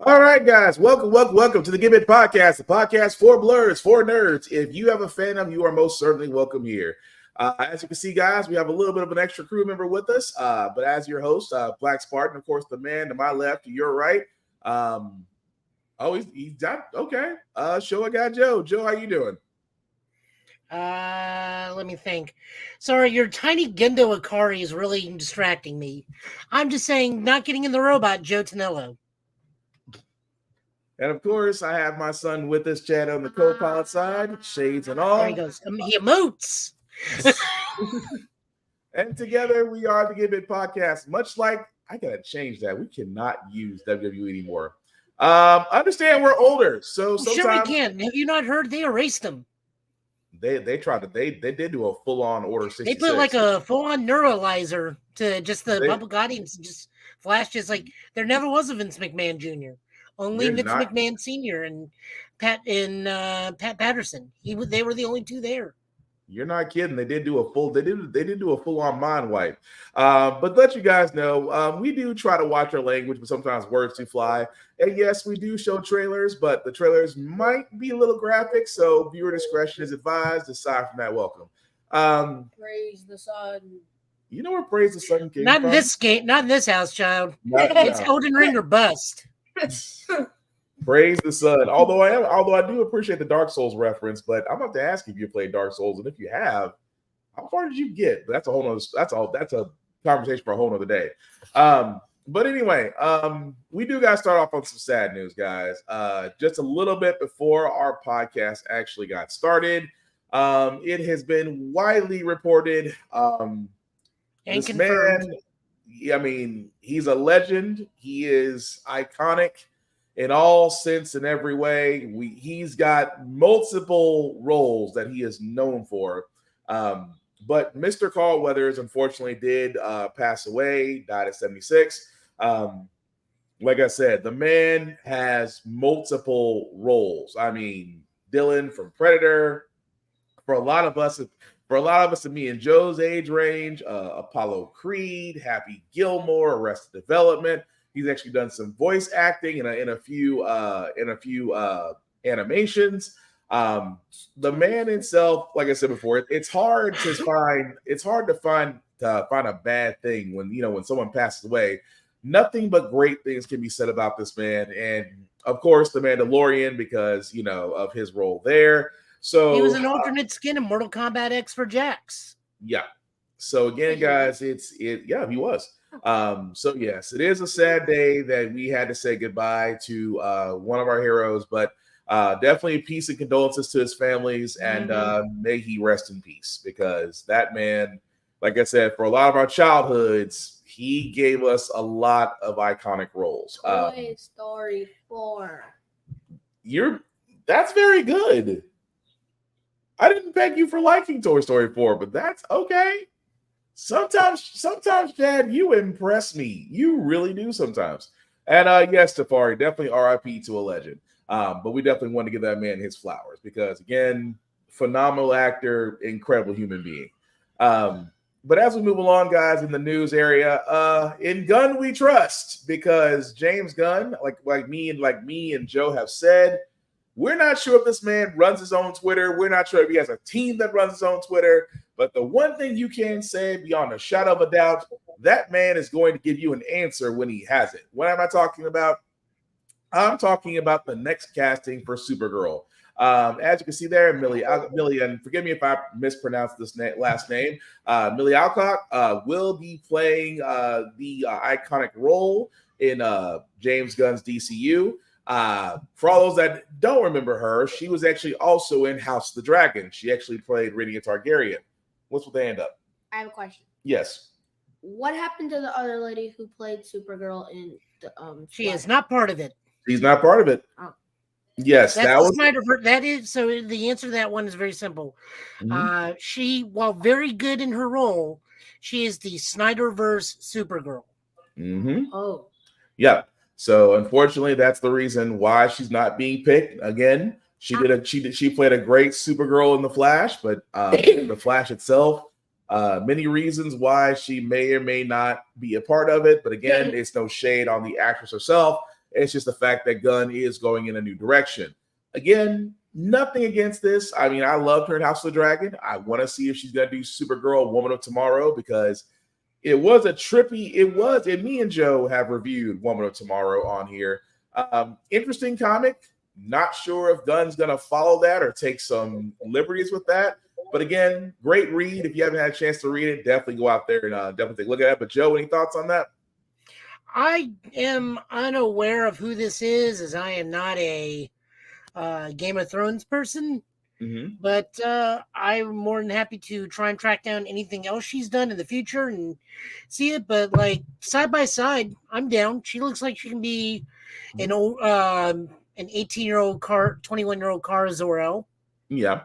All right, guys, welcome to the Git Bit Podcast, the podcast for blurs, for nerds. If you have a fandom, you are most certainly welcome here. As you can see, guys, we have a little bit of an extra crew member with us, but as your host, Black Spartan, of course, the man to my left, to your right. He's done. Okay. Show I got Joe. Joe, how you doing? Let me think. Sorry, your tiny Gendo Akari is really distracting me. I'm just saying, not getting in the robot, Joe Tonello. And of course, I have my son with us, Chad, on the co-pilot side, shades and all. There he goes. He emotes. And together we are the Git Bit Podcast. Much like, I gotta change that. We cannot use WWE anymore. Understand we're older, so sometimes sure we can. Have you not heard? They erased them. They tried to they did do a full-on Order 66. They put like a full-on neuralizer to just the public audience and just flash just like there never was a Vince McMahon Jr. Only Vince McMahon Sr. and Pat Patterson. They were the only two there. You're not kidding. They did do a full-on mind wipe. But let you guys know, we do try to watch our language, but sometimes words do fly. And yes, we do show trailers, but the trailers might be a little graphic, so viewer discretion is advised. Aside from that, welcome. Praise the sun. You know where Praise the Sun came Not from? in this game, not in this house, child. It's Elden Ring or bust. Praise the sun. Although I do appreciate the Dark Souls reference, but I'm about to ask if you played Dark Souls, and if you have, how far did you get? But that's a conversation for a whole nother day. But anyway, we do got to start off on some sad news, guys. Just a little bit before our podcast actually got started, it has been widely reported. And this confirmed. man, I mean, he's a legend. He is iconic in all sense and every way. He's got multiple roles that he is known for. But Mr. Carl Weathers, unfortunately, did pass away, died at 76. Like I said, the man has multiple roles. I mean, Dylan from Predator, for a lot of us, and me and Joe's age range, Apollo Creed, Happy Gilmore, Arrested Development. He's actually done some voice acting in a few animations. The man himself, like I said before, it's hard to find a bad thing when someone passes away. Nothing but great things can be said about this man, and of course, the Mandalorian because of his role there. So he was an alternate skin in Mortal Kombat X for Jax. Yeah. So again, guys, he was. So yes, it is a sad day that we had to say goodbye to one of our heroes, but definitely peace and condolences to his families, and may he rest in peace, because that man, like I said, for a lot of our childhoods, he gave us a lot of iconic roles. Toy Story 4. That's very good. I didn't peg you for liking Toy Story 4, but that's okay. Sometimes, Chad, you impress me. You really do sometimes. And yes, Tafari, definitely RIP to a legend. But we definitely want to give that man his flowers because, again, phenomenal actor, incredible human being. But as we move along, guys, in the news area, in Gunn we trust, because James Gunn, like me and Joe have said, we're not sure if this man runs his own Twitter. We're not sure if he has a team that runs his own Twitter. But the one thing you can say beyond a shadow of a doubt, that man is going to give you an answer when he has it. What am I talking about? I'm talking about the next casting for Supergirl. As you can see there, Millie, and forgive me if I mispronounced this last name, Millie Alcock will be playing the iconic role in James Gunn's DCU. For all those that don't remember her, she was actually also in House of the Dragon. She actually played Rhaenyra Targaryen. What's with the hand up? I have a question. Yes. What happened to the other lady who played Supergirl in the She is not part of it. She's not part of it. Oh. Yes, that was Snyderverse. That is, so the answer to that one is very simple. Mm-hmm. She, while very good in her role, she is the Snyderverse Supergirl. Mm-hmm. Oh. Yeah. So unfortunately, that's the reason why she's not being picked. Again, she played a great Supergirl in The Flash, but The Flash itself, many reasons why she may or may not be a part of it. But again, it's no shade on the actress herself. It's just the fact that Gunn is going in a new direction. Again, nothing against this. I mean, I loved her in House of the Dragon. I want to see if she's going to do Supergirl Woman of Tomorrow, because it was a trippy, and me and Joe have reviewed Woman of Tomorrow on here. Interesting comic. Not sure if Gunn's going to follow that or take some liberties with that. But again, great read. If you haven't had a chance to read it, definitely go out there and definitely take a look at it. But Joe, any thoughts on that? I am unaware of who this is, as I am not a Game of Thrones person. Mm-hmm. But I'm more than happy to try and track down anything else she's done in the future and see it. But like side by side, I'm down. She looks like she can be an 18-year-old 21-year-old Kara Zor-El. Yeah.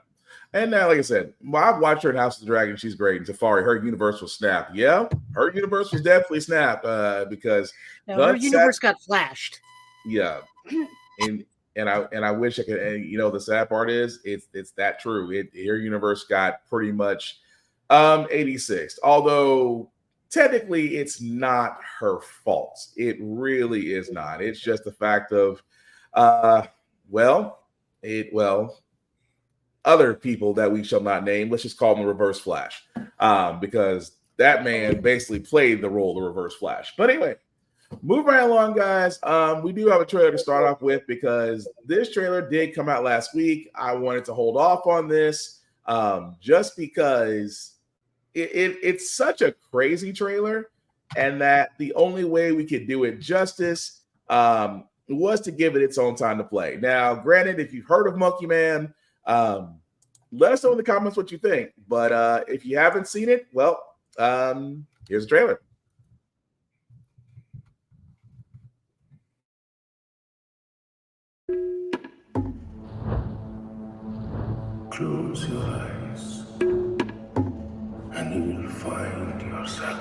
And now, like I said, I've watched her in House of the Dragon. She's great. In Safari, her universe was snapped. Yeah, her universe was definitely snapped because her universe got flashed. Yeah, and I wish I could. And you know, the sad part is, it's that true. Her universe got pretty much 86. Although technically, it's not her fault. It really is not. It's just the fact of, other people that we shall not name. Let's just call them the Reverse Flash, because that man basically played the role of the Reverse Flash. But anyway, move right along, guys. We do have a trailer to start off with, because this trailer did come out last week. I wanted to hold off on this just because it's such a crazy trailer, and that the only way we could do it justice was to give it its own time to play. Now, granted, if you've heard of Monkey Man, let us know in the comments what you think. But if you haven't seen it, well, here's the trailer. Close your eyes and you will find yourself.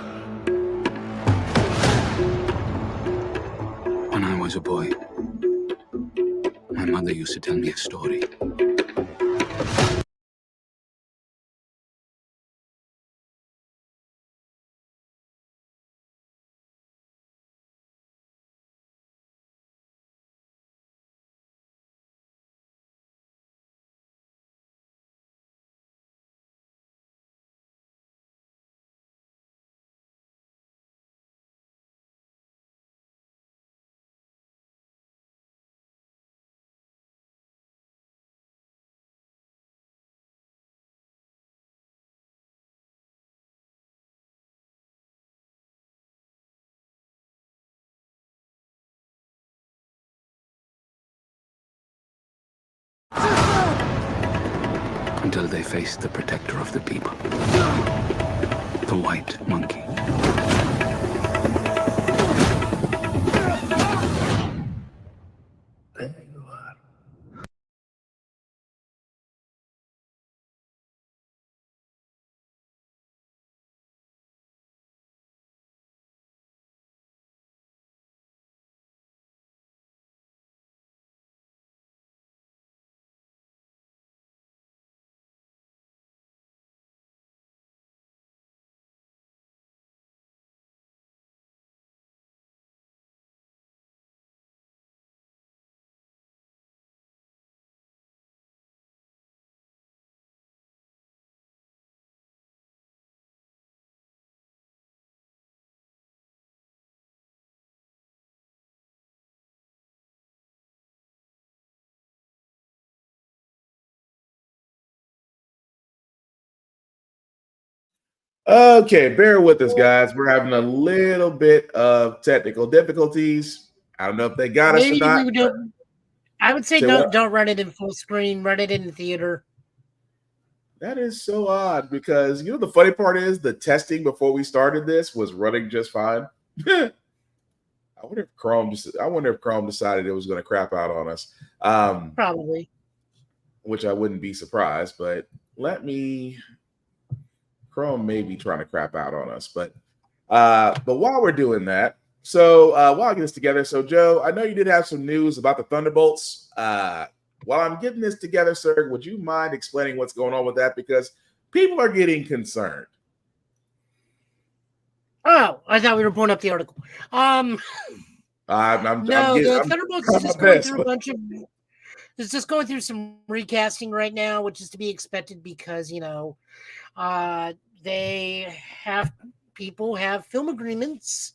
When I was a boy, my mother used to tell me a story. Until they faced the protector of the people, the white monkey. There you are. Okay, bear with us, guys. We're having a little bit of technical difficulties. I don't know if they got us or not. I would say don't run it in full screen. Run it in the theater. That is so odd, because you know the funny part is the testing before we started this was running just fine. I wonder if Chrome decided it was going to crap out on us. Probably. Which I wouldn't be surprised, but Chrome may be trying to crap out on us. But while we're doing that, so while I get this together, so Joe, I know you did have some news about the Thunderbolts. While I'm getting this together, sir, would you mind explaining what's going on with that? Because people are getting concerned. Oh, I thought we were pulling up the article. The Thunderbolts is just going through a bunch of. It's just going through some recasting right now, which is to be expected because people have film agreements,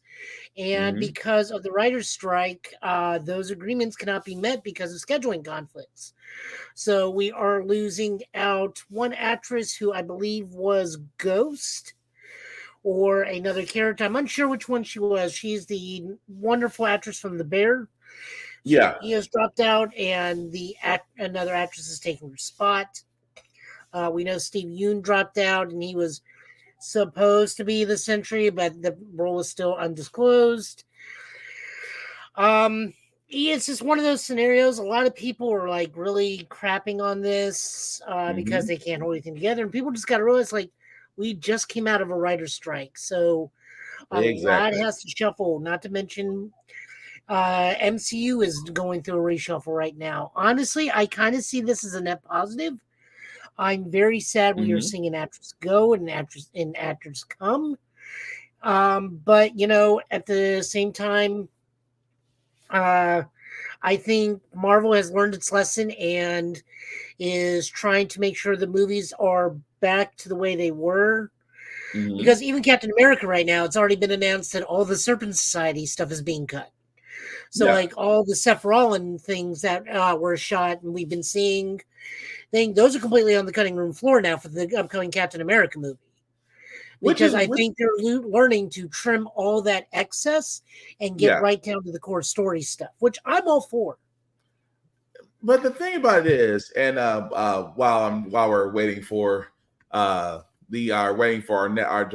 and because of the writer's strike, those agreements cannot be met because of scheduling conflicts. So we are losing out one actress who I believe was Ghost or another character. I'm unsure which one she was. She's the wonderful actress from The Bear. Yeah. He has dropped out, and another actress is taking her spot. We know Steve Yeun dropped out, and he was supposed to be the Sentry, but the role is still undisclosed. It's just one of those scenarios. A lot of people are like really crapping on this because they can't hold anything together, and people just got to realize like we just came out of a writer's strike, so a lot has to shuffle. Not to mention, MCU is going through a reshuffle right now. Honestly, I kind of see this as a net positive. I'm very sad we are seeing an actress go and actors come. But at the same time, I think Marvel has learned its lesson and is trying to make sure the movies are back to the way they were. Because even Captain America right now, it's already been announced that all the Serpent Society stuff is being cut. So like all the Seth Rollins things that were shot and we've been seeing, those are completely on the cutting room floor now for the upcoming Captain America movie. Because I think they're learning to trim all that excess and get right down to the core story stuff, which I'm all for. But the thing about it is, and while we're waiting for our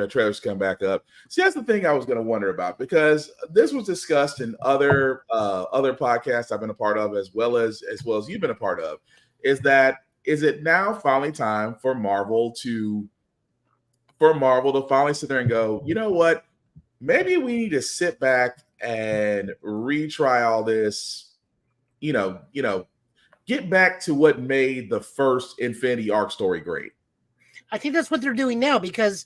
trailers to come back up, see that's the thing I was going to wonder about, because this was discussed in other podcasts I've been a part of, as well as you've been a part of. Is it now finally time for Marvel to finally sit there and go, you know what? Maybe we need to sit back and retry all this, get back to what made the first Infinity arc story great. I think that's what they're doing now, because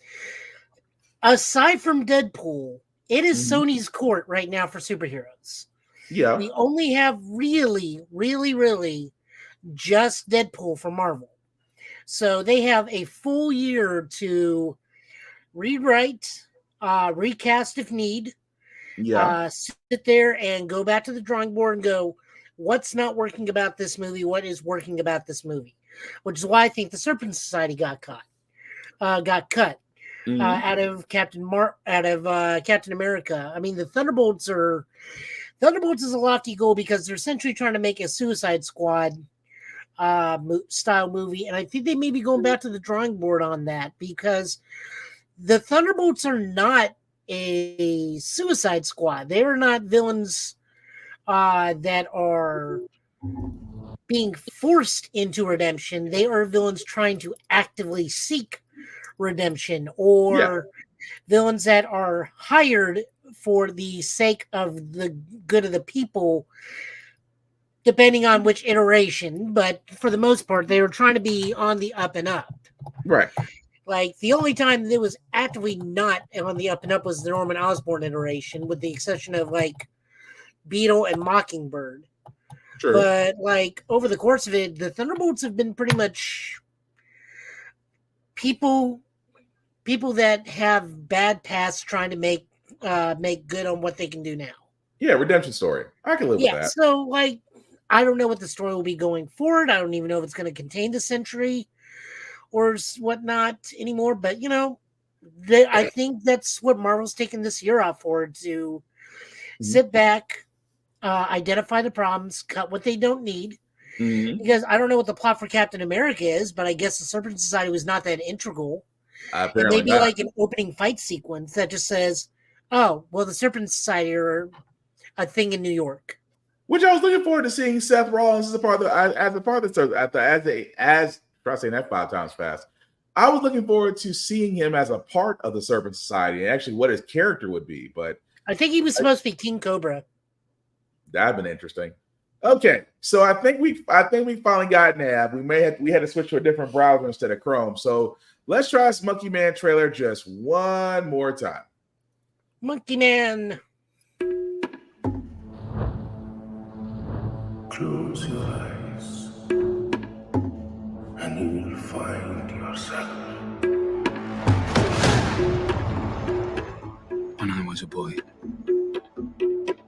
aside from Deadpool, it is Sony's court right now for superheroes. Yeah. We only have really, really, really just Deadpool for Marvel. So they have a full year to rewrite, recast if need, sit there and go back to the drawing board and go, what's not working about this movie? What is working about this movie? Which is why I think the Serpent Society got cut out of Captain America. I mean, the Thunderbolts is a lofty goal because they're essentially trying to make a Suicide Squad style movie, and I think they may be going back to the drawing board on that, because the Thunderbolts are not a Suicide Squad. They are not villains that are being forced into redemption. They are villains trying to actively seek redemption, or villains that are hired for the sake of the good of the people, depending on which iteration. But for the most part, they were trying to be on the up and up. Right. Like, the only time it was actively not on the up and up was the Norman Osborn iteration, with the exception of, like, Beetle and Mockingbird. Sure. But, like, over the course of it, the Thunderbolts have been pretty much people that have bad pasts trying to make good on what they can do now. Yeah, redemption story. I can live with that. Yeah, so, like, I don't know what the story will be going forward. I don't even know if it's going to contain the Sentry or whatnot anymore. But, I think that's what Marvel's taken this year off for, to sit back, identify the problems, cut what they don't need. Because I don't know what the plot for Captain America is, but I guess the Serpent Society was not that integral. Apparently maybe not. Like an opening fight sequence that just says, oh, well, the Serpent Society are a thing in New York. Which I was looking forward to seeing Seth Rollins as a part of try saying that 5 times fast. I was looking forward to seeing him as a part of the Serpent Society and actually what his character would be. But I think he was supposed to be King Cobra. That'd been interesting. Okay, so I think we finally got Nav. We had to switch to a different browser instead of Chrome. So let's try this Monkey Man trailer just one more time. Monkey Man. Close your eyes, and you will find yourself. When I was a boy,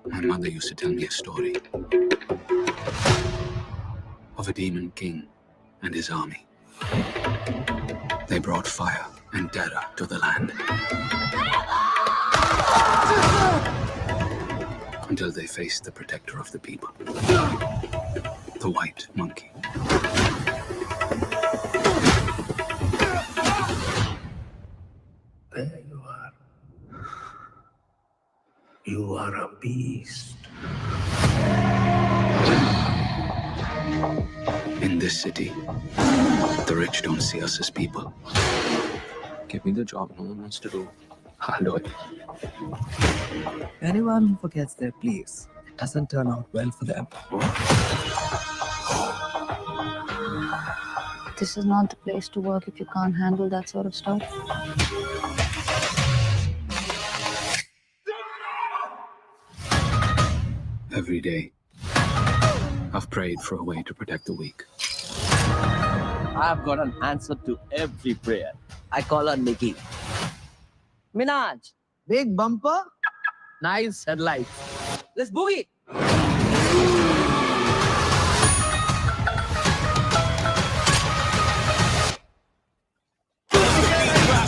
my mother used to tell me a story of a demon king and his army. They brought fire and terror to the land. Until they faced the protector of the people, the white monkey. There you are. You are a beast. In this city, the rich don't see us as people. Give me the job no one wants to do. I'll do it. Anyone who forgets their beliefs, it doesn't turn out well for them. This is not the place to work if you can't handle that sort of stuff. Every day, I've prayed for a way to protect the weak. I've got an answer to every prayer. I call her Nikki. Minaj, big bumper, nice headlights. Let's boogie.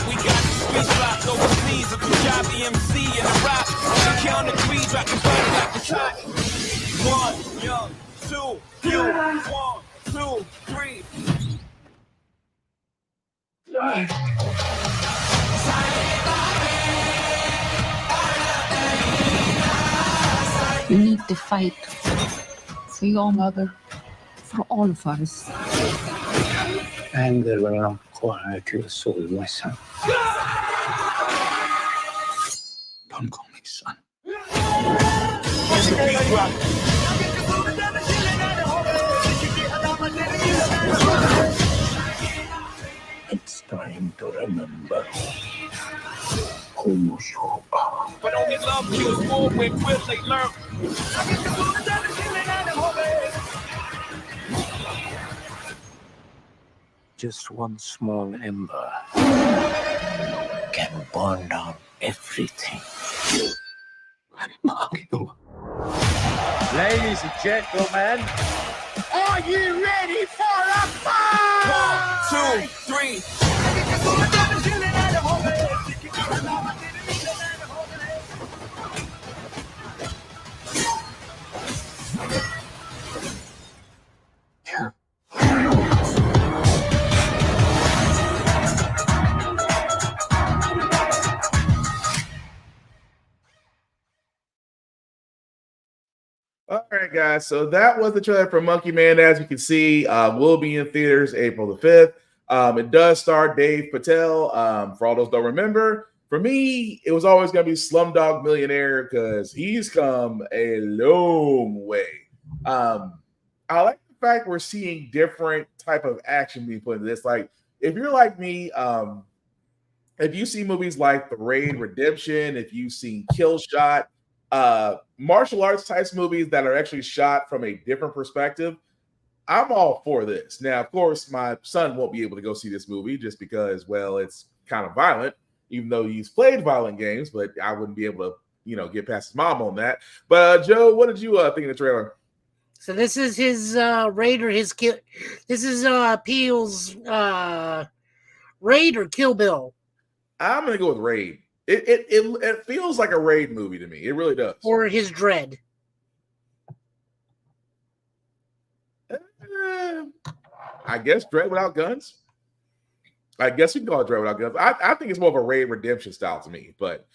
We got the streets locked overseas. A Punjabi MC in the rock. Count the trees, rockin' body like the shot. 1, young, 2, you. 1, 2, 3. You need to fight for your mother, for all of us. Anger will not quiet your soul, my son. Don't call me son. It's time to remember who you are. But only love kills more when will they learn. Just one small ember can burn down everything. Mark you. Ladies and gentlemen, are you ready for a fight? 1, 2, 3. Yeah. All right, guys. So that was the trailer for Monkey Man. As you can see, will be in theaters April the 5th. It does star Dave Patel. For all those don't remember, for me, it was always going to be Slumdog Millionaire because he's come a long way. I like the fact we're seeing different type of action being put into this. Like, if you're like me, if you see movies like The Raid Redemption, if you've seen Kill Shot, martial arts types movies that are actually shot from a different perspective, I'm all for this. Now, of course, my son won't be able to go see this movie just because, well, it's kind of violent, even though he's played violent games, but I wouldn't be able to, get past his mom on that. But Joe, what did you think of the trailer? So this is his raid or his kill. This is Peele's raid or Kill Bill. I'm gonna go with Raid. It feels like a Raid movie to me. It really does. Or his Dread. I guess Dread without guns. I guess we can call it Dread without guns. I think it's more of a Raid Redemption style to me. But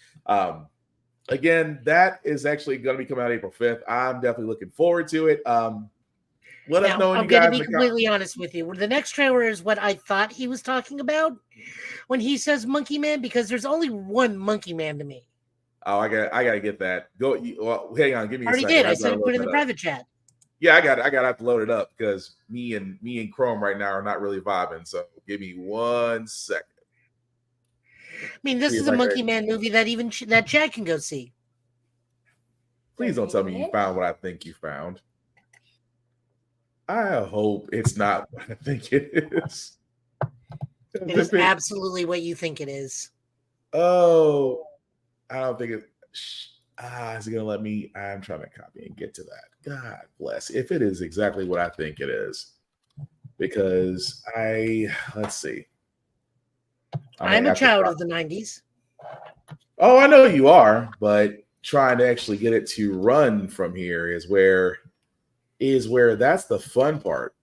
again, that is actually going to be coming out April 5th. I'm definitely looking forward to it. Let us know. I'm going to be completely honest with you. The next trailer is what I thought he was talking about when he says Monkey Man, because there's only one Monkey Man to me. Oh, I got to get that. Go. Well, hang on. Give me a second. I already did. I said put it in the private chat. Yeah, I got to have to load it up because me and Chrome right now are not really vibing. So give me 1 second. I mean, this is a Monkey Man movie that even that Chad can go see. Please don't tell me you found what I think you found. I hope it's not what I think it is. It is absolutely what you think it is. Oh, I don't think it. Is it gonna let me? I'm trying to copy and get to that. God bless. If it is exactly what I think it is, because let's see. I'm a child of the 90s. Oh, I know you are, but trying to actually get it to run from here is where that's the fun part.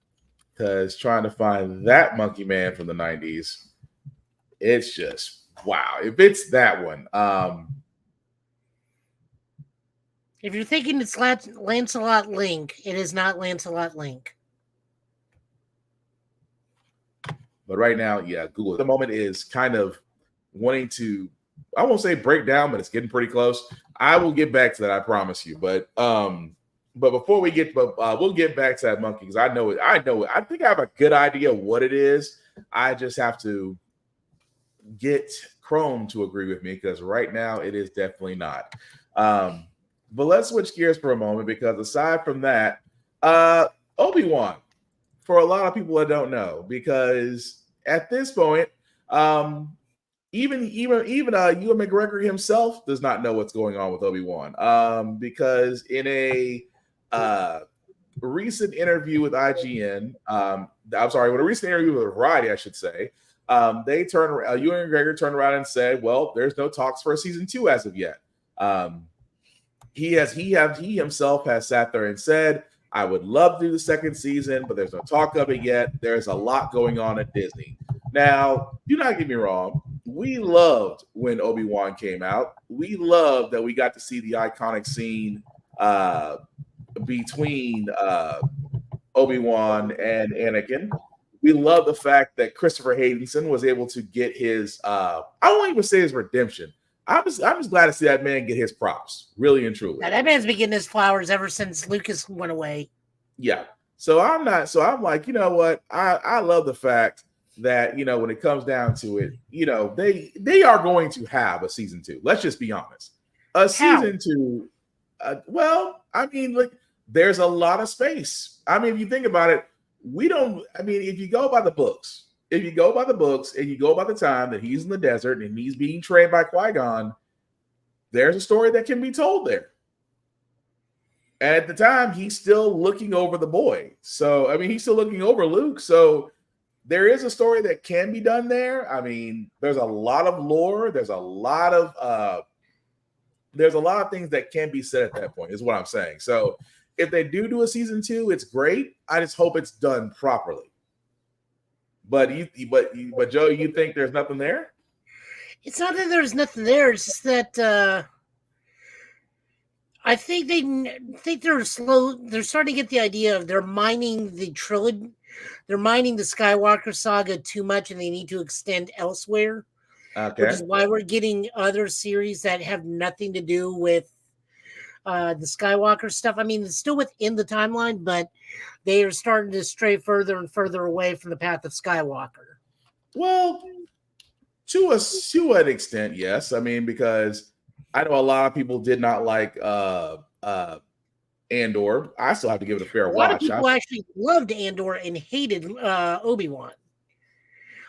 Because trying to find that Monkey Man from the 90s, it's just wow. If it's that one, if you're thinking it's Lancelot Link, it is not Lancelot Link. But right now, yeah, Google at the moment is kind of wanting to, I won't say break down, but it's getting pretty close. I will get back to that, I promise you. But before we get, we'll get back to that monkey because I know it. I think I have a good idea what it is. I just have to get Chrome to agree with me because right now it is definitely not. But let's switch gears for a moment because aside from that, Obi-Wan, for a lot of people that don't know, because at this point, even Ewan McGregor himself does not know what's going on with Obi-Wan. Because in a recent interview with IGN, with a recent interview with Variety, I should say, Ewan McGregor turned around and said, "Well, there's no talks for a season 2 as of yet." He himself has sat there and said, "I would love to do the second season, but there's no talk of it yet. There's a lot going on at Disney." Now, do not get me wrong. We loved when Obi-Wan came out. We loved that we got to see the iconic scene between Obi-Wan and Anakin. We love the fact that Christopher Haydenson was able to get his, I won't even say his redemption. I'm just glad to see that man get his props, really and truly. Now, that man's been getting his flowers ever since Lucas went away. Yeah. So I'm like, you know what? I love the fact that, when it comes down to it, they are going to have a season 2. Let's just be honest. Season 2. There's a lot of space. If you think about it, if you go by the books, and you go by the time that he's in the desert and he's being trained by Qui-Gon, there's a story that can be told there. And at the time, he's still looking over the boy. So, he's still looking over Luke. So there is a story that can be done there. There's a lot of lore. There's a lot of things that can be said at that point, is what I'm saying. So if they do a season 2, it's great. I just hope it's done properly. But Joe, you think there's nothing there? It's not that there's nothing there. It's just that I think they're slow. They're starting to get the idea of they're mining the trilogy. They're mining the Skywalker saga too much, and they need to extend elsewhere. Okay. Which is why we're getting other series that have nothing to do with the Skywalker stuff. It's still within the timeline, but they are starting to stray further and further away from the path of Skywalker. Well, to an extent, yes. Because I know a lot of people did not like Andor. I still have to give it a fair watch. A lot of people actually loved Andor and hated Obi-Wan.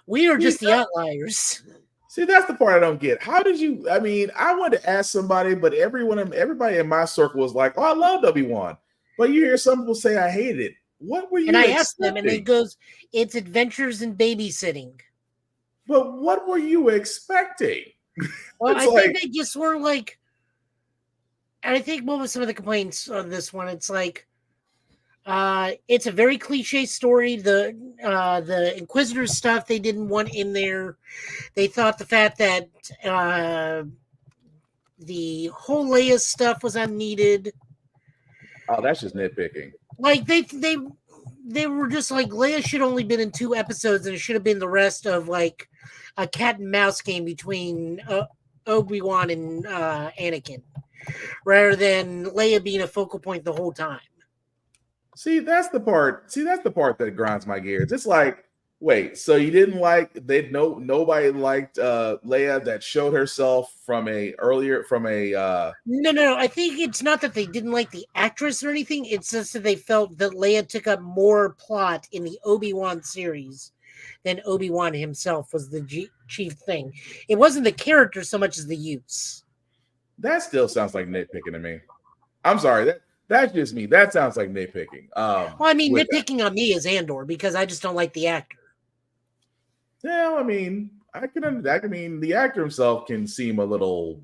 We are just the outliers. See, that's the part I don't get. How did you? I wanted to ask somebody, but everybody in my circle was like, "Oh, I loved Obi-Wan," but you hear some people say, "I hated it." What were you? And I asked them, and they goes, "It's adventures in babysitting." But what were you expecting? Well, I think they just were like. And I think what was some of the complaints on this one? It's like, it's a very cliche story. The Inquisitor stuff they didn't want in there. They thought the fact that the whole Leia stuff was unneeded. Oh, that's just nitpicking. Like they were just like Leia should only been in 2 episodes, and it should have been the rest of like a cat and mouse game between Obi-Wan and Anakin, rather than Leia being a focal point the whole time. That's the part that grinds my gears. It's like Wait, so you didn't like nobody liked Leia that showed herself from a No. I think it's not that they didn't like the actress or anything. It's just that they felt that Leia took up more plot in the Obi-Wan series than Obi-Wan himself was the chief thing. It wasn't the character so much as the use. That still sounds like nitpicking to me. I'm sorry, that's just me. That sounds like nitpicking. Well, I mean, nitpicking on me is Andor because I just don't like the actor. Yeah, I mean, the actor himself can seem a little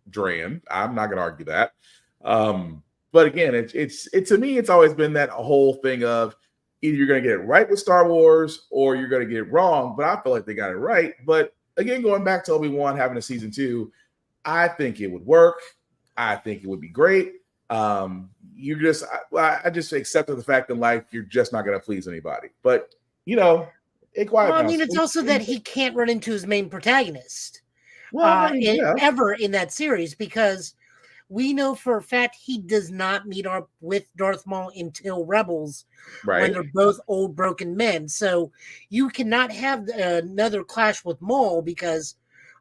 drab. I'm not gonna argue that. But again, it's to me, it's always been that whole thing of either you're gonna get it right with Star Wars or you're gonna get it wrong. But I feel like they got it right. But again, going back to Obi-Wan having a season 2, I think it would work. I think it would be great. I just accepted the fact in life you're just not gonna please anybody. But I mean, it's also that he can't run into his main protagonist ever in that series because we know for a fact he does not meet up with Darth Maul until Rebels, when they're both old broken men. So you cannot have another clash with Maul because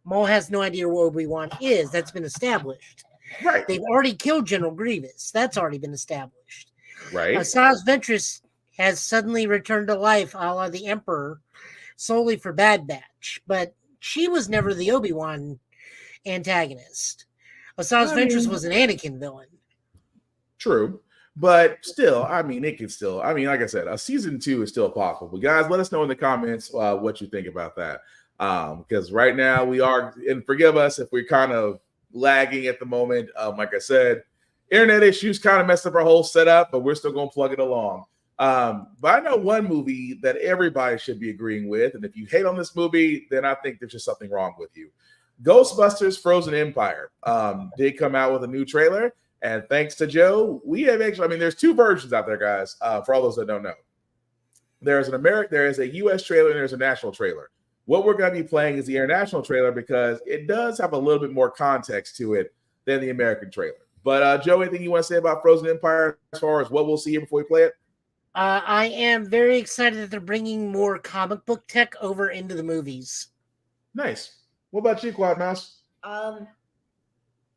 Maul has no idea where Obi-Wan is. That's been established. Right. They've already killed General Grievous. That's already been established. Right. Asajj Ventress has suddenly returned to life, a la the Emperor, solely for Bad Batch. But she was never the Obi-Wan antagonist. Asajj Ventress was an Anakin villain. True. But still, I mean, it can still, like I said, a season 2 is still possible. But guys, let us know in the comments what you think about that. Because right now we are, and forgive us if we're kind of lagging at the moment. Like I said, internet issues kind of messed up our whole setup, but we're still going to plug it along. But I know one movie that everybody should be agreeing with, and if you hate on this movie, then I think there's just something wrong with you. Ghostbusters Frozen Empire did come out with a new trailer, and thanks to Joe, we have actually, there's 2 versions out there, guys, for all those that don't know. There is a US trailer and there's a national trailer. What we're going to be playing is the international trailer because it does have a little bit more context to it than the American trailer. But Joe, anything you want to say about Frozen Empire as far as what we'll see here before we play it? I am very excited that they're bringing more comic book tech over into the movies. Nice. What about you, Quad Mouse? I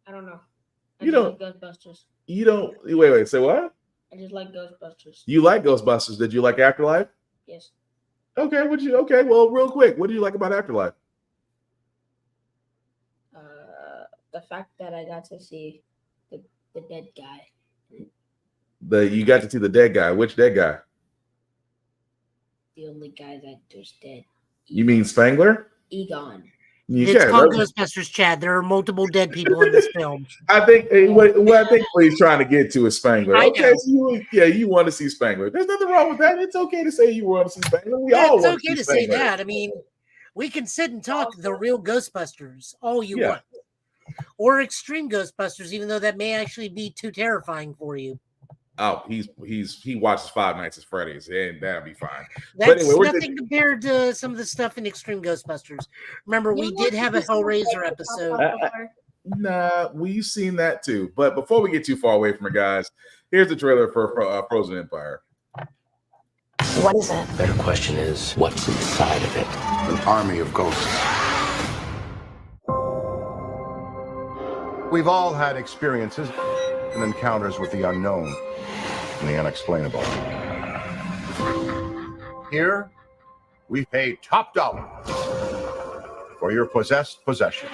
don't know. You don't like Ghostbusters. You don't. Wait. Say what? I just like Ghostbusters. You like Ghostbusters? Did you like Afterlife? Yes. Okay. Okay. Well, real quick, what do you like about Afterlife? The fact that I got to see the dead guy. You got to see the dead guy. Which dead guy? The only guy that was dead. You mean Spangler? Egon. It's called Ghostbusters, Chad. There are multiple dead people in this film. I think what he's trying to get to is Spangler. Okay, so you want to see Spangler. There's nothing wrong with that. It's okay to say you want to see Spangler. It's okay to say that. I mean, we can sit and talk the real Ghostbusters all you want. Or extreme Ghostbusters, even though that may actually be too terrifying for you. Oh, he watches Five Nights at Freddy's, and that'll be fine. That's nothing compared to some of the stuff in Extreme Ghostbusters. Remember, we did have a Hellraiser episode. Nah, we've seen that too. But before we get too far away from it, guys, here's the trailer for Frozen Empire. What is it? The better question is, what's inside of it? An army of ghosts. We've all had experiences and encounters with the unknown and the unexplainable. Here, we pay top dollar for your possessed possessions.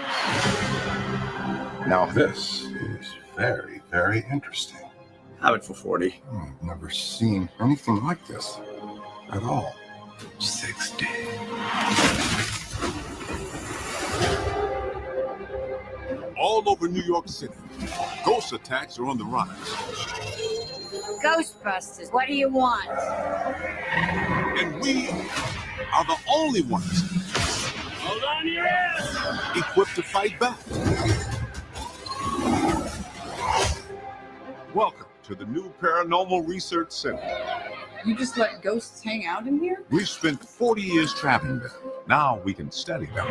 Now this is very, very interesting. Have it for 40. I've never seen anything like this at all. 60. All over New York City, ghost attacks are on the rise. Ghostbusters, what do you want? And we are the only ones hold on to your ass, equipped to fight back. Welcome to the new Paranormal Research Center. You just let ghosts hang out in here? We've spent 40 years trapping them. Now we can study them.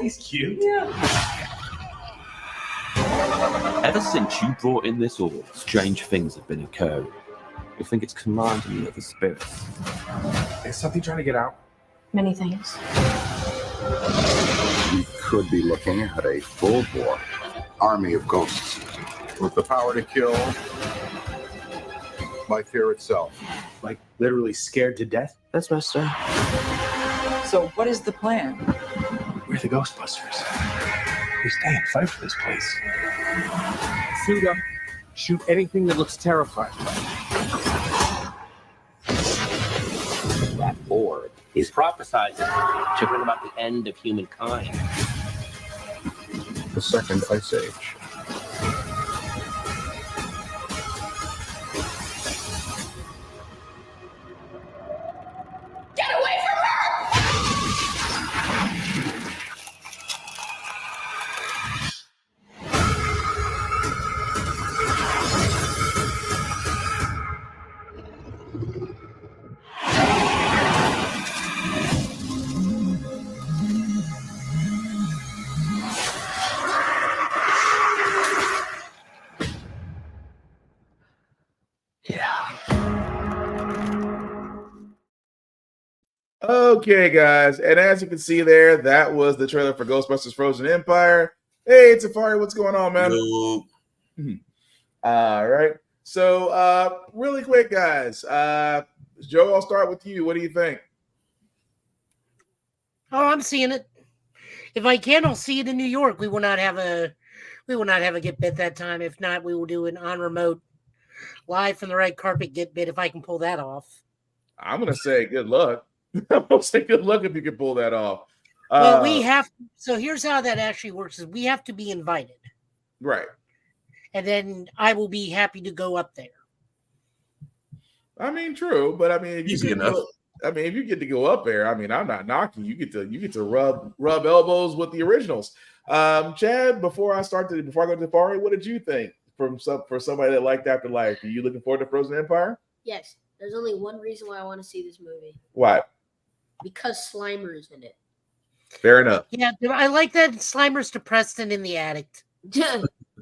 He's cute. Yeah. Ever since you brought in this orb, strange things have been occurring. You think it's commanding you of the spirits? Is something trying to get out? Many things. You could be looking at a full-bore army of ghosts with the power to kill by fear itself. Like literally scared to death? That's messed up. So what is the plan? We're the Ghostbusters. We stay and fight for this place. Suit up. Shoot anything that looks terrifying. That orb is prophesizing to bring about the end of humankind. The second ice age. Get away from her! Okay, guys, and as you can see there, that was the trailer for Ghostbusters Frozen Empire. Hey, Tafari, what's going on, man? Hello. All right. So, really quick, guys. Joe, I'll start with you. What do you think? Oh, I'm seeing it. If I can, I'll see it in New York. We will not have a Git Bit that time. If not, we will do an on remote live from the red carpet Git Bit if I can pull that off. I'm gonna say good luck. I'm gonna say good luck if you can pull that off. Well, we have. So here's how that actually works: is we have to be invited, right? And then I will be happy to go up there. I mean, true, but I mean, if Easy enough. if you get to go up there, I mean, I'm not knocking. You get to rub elbows with the originals. Chad, before I go to Tafari, what did you think for somebody that liked Afterlife? Are you looking forward to Frozen Empire? Yes. There's only one reason why I want to see this movie. Why? Because Slimer is in it. Fair enough. Yeah, I like that Slimer's depressed and in the attic.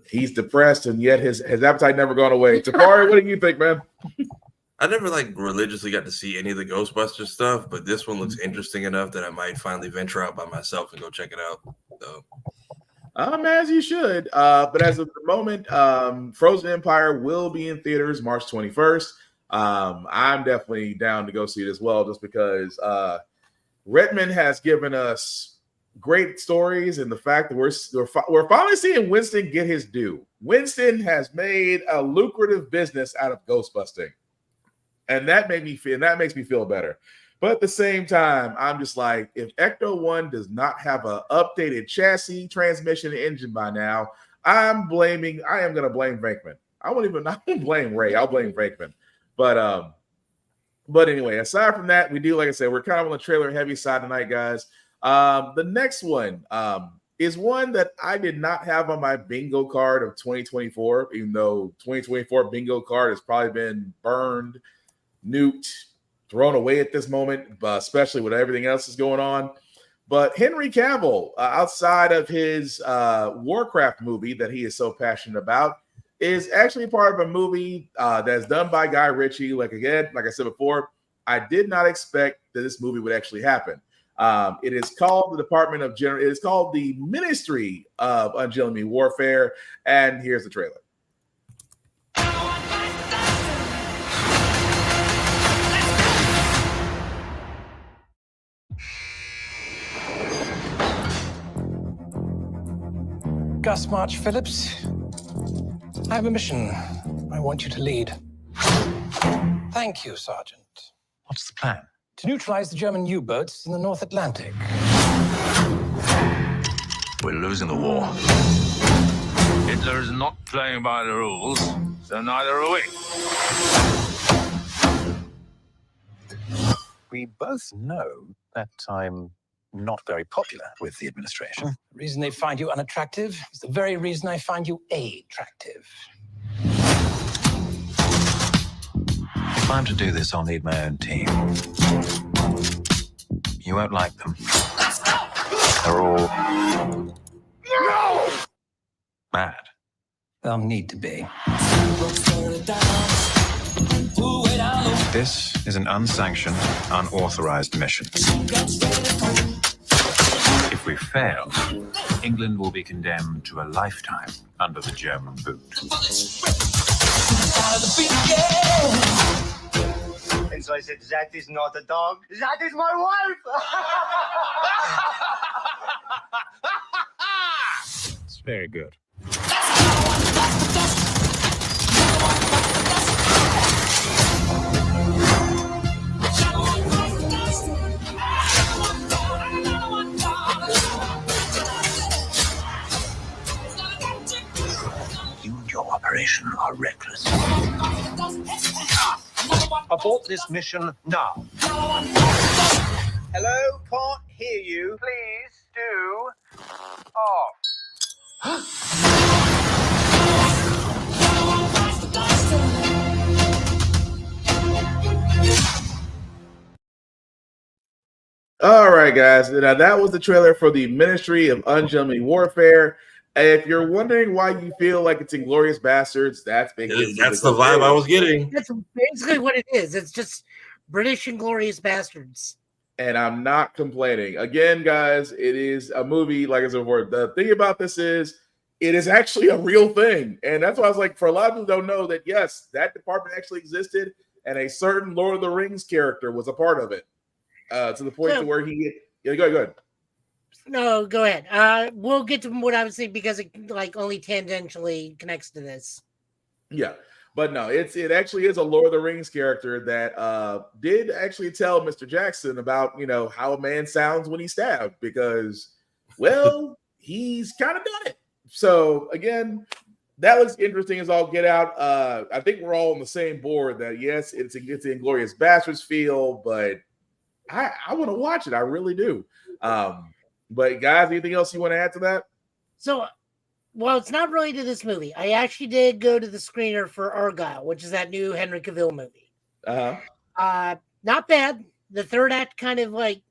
He's depressed, and yet his appetite never gone away. Tafari, what do you think, man? I never religiously got to see any of the Ghostbusters stuff, but this one looks interesting enough that I might finally venture out by myself and go check it out. So. As you should. But as of the moment, Frozen Empire will be in theaters March 21st. I'm definitely down to go see it as well, just because Redmond has given us great stories, and the fact that we're finally seeing Winston get his due. Winston has made a lucrative business out of ghostbusting, and that makes me feel better. But at the same time, I'm just like, if Ecto 1 does not have an updated chassis, transmission, and engine by now, I am going to blame Venkman. I won't blame Ray. I'll blame Venkman. But anyway, aside from that, like I said, we're kind of on the trailer heavy side tonight, guys. The next one is one that I did not have on my bingo card of 2024, even though 2024 bingo card has probably been burned, nuked, thrown away at this moment, especially with everything else is going on. But Henry Cavill, outside of his Warcraft movie that he is so passionate about, is actually part of a movie that's done by Guy Ritchie. Like I said before, I did not expect that this movie would actually happen. It is called It is called the Ministry of Ungenemy Warfare, and here's the trailer. Gus March Phillips, I have a mission I want you to lead. Thank you, Sergeant. What's the plan? To neutralize the German U-boats in the North Atlantic. We're losing the war. Hitler is not playing by the rules, so neither are we. We both know that I'm not very popular with the administration. The reason they find you unattractive is the very reason I find you attractive. If I'm to do this, I'll need my own team. You won't like them. They're all... mad. They'll need to be. This is an unsanctioned, unauthorized mission. If we fail, England will be condemned to a lifetime under the German boot. And so I said, that is not a dog. That is my wife. It's very good. You and your operation are reckless. Abort this mission now. Hello, can't hear you. Please do off. All right, guys. Now that was the trailer for the Ministry of Ungentlemanly Warfare. If you're wondering why you feel like it's Inglourious Bastards, that's because that's the vibe I was getting. That's basically what it is. It's just British Inglourious Bastards. And I'm not complaining. Again, guys, it is a movie, like I said before. The thing about this is it is actually a real thing. And that's why I was like, for a lot of people don't know that, yes, that department actually existed, and a certain Lord of the Rings character was a part of it. To the point to where he go ahead. No, go ahead. We'll get to what I was saying because it like only tangentially connects to this. Yeah, but no, it actually is a Lord of the Rings character that did actually tell Mr. Jackson about how a man sounds when he's stabbed because, well, he's kind of done it. So again, that looks interesting as all get out. I think we're all on the same board that yes, it's an Inglourious Bastards feel, but I want to watch it. I really do. But guys, anything else you want to add to that? So, well, it's not related to this movie. I actually did go to the screener for Argyle, which is that new Henry Cavill movie. Not bad. The third act kind of like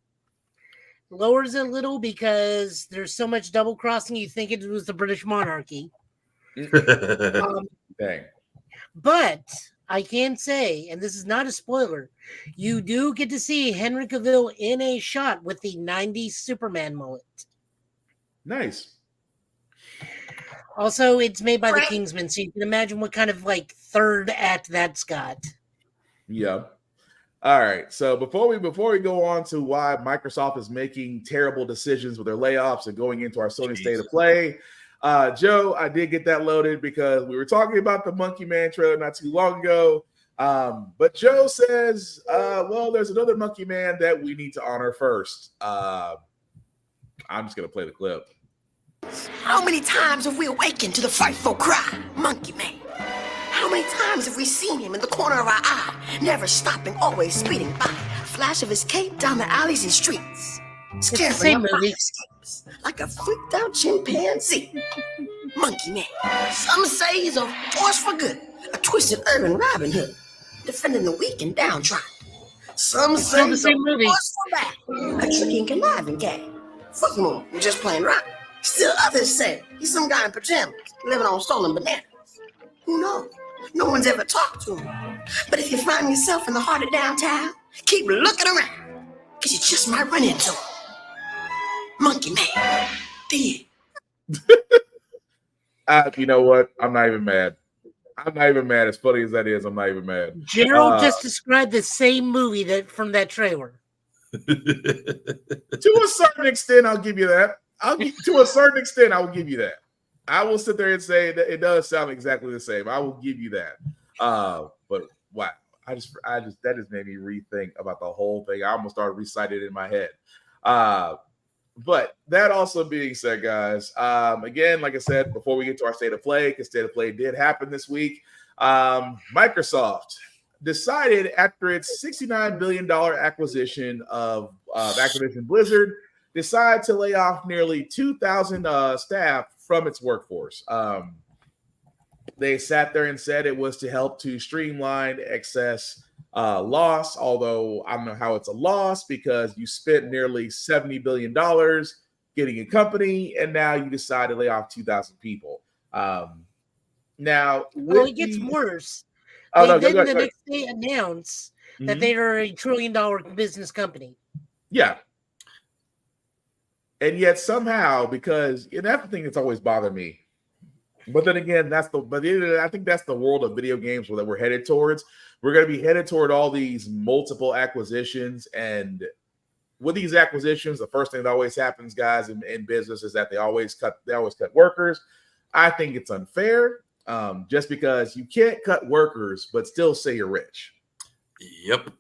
lowers it a little because there's so much double crossing. You think it was the British monarchy. Dang. But I can say, and this is not a spoiler, you do get to see Henry Cavill in a shot with the 90s Superman mullet. Nice. Also, it's made by the Kingsman, so you can imagine what kind of like third act that's got. Yeah. All right. So before we go on to why Microsoft is making terrible decisions with their layoffs and going into our Sony State of Play, Joe, I did get that loaded because we were talking about the Monkey Man trailer not too long ago. But Joe says, well, there's another Monkey Man that we need to honor first. I'm just going to play the clip. How many times have we awakened to the frightful cry, Monkey Man? How many times have we seen him in the corner of our eye, never stopping, always speeding by, flash of his cape down the alleys and streets, scaring up escapes like a freaked out chimpanzee. Monkey Man. Some say he's a force for good, a twisted urban Robin Hood, defending the weak and downtrodden. Some say he's a force for bad, a tricky and conniving cat. Fuck moon, you're just plain right. Still others say he's some guy in pajamas, living on stolen bananas. Who knows? No one's ever talked to him. But if you find yourself in the heart of downtown, keep looking around, because you just might run into him. Monkey Man. The You know what? I'm not even mad. I'm not even mad. As funny as that is, I'm not even mad. Gerald just described the same movie from that trailer. To a certain extent, I'll give you that. To a certain extent, I will give you that. I will sit there and say that it does sound exactly the same. I will give you that. But wow, I just that just made me rethink about the whole thing. I almost started reciting it in my head. But that also being said, guys, again, like I said, before we get to our state of play, because state of play did happen this week, Microsoft decided after its $69 billion acquisition of Activision Blizzard, decided to lay off nearly 2,000 staff from its workforce. They sat there and said it was to help to streamline excess loss, although I don't know how it's a loss because you spent nearly $70 billion getting a company, and now you decide to lay off 2,000 people. Now, well, it gets worse They then the next day announce that they are a $1 trillion business company. Yeah. And yet somehow, because that's the thing that's always bothered me. But then again, I think that's the world of video games that we're headed towards. We're going to be headed toward all these multiple acquisitions. And with these acquisitions, the first thing that always happens, guys, in business is that they always cut workers. I think it's unfair, just because you can't cut workers, but still say you're rich. Yep.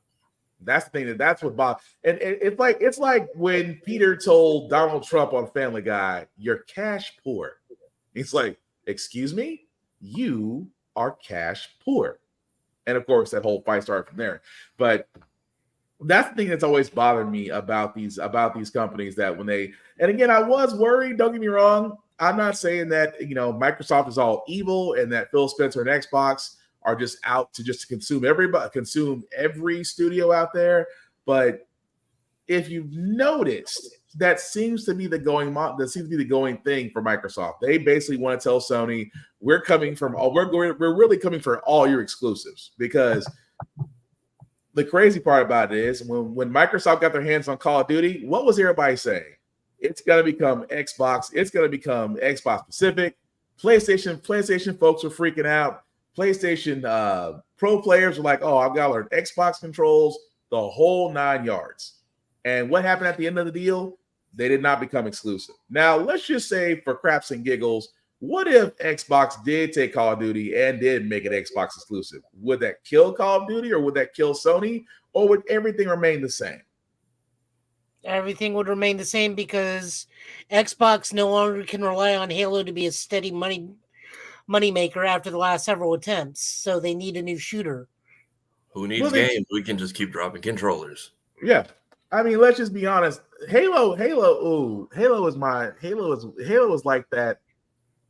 That's the thing. That's what Bob. And it's like when Peter told Donald Trump on Family Guy, "You're cash poor." He's like, "Excuse me, you are cash poor." And of course, that whole fight started from there. But that's the thing that's always bothered me about these companies, that when they, and again, I was worried. Don't get me wrong. I'm not saying that Microsoft is all evil and that Phil Spencer and Xbox are just out to consume every studio out there. But if you've noticed, that seems to be the going thing for Microsoft. They basically want to tell Sony, we're really coming for all your exclusives, because the crazy part about it is when Microsoft got their hands on Call of Duty, what was everybody saying? It's going to become Xbox. It's going to become Xbox specific. PlayStation folks were freaking out. PlayStation Pro players were like, "Oh, I've got to learn Xbox controls, the whole 9 yards." And what happened at the end of the deal? They did not become exclusive. Now, let's just say, for craps and giggles, what if Xbox did take Call of Duty and did make it Xbox exclusive? Would that kill Call of Duty, or would that kill Sony, or would everything remain the same? Everything would remain the same, because Xbox no longer can rely on Halo to be a steady moneymaker after the last several attempts. So they need a new shooter. Who needs games? We can just keep dropping controllers. Yeah. I mean, let's just be honest. Halo is like that.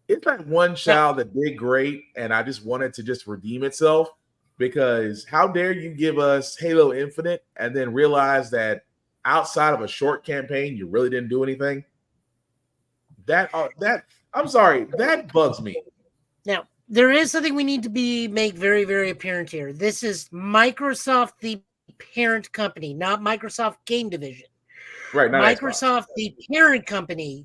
It's that one child that did great, and I just wanted to just redeem itself, because how dare you give us Halo Infinite and then realize that outside of a short campaign, you really didn't do anything? I'm sorry, that bugs me. Now, there is something we need to make very, very apparent here. This is Microsoft, the parent company, not Microsoft Game Division. Right. Microsoft, the parent company,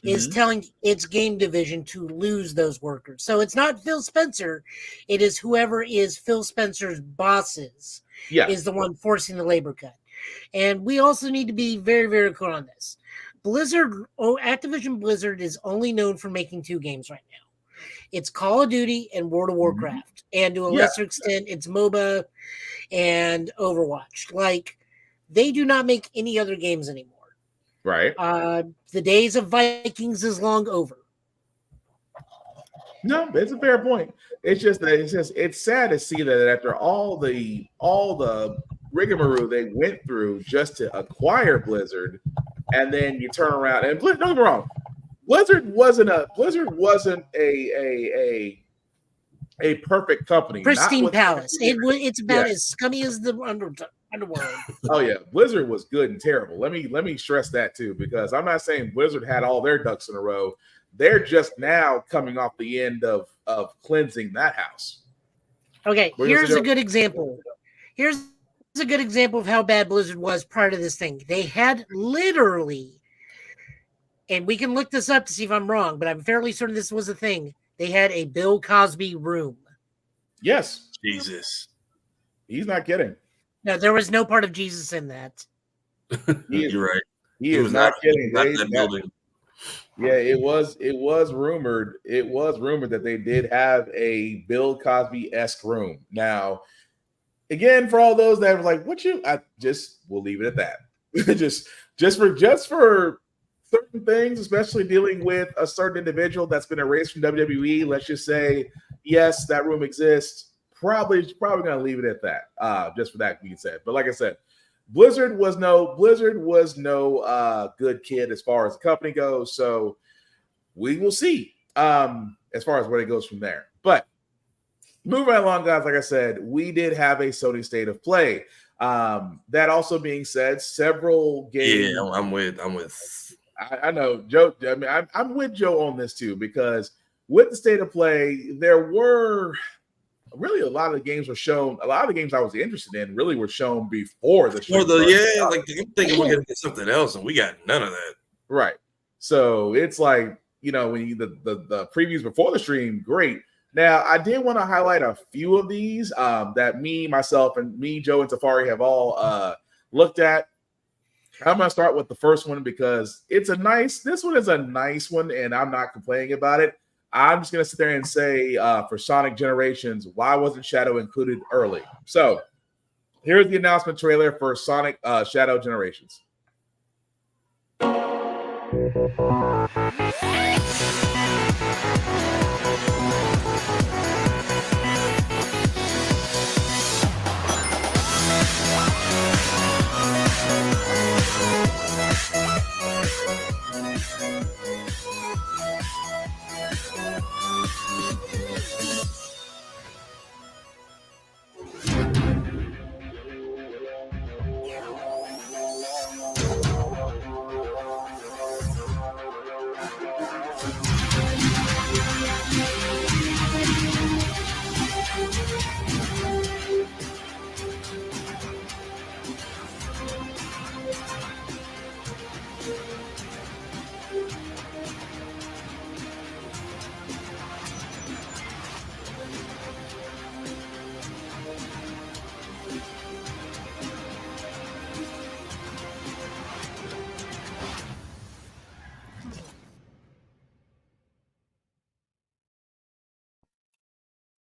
is telling its game division to lose those workers. So it's not Phil Spencer. It is whoever is Phil Spencer's bosses is the one forcing the labor cut. And we also need to be very, very clear on this. Activision Blizzard is only known for making 2 games right now. It's Call of Duty and World of Warcraft. And to a lesser extent, it's MOBA and Overwatch. Like, they do not make any other games anymore. Right. The days of Vikings is long over. No, it's a fair point. It's sad to see that after all the rigmarole they went through just to acquire Blizzard, and then you turn around and don't get me wrong, Blizzard wasn't a perfect company. Pristine palace. It's about as scummy as the underworld. Oh yeah, Blizzard was good and terrible. Let me stress that too, because I'm not saying Blizzard had all their ducks in a row. They're just now coming off the end of cleansing that house. Okay, here's a good example. Here's a good example of how bad Blizzard was prior to this thing. They had literally, and we can look this up to see if I'm wrong, but I'm fairly certain this was a thing. They had a Bill Cosby room. Yes. Jesus. He's not kidding. No, there was no part of Jesus in that. You're right. He is not kidding. Building. Yeah, it was rumored. It was rumored that they did have a Bill Cosby-esque room. Now, again, for all those that were like, we'll leave it at that. just for certain things, especially dealing with a certain individual that's been erased from WWE, let's just say, yes, that room exists. Probably going to leave it at that. Just for that being said. But like I said, Blizzard was no good kid as far as the company goes. So we will see as far as where it goes from there. But moving right along, guys, like I said, we did have a Sony State of Play. That also being said, several games. Yeah, I'm with. I know Joe. I mean, I'm with Joe on this too, because with the State of Play, there were really a lot of the games were shown. A lot of the games I was interested in really were shown before the stream. Like I'm thinking we're gonna get something else, and we got none of that. Right. So it's like, you know, when you the previews before the stream, great. Now I did want to highlight a few of these that myself, Joe, and Tafari have all looked at. I'm gonna start with the first one because this one is a nice one, and I'm not complaining about it. I'm just gonna sit there and say for Sonic Generations, why wasn't Shadow included early? So here's the announcement trailer for Sonic Shadow Generations.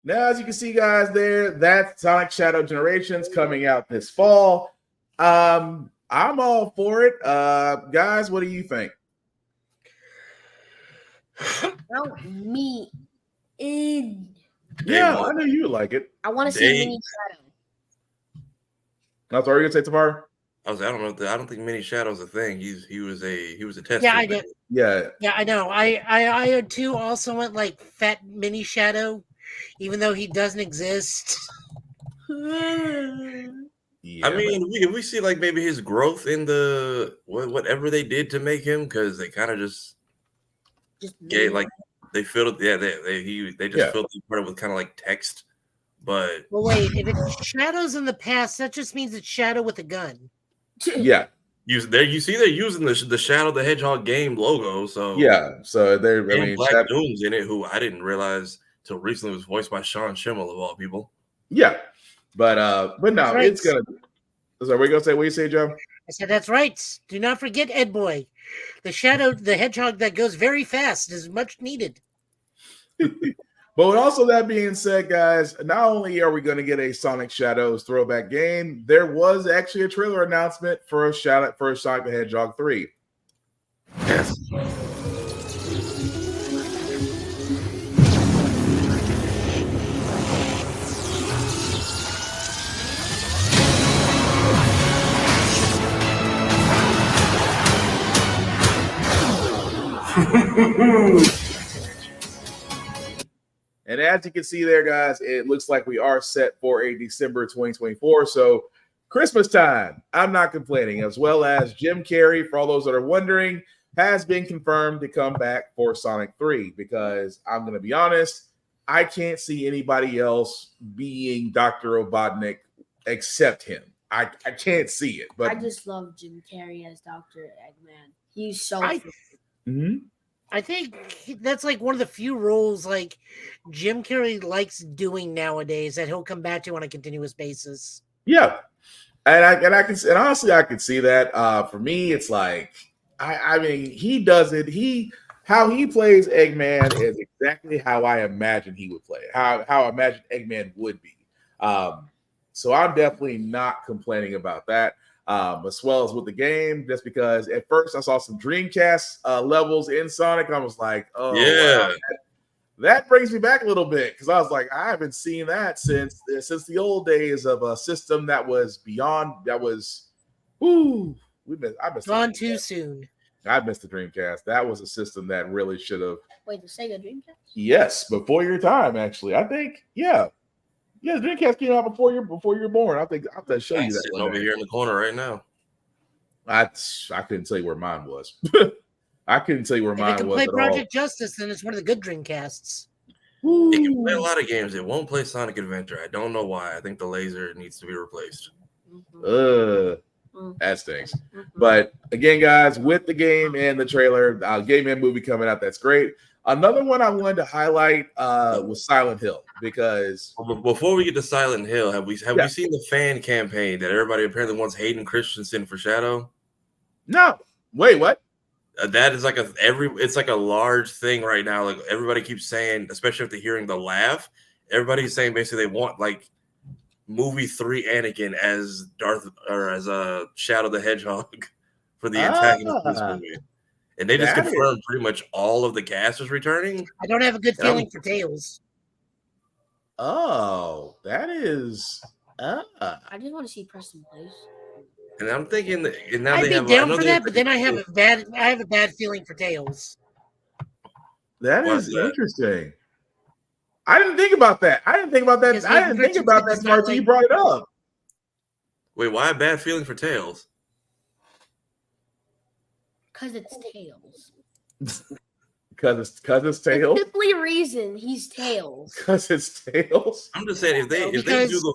Now, as you can see, guys, that's Sonic Shadow Generations coming out this fall. I'm all for it. Guys, what do you think? Count me in. Yeah, I knew you would like it. I want to see Mini Shadow. That's what you're gonna say, Tafari? I don't think Mini Shadow's a thing. He was a test. Yeah, I did. Yeah, I know. I too also went like Fat Mini Shadow, even though he doesn't exist. Yeah, I mean, we see like maybe his growth in the whatever they did to make him, because they kind of just gave like they filled it. Yeah, they just filled the part with kind of like text. But well, wait, if it's Shadows in the past, that just means it's Shadow with a gun. Yeah. You see they're using the Shadow the Hedgehog game logo. So yeah, so they're Black Doom's in it, who I didn't realize till recently was voiced by Sean Schimmel of all people. Yeah, but no, right. it's gonna. So what you gonna say? What you say, Joe? I said that's right. Do not forget Ed Boy, the Shadow, the Hedgehog that goes very fast is much needed. But with also that being said, guys, not only are we going to get a Sonic Shadows throwback game, there was actually a trailer announcement for Sonic the Hedgehog 3. Yes. And as you can see there, guys, it looks like we are set for a December 2024. So Christmas time, I'm not complaining, as well as Jim Carrey, for all those that are wondering, has been confirmed to come back for Sonic 3, because I'm going to be honest, I can't see anybody else being Dr. Robotnik except him. I can't see it. But I just love Jim Carrey as Dr. Eggman. He's so I think that's like one of the few roles like Jim Carrey likes doing nowadays that he'll come back to on a continuous basis. Yeah, and honestly I can see that. For me, it's like I mean he does it. How he plays Eggman is exactly how I imagine he would play it. How I imagine Eggman would be. So I'm definitely not complaining about that. As well as with the game, just because at first I saw some Dreamcast levels in Sonic, I was like, "Oh, yeah, wow. That brings me back a little bit," because I was like, I haven't seen that since the old days of a system that was beyond. That was, I missed gone too soon. I missed the Dreamcast. That was a system that really should have. Wait, the Sega Dreamcast? Yes, before your time, actually. I think, yeah. Yeah, the Dreamcast came out before you're born. I think I'll have to show you that. Sitting over here in the corner right now. I couldn't tell you where mine was. I couldn't tell you where mine If it can was play at Project all. Justice, then it's one of the good Dreamcasts. It can play a lot of games. It won't play Sonic Adventure. I don't know why. I think the laser needs to be replaced. That stinks. But again, guys, with the game and the trailer, game and movie coming out, that's great. Another one I wanted to highlight was Silent Hill, because before we get to Silent Hill, have we seen the fan campaign that everybody apparently wants Hayden Christensen for Shadow? No. Wait, what? That is like it's like a large thing right now. Like everybody keeps saying, especially after hearing the laugh, everybody's saying basically they want like movie 3 Anakin as Darth or as Shadow the Hedgehog for the antagonist of this movie. And they just confirmed pretty much all of the cast is returning. I don't have a good feeling for Tails. Oh, that is. I just want to see Preston Place. And I'm thinking, and now I'd they be have down for that, but then I have a bad feeling for Tails. That is interesting. I didn't think about that. I didn't think about that part until you brought it up. Wait, why a bad feeling for Tails? Because it's Tails. Because it's Tails. The simply reason he's Tails. Because it's Tails. I'm just saying if they do the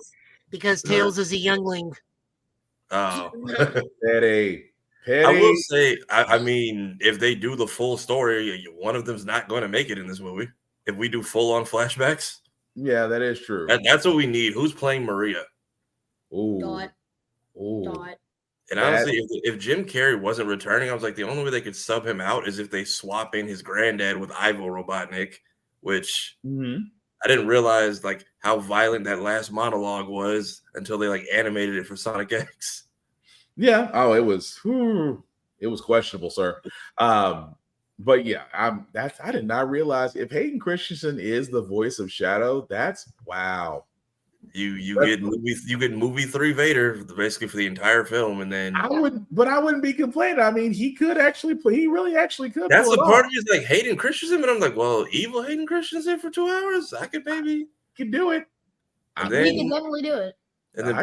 because Tails is a youngling. Oh, Petty. I will say, I mean, if they do the full story, one of them's not going to make it in this movie. If we do full on flashbacks, yeah, that is true. That's what we need. Who's playing Maria? Ooh. Dot. And honestly, if Jim Carrey wasn't returning, I was like, the only way they could sub him out is if they swap in his granddad with Ivo Robotnik, which I didn't realize like how violent that last monologue was until they like animated it for Sonic X. Yeah. Oh, it was questionable, sir. But yeah, I did not realize if Hayden Christensen is the voice of Shadow, that's wow. You get movie 3 Vader basically for the entire film, and then I wouldn't be complaining. I mean, he could actually play. He really actually could. That's the part of me is like Hayden Christensen, but I'm like, well, evil Hayden Christensen for 2 hours, I could maybe do it. He can definitely do it. And then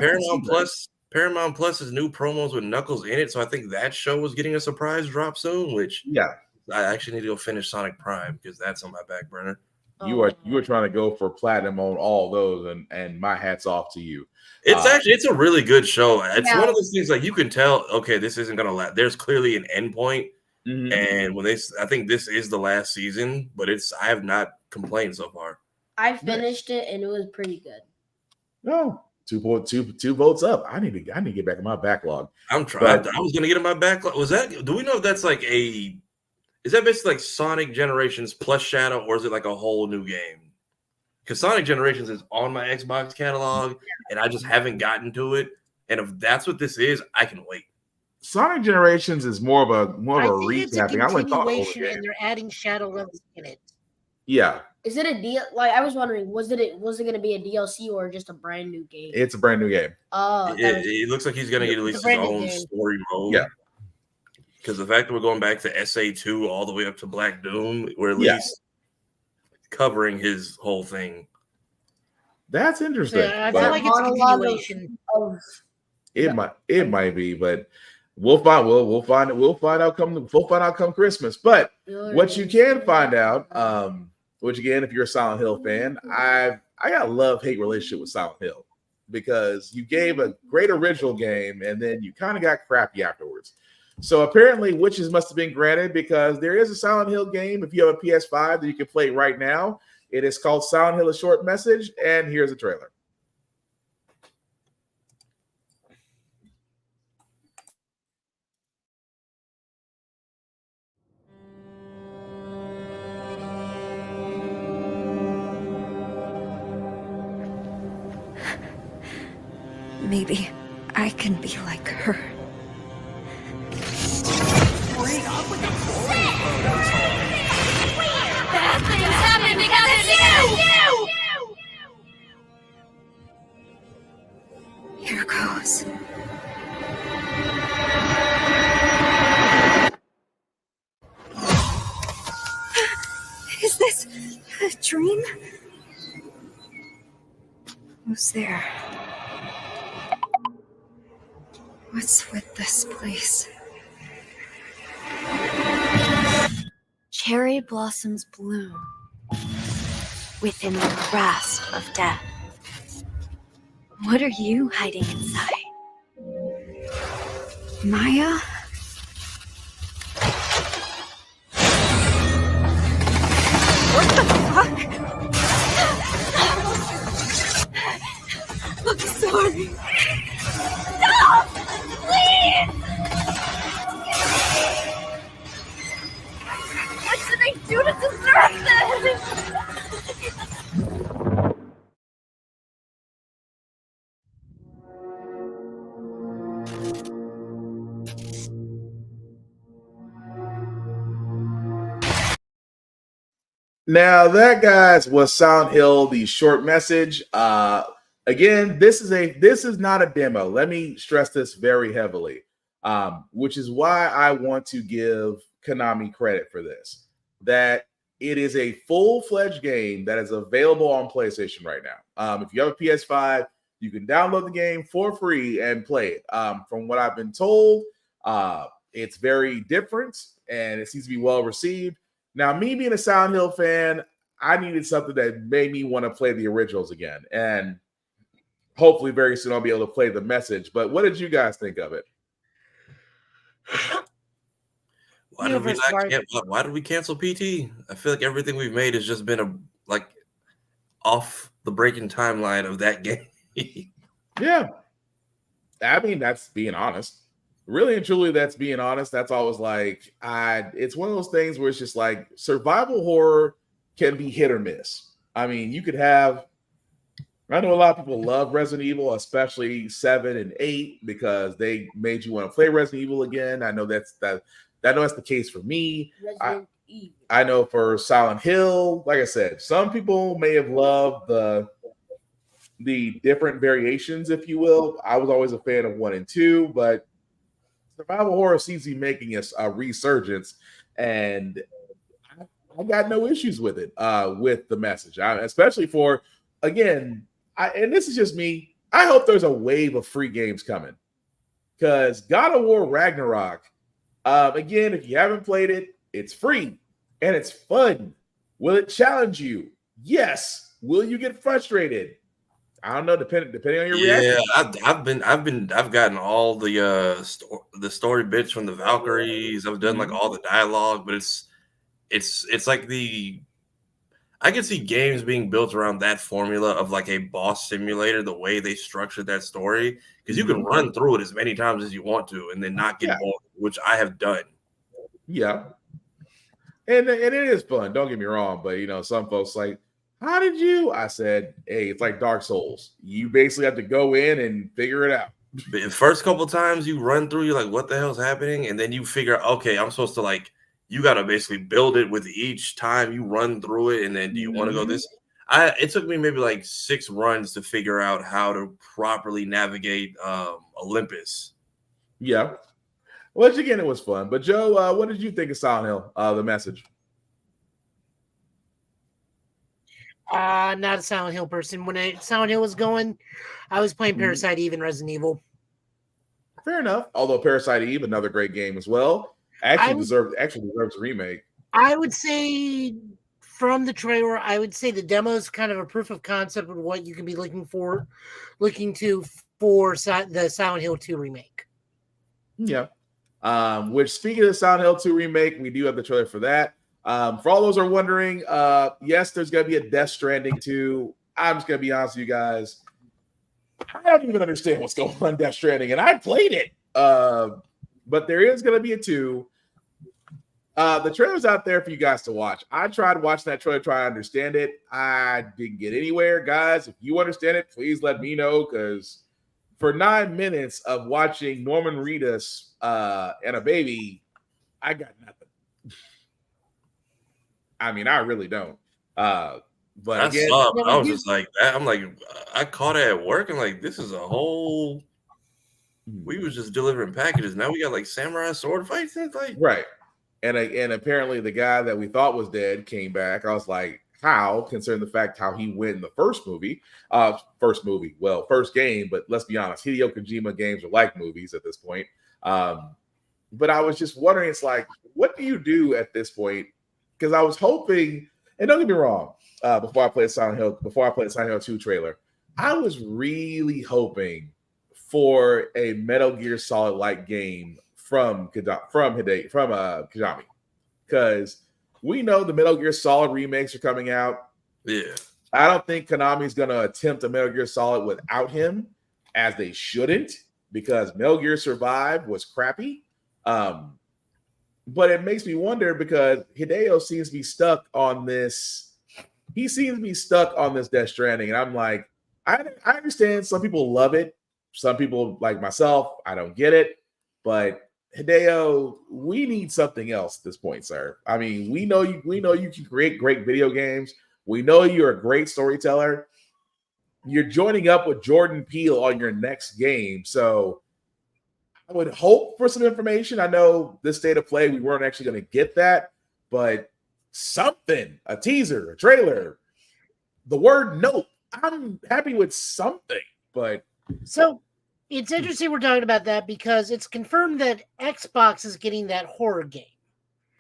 Paramount Plus's new promos with Knuckles in it, so I think that show is getting a surprise drop soon. Which I actually need to go finish Sonic Prime because that's on my back burner. You are trying to go for platinum on all those, and my hat's off to you. It's a really good show. It's one of those things like you can tell. Okay, this isn't gonna last. There's clearly an end point, and when I think this is the last season, but I have not complained so far. I finished it and it was pretty good. No, 2 votes up. I need to get back in my backlog. I'm trying. I was gonna get in my backlog. Do we know if that's like is that basically like Sonic Generations plus Shadow, or is it like a whole new game? Because Sonic Generations is on my Xbox catalog, and I just haven't gotten to it. And if that's what this is, I can wait. Sonic Generations is more of a recapping. I went continuation, and they're adding shadow levels in it. Yeah. Is it a deal? Like I was wondering, was it going to be a DLC or just a brand new game? It's a brand new game. Oh, it looks like he's going to get at least his own story mode. Yeah. Because the fact that we're going back to SA2 all the way up to Black Doom, we're at least covering his whole thing. That's interesting. Yeah, I feel like it's a continuation of. It might be, but we'll find out come Christmas. But what you can find out, which again, if you're a Silent Hill fan, I got a love-hate relationship with Silent Hill because you gave a great original game and then you kind of got crappy afterwards. So apparently wishes must have been granted because there is a Silent Hill game. If you have a PS5 that you can play right now, it is called Silent Hill: A Short Message. And here's a trailer. Maybe I can be like her. Bad things happen because it's you! Here goes. Is this a dream? Who's there? What's with this place? Cherry blossoms bloom. within the grasp of death. What are you hiding inside? Maya? What the fuck? I'm sorry. Stop! Please! What did I do to deserve this? Now that, guys, was Silent Hill, the short message. Again, this is not a demo. Let me stress this very heavily, which is why I want to give Konami credit for this. That it is a full-fledged game that is available on PlayStation right now. If you have a PS5, you can download the game for free and play it. From what I've been told, it's very different and it seems to be well received. Now, me being a Silent Hill fan, I needed something that made me want to play the originals again. And hopefully very soon I'll be able to play the message. But what did you guys think of it? Why did we cancel PT? I feel like everything we've made has just been off the breaking timeline of that game. Yeah. I mean, that's being honest. Really and truly, that's being honest. That's always it's one of those things where it's just like survival horror can be hit or miss. I mean, you could have, I know a lot of people love Resident Evil, especially 7 and 8, because they made you want to play Resident Evil again. I know that's the case for me. I know for Silent Hill, like I said, some people may have loved the different variations, if you will. I was always a fan of 1 and 2, but survival horror seems to be making a resurgence, and I got no issues with it, with the message. Especially for, again, and this is just me, I hope there's a wave of free games coming, because God of War Ragnarok, again, if you haven't played it, it's free and it's fun. Will it challenge you? Yes. Will you get frustrated? I don't know, depending on your reaction. Yeah, I've gotten all the story bits from the Valkyries. I've done all the dialogue, but it's like I can see games being built around that formula of a boss simulator, the way they structured that story, because you can run through it as many times as you want to and then not get bored, which I have done. Yeah. And it is fun, don't get me wrong, but some folks how did you? I said, hey, it's like Dark Souls. You basically have to go in and figure it out. The first couple times you run through, you're like, what the hell's happening? And then you figure, okay, I'm supposed to you got to basically build it with each time you run through it. And then do you want to go this? It took me maybe 6 runs to figure out how to properly navigate Olympus. Yeah. Well, again, it was fun. But Joe, what did you think of Silent Hill, the message? Not a Silent Hill person. When Silent Hill was going, I was playing Parasite Eve and Resident Evil. Fair enough. Although Parasite Eve, another great game as well, actually deserves a remake. I would say from the trailer, I would say the demo is kind of a proof of concept of what you can be looking to for the Silent Hill 2 remake. Yeah. Which, speaking of the Silent Hill 2 remake, we do have the trailer for that. For all those who are wondering, yes, there's going to be a Death Stranding 2. I'm just going to be honest with you guys. I don't even understand what's going on in Death Stranding, and I played it. But there is going to be a 2. The trailer's out there for you guys to watch. I tried watching that trailer, try to understand it. I didn't get anywhere. Guys, if you understand it, please let me know, because for 9 minutes of watching Norman Reedus and a baby, I got nothing. I mean, I really don't. But again, I was just like that. I'm I caught it at work. I'm this is a whole. We was just delivering packages. Now we got samurai sword fights. Right. And apparently the guy that we thought was dead came back. I was like, how? Considering the fact how he went in the first game. But let's be honest, Hideo Kojima games are like movies at this point. But I was just wondering, it's what do you do at this point? Because I was hoping, and don't get me wrong, before I played Silent Hill 2 trailer, I was really hoping for a Metal Gear Solid like game from Konami, because we know the Metal Gear Solid remakes are coming out. Yeah, I don't think Konami's going to attempt a Metal Gear Solid without him, as they shouldn't, because Metal Gear Survive was crappy. But it makes me wonder, because Hideo seems to be stuck on this. He seems to be stuck on this Death Stranding, and I'm like, I understand some people love it. Some people, like myself, I don't get it. But Hideo, we need something else at this point, sir. I mean, we know you can create great video games. We know you're a great storyteller. You're joining up with Jordan Peele on your next game, so I would hope for some information. I know this State of Play, we weren't actually going to get that, but something, a teaser, a trailer, the word note. I'm happy with something, but so it's interesting we're talking about that, because it's confirmed that Xbox is getting that horror game.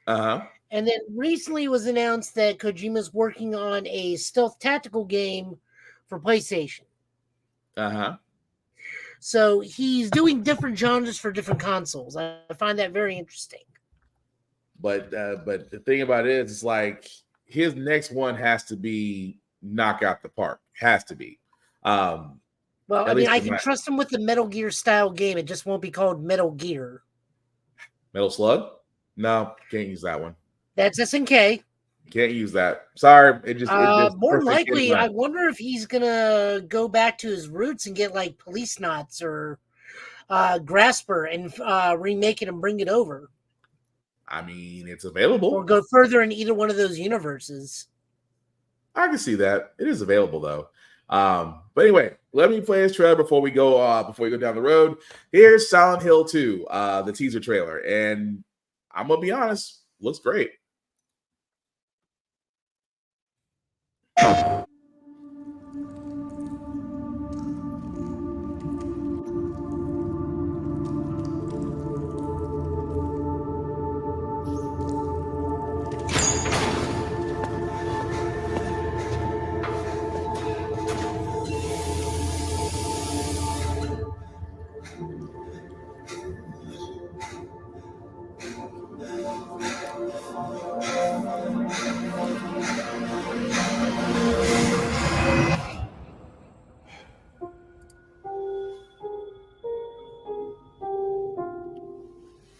Uh-huh. And then recently it was announced that Kojima's working on a stealth tactical game for PlayStation. Uh-huh. So he's doing different genres for different consoles. I find that very interesting. But the thing about it is, it's like his next one has to be knock out the park. Has to be. Well, I mean, I can trust him with the Metal Gear style game. It just won't be called Metal Gear. Metal Slug? No, can't use that one. That's SNK. Can't use that. Sorry. It just more likely, I wonder if he's gonna go back to his roots and get like Police Knots or Grasper and remake it and bring it over. I mean, it's available. Or go further in either one of those universes. I can see that. It is available though. But anyway, let me play this trailer before we go down the road. Here's Silent Hill 2, the teaser trailer, and I'm gonna be honest, looks great.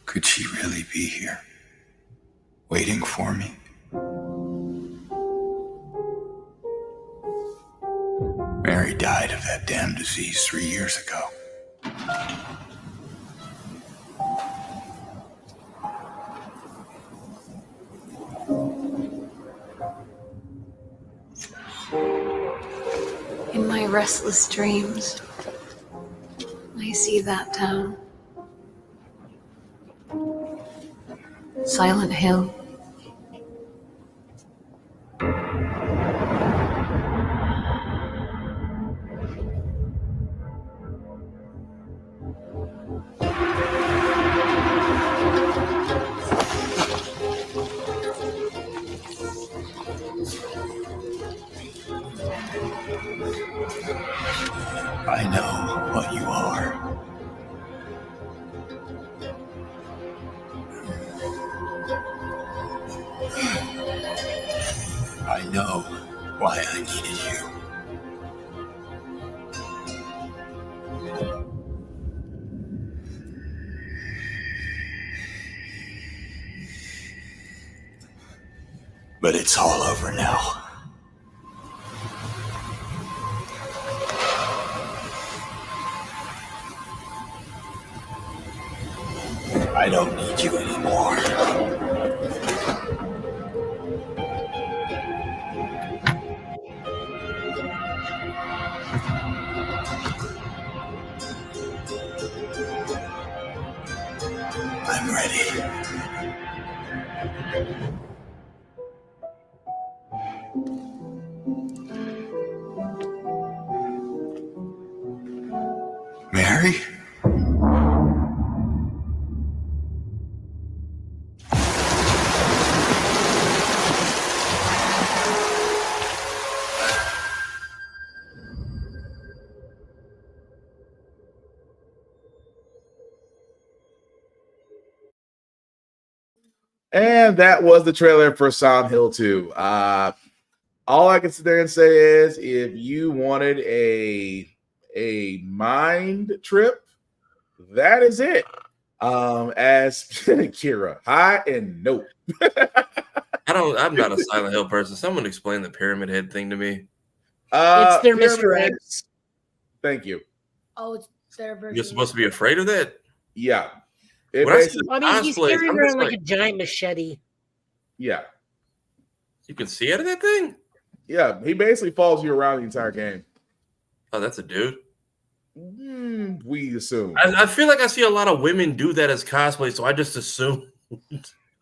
Could she really be here, waiting for me? Mary died of that damn disease 3 years ago. In my restless dreams, I see that town. Silent Hill. I know what you are. I know why I needed you. But it's all over now. I don't need you anymore. I'm ready. Mary? And that was the trailer for Silent Hill 2. All I can sit there and say is if you wanted a mind trip, that is it. As Kira, hi and no. I'm not a Silent Hill person. Someone explain the Pyramid Head thing to me. It's their Pyramid Mr. Head- X. Thank you. Oh, it's their version. You're supposed to be afraid of that? Yeah. It When I basically- see I mean, he's cosplays, carrying I'm around just like a giant machete. Yeah. You can see out of that thing? Yeah. He basically follows you around the entire game. Oh, that's a dude. We assume. I feel like I see a lot of women do that as cosplay, so I just assume.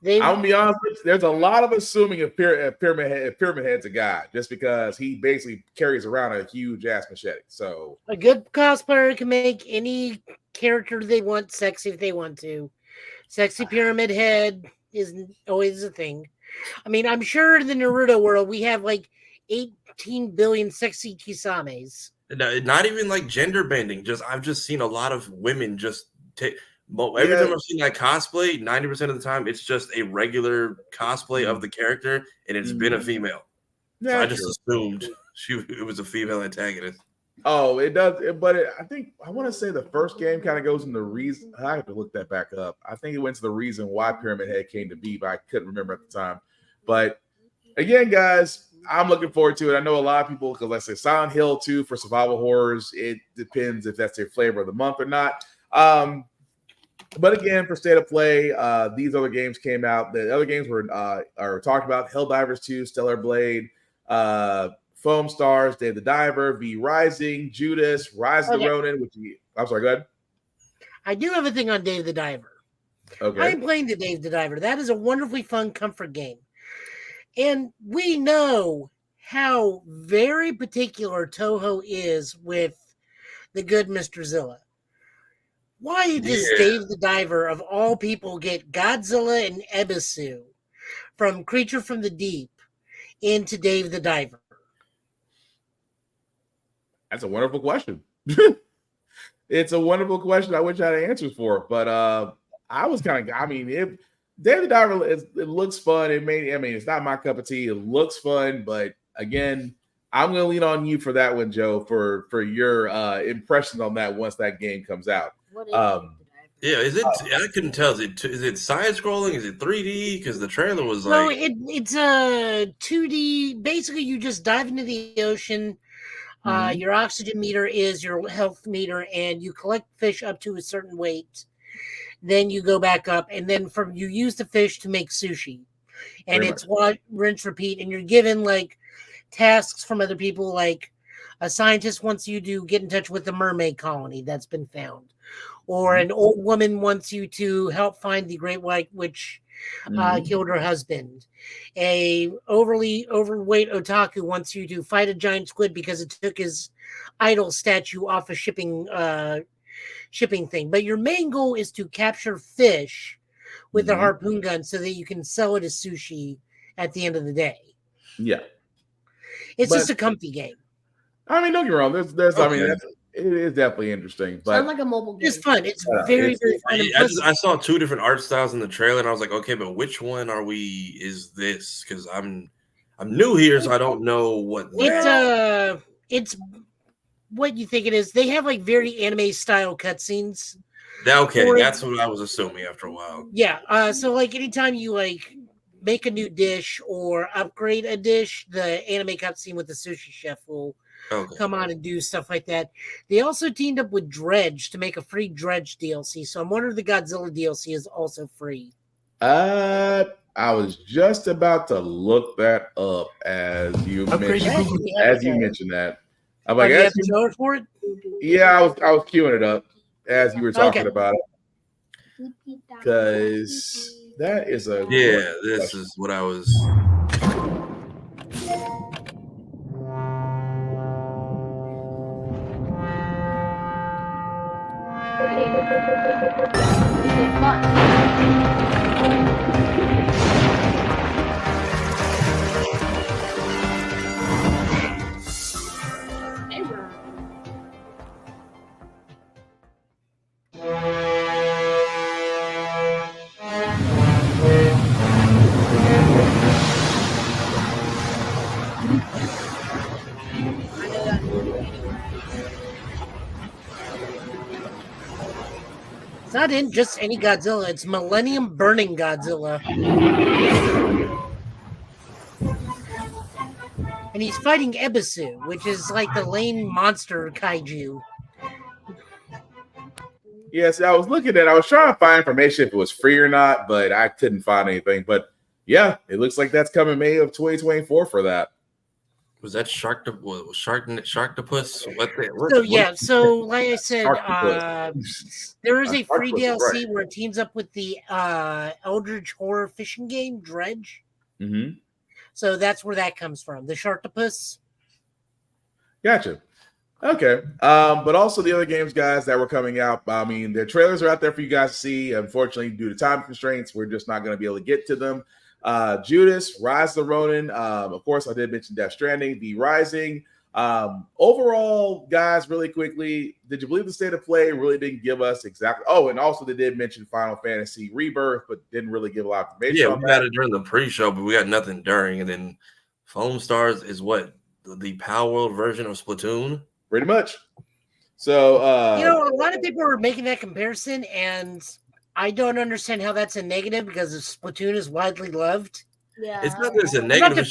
I'm gonna be honest with you, there's a lot of assuming if Pyramid Head's a guy, just because he basically carries around a huge ass machete. So A good cosplayer can make any character they want sexy if they want to. Sexy Pyramid Head is always a thing. I mean, I'm sure in the Naruto world we have like 18 billion sexy Kisames. Not even like gender bending. I've just seen a lot of women just take. Every time I've seen that cosplay, 90% of the time it's just a regular cosplay of the character, and it's been a female. So I just assumed it was a female antagonist. Oh, it does. I think I want to say the first game kind of goes in the reason. I have to look that back up. I think it went to the reason why Pyramid Head came to be, but I couldn't remember at the time. But again, guys, I'm looking forward to it. I know a lot of people, because let's say Silent Hill 2 for survival horrors, it depends if that's their flavor of the month or not. But again, for state of play, these other games came out. The other games are talked about: Helldivers 2, Stellar Blade, Foam Stars, Dave the Diver, V Rising, Judas, Rise of the Ronin. I'm sorry, go ahead. I do have a thing on Dave the Diver. Okay. I'm playing the Dave the Diver. That is a wonderfully fun comfort game. And we know how very particular Toho is with the good Mr. Zilla. Why does Dave the Diver, of all people, get Godzilla and Ebisu from Creature from the Deep into Dave the Diver? That's a wonderful question. It's a wonderful question. I wish I had answers for, but I was kind of. I mean, if Dave the Diver, it looks fun. It's not my cup of tea. It looks fun, but again, I'm going to lean on you for that one, Joe, for your impressions on that once that game comes out. Yeah, is it? I couldn't tell. Is it side scrolling? Is it 3D? Because the trailer was No, like. it's a 2D. Basically, you just dive into the ocean. Your oxygen meter is your health meter, and you collect fish up to a certain weight. Then you go back up, and then you use the fish to make sushi. And it's rinse, repeat. And you're given like tasks from other people, like a scientist wants you to get in touch with the mermaid colony that's been found. Or an old woman wants you to help find the great white witch killed her husband. A overweight otaku wants you to fight a giant squid because it took his idol statue off a shipping thing. But your main goal is to capture fish with a harpoon gun so that you can sell it as sushi at the end of the day. Yeah. It's just a comfy game. I mean, don't get me wrong. There's I mean, it is definitely interesting. But Sounds like a mobile game. It's fun. It's very fun. I saw two different art styles in the trailer, and I was like, okay, but which one is this? Because I'm new here, so I don't know what. It's what you think it is. They have like very anime style cutscenes. Okay, that's what I was assuming after a while. Yeah. So like anytime you like make a new dish or upgrade a dish, the anime cutscene with the sushi chef will come on and do stuff like that. They also teamed up with Dredge to make a free Dredge DLC. So I'm wondering if the Godzilla DLC is also free. I was just about to look that up as you mentioned that. I'm like, you have to go for it? Yeah, I was queuing it up as you were talking about it. Because that is a this is what I was. It's not in just any Godzilla. It's Millennium Burning Godzilla. And he's fighting Ebisu, which is like the lame monster kaiju. Yes, I was looking at. I was trying to find information if it was free or not, but I couldn't find anything. But yeah, it looks like that's coming May of 2024 for that. Was that Sharktopus? So like I said, there is a free DLC where it teams up with the Eldritch horror fishing game Dredge. Mm-hmm. So that's where that comes from. The Sharktopus. Gotcha. Okay. But also the other games, guys, that were coming out. I mean, their trailers are out there for you guys to see. Unfortunately, due to time constraints, we're just not going to be able to get to them. Judas, Rise of the Ronin. Of course, I did mention Death Stranding, The Rising. Overall, guys, really quickly, did you believe the state of play really didn't give us exactly? Oh, and also they did mention Final Fantasy Rebirth, but didn't really give a lot of information. Yeah, we got it during the pre-show, but we got nothing during. And then Foam Stars is what? The Power World version of Splatoon? Pretty much. So, a lot of people are making that comparison, and I don't understand how that's a negative because Splatoon is widely loved. Yeah, it's not that it's a negative.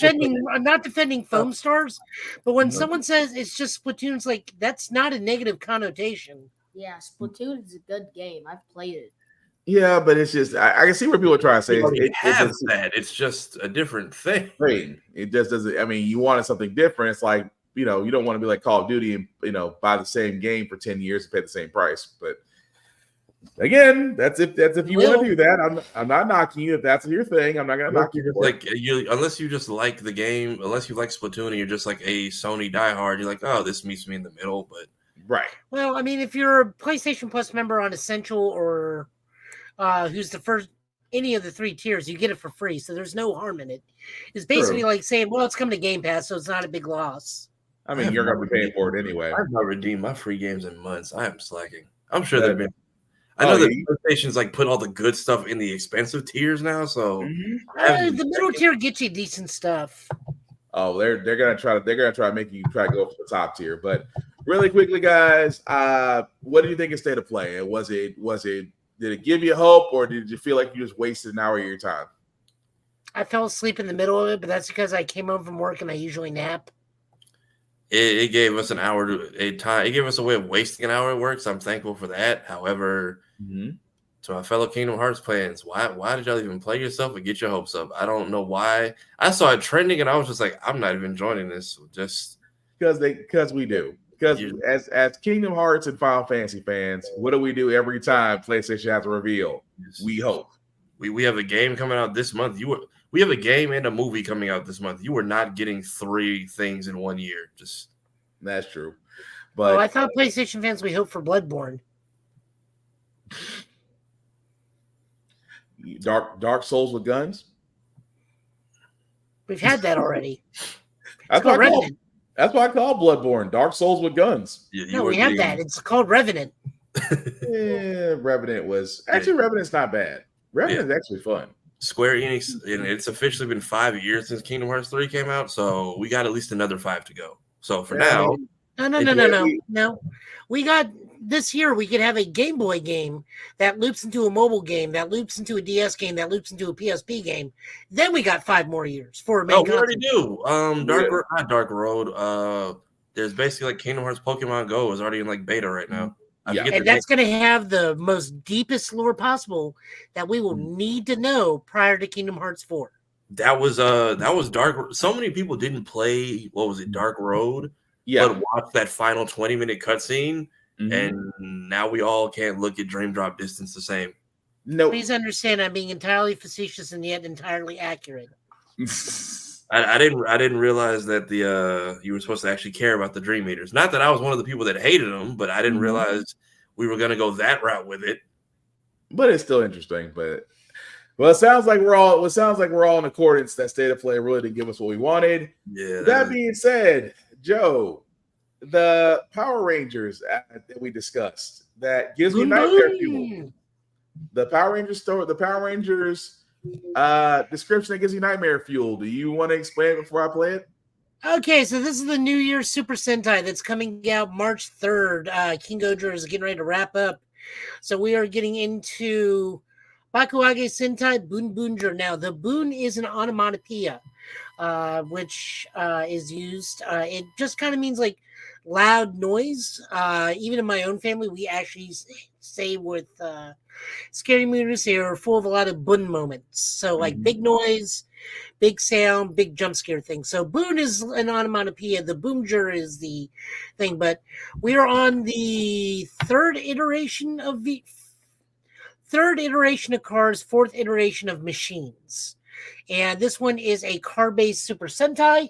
I'm not defending Foam Stars, but when someone says it's just Splatoon's, like that's not a negative connotation. Yeah, Splatoon is a good game. I've played it. Yeah, but it's just I can see what people are trying to say. It's just a different thing. It just doesn't. I mean, you wanted something different. It's like you don't want to be like Call of Duty and buy the same game for 10 years and pay the same price. But again, that's if you want to do that. I'm not knocking you if that's your thing. I'm not gonna knock you. Unless you just like the game, unless you like Splatoon and you're just like a Sony diehard, you're like, oh, this meets me in the middle. But right. Well, I mean, if you're a PlayStation Plus member on Essential or who's the first any of the 3 tiers, you get it for free. So there's no harm in it. It's basically like saying, well, it's coming to Game Pass, so it's not a big loss. I mean, you're gonna be paying for it anyway. I've not redeemed my free games in months. I am slacking. I'm sure they've been. I know that PlayStation's like put all the good stuff in the expensive tiers now, so the middle tier gets you decent stuff. Oh, they're gonna try to make you try to go for the top tier. But really quickly, guys, what do you think of state of play? Did it give you hope, or did you feel like you just wasted an hour of your time? I fell asleep in the middle of it, but that's because I came home from work and I usually nap. It gave us an hour It gave us a way of wasting an hour at work, so I'm thankful for that. However, to my fellow Kingdom Hearts fans, why did y'all even play yourself and get your hopes up? I don't know why. I saw it trending and I was just like, I'm not even joining this. Just because we do. Because as Kingdom Hearts and Final Fantasy fans, what do we do every time PlayStation has a reveal? We hope. We have a game coming out this month. We have a game and a movie coming out this month. You are not getting 3 things in 1 year. That's true. But I thought PlayStation fans, we hope for Bloodborne. Dark Souls with guns. We've had that already. That's what I call Bloodborne. Dark Souls with guns. No, we have that. It's called Revenant. Revenant's not bad. Revenant is actually fun. Square Enix, and it's officially been 5 years since Kingdom Hearts 3 came out, so we got at least another 5 to go. So for now, no. We got this year. We could have a Game Boy game that loops into a mobile game, that loops into a DS game, that loops into a PSP game. Then we got 5 more years for a main we already do. Not Dark Road. There's basically like Kingdom Hearts Pokemon Go is already in like beta right now. And that's going to have the most deepest lore possible that we will need to know prior to Kingdom Hearts 4. That was Dark. So many people didn't play. What was it, Dark Road? Yeah, but watch that final 20-minute cutscene, and now we all can't look at Dream Drop Distance the same. No, please understand, I'm being entirely facetious and yet entirely accurate. I didn't realize that you were supposed to actually care about the Dream Eaters. Not that I was one of the people that hated them, but I didn't realize we were going to go that route with it. But it's still interesting. But it sounds like we're all in accordance that state of play really didn't give us what we wanted. Yeah. That being said, Joe, the Power Rangers that we discussed that gives me nightmare fuel. The Power Rangers description that gives you nightmare fuel. Do you want to explain it before I play it? Okay, so this is the New Year's Super Sentai that's coming out March 3rd. King Ghidorah is getting ready to wrap up So we are getting into Bakuage Sentai Bun Bunjer. Now, the bun is an onomatopoeia, which is used. It just kind of means like loud noise. Even in my own family, we actually say with scary movies, they are full of a lot of bun moments. So like big noise, big sound, big jump scare thing. So boon is an onomatopoeia. The boomger is the thing. But we are on the third iteration of cars, fourth iteration of machines. And this one is a car-based Super Sentai.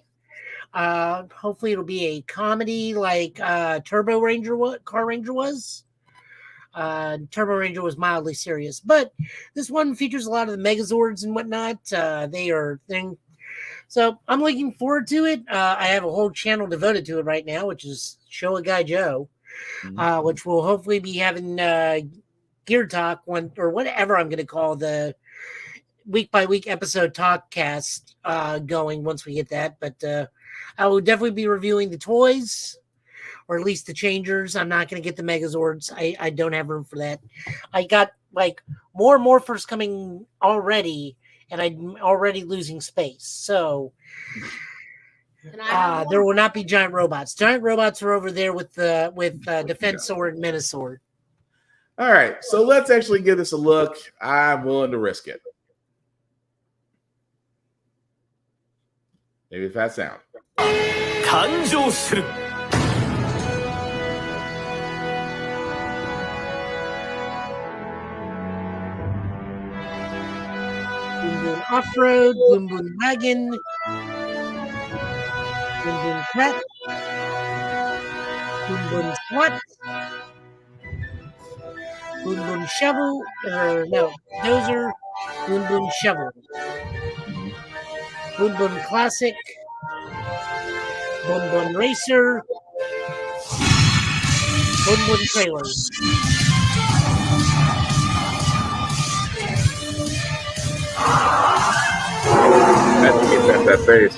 Hopefully it'll be a comedy like Turbo Ranger, what Car Ranger was. Turbo Ranger was mildly serious, but this one features a lot of the Megazords and whatnot. They are thing. So I'm looking forward to it. I have a whole channel devoted to it right now, which is Show a Guy Joe, which will hopefully be having Gear Talk one or whatever I'm going to call the week by week episode talkcast going once we get that. But I will definitely be reviewing the toys, or at least the changers. I'm not going to get the Megazords. I don't have room for that. I got like more morphers coming already, and I'm already losing space. So there will not be giant robots. Giant robots are over there with Defense Sword and Menace Sword. All right, so let's actually give this a look. I'm willing to risk it. Maybe it's that sound. 誕生する Boom Boom Off-Road, Boom Boom Wagon, Boom Boom Pet, Boom Boom SWAT, Boom Boom Shovel, or no, Dozer, Boom Boom Shovel, Boom Boom Classic, Boom Boom Racer, Boom Boom Trailers. That face.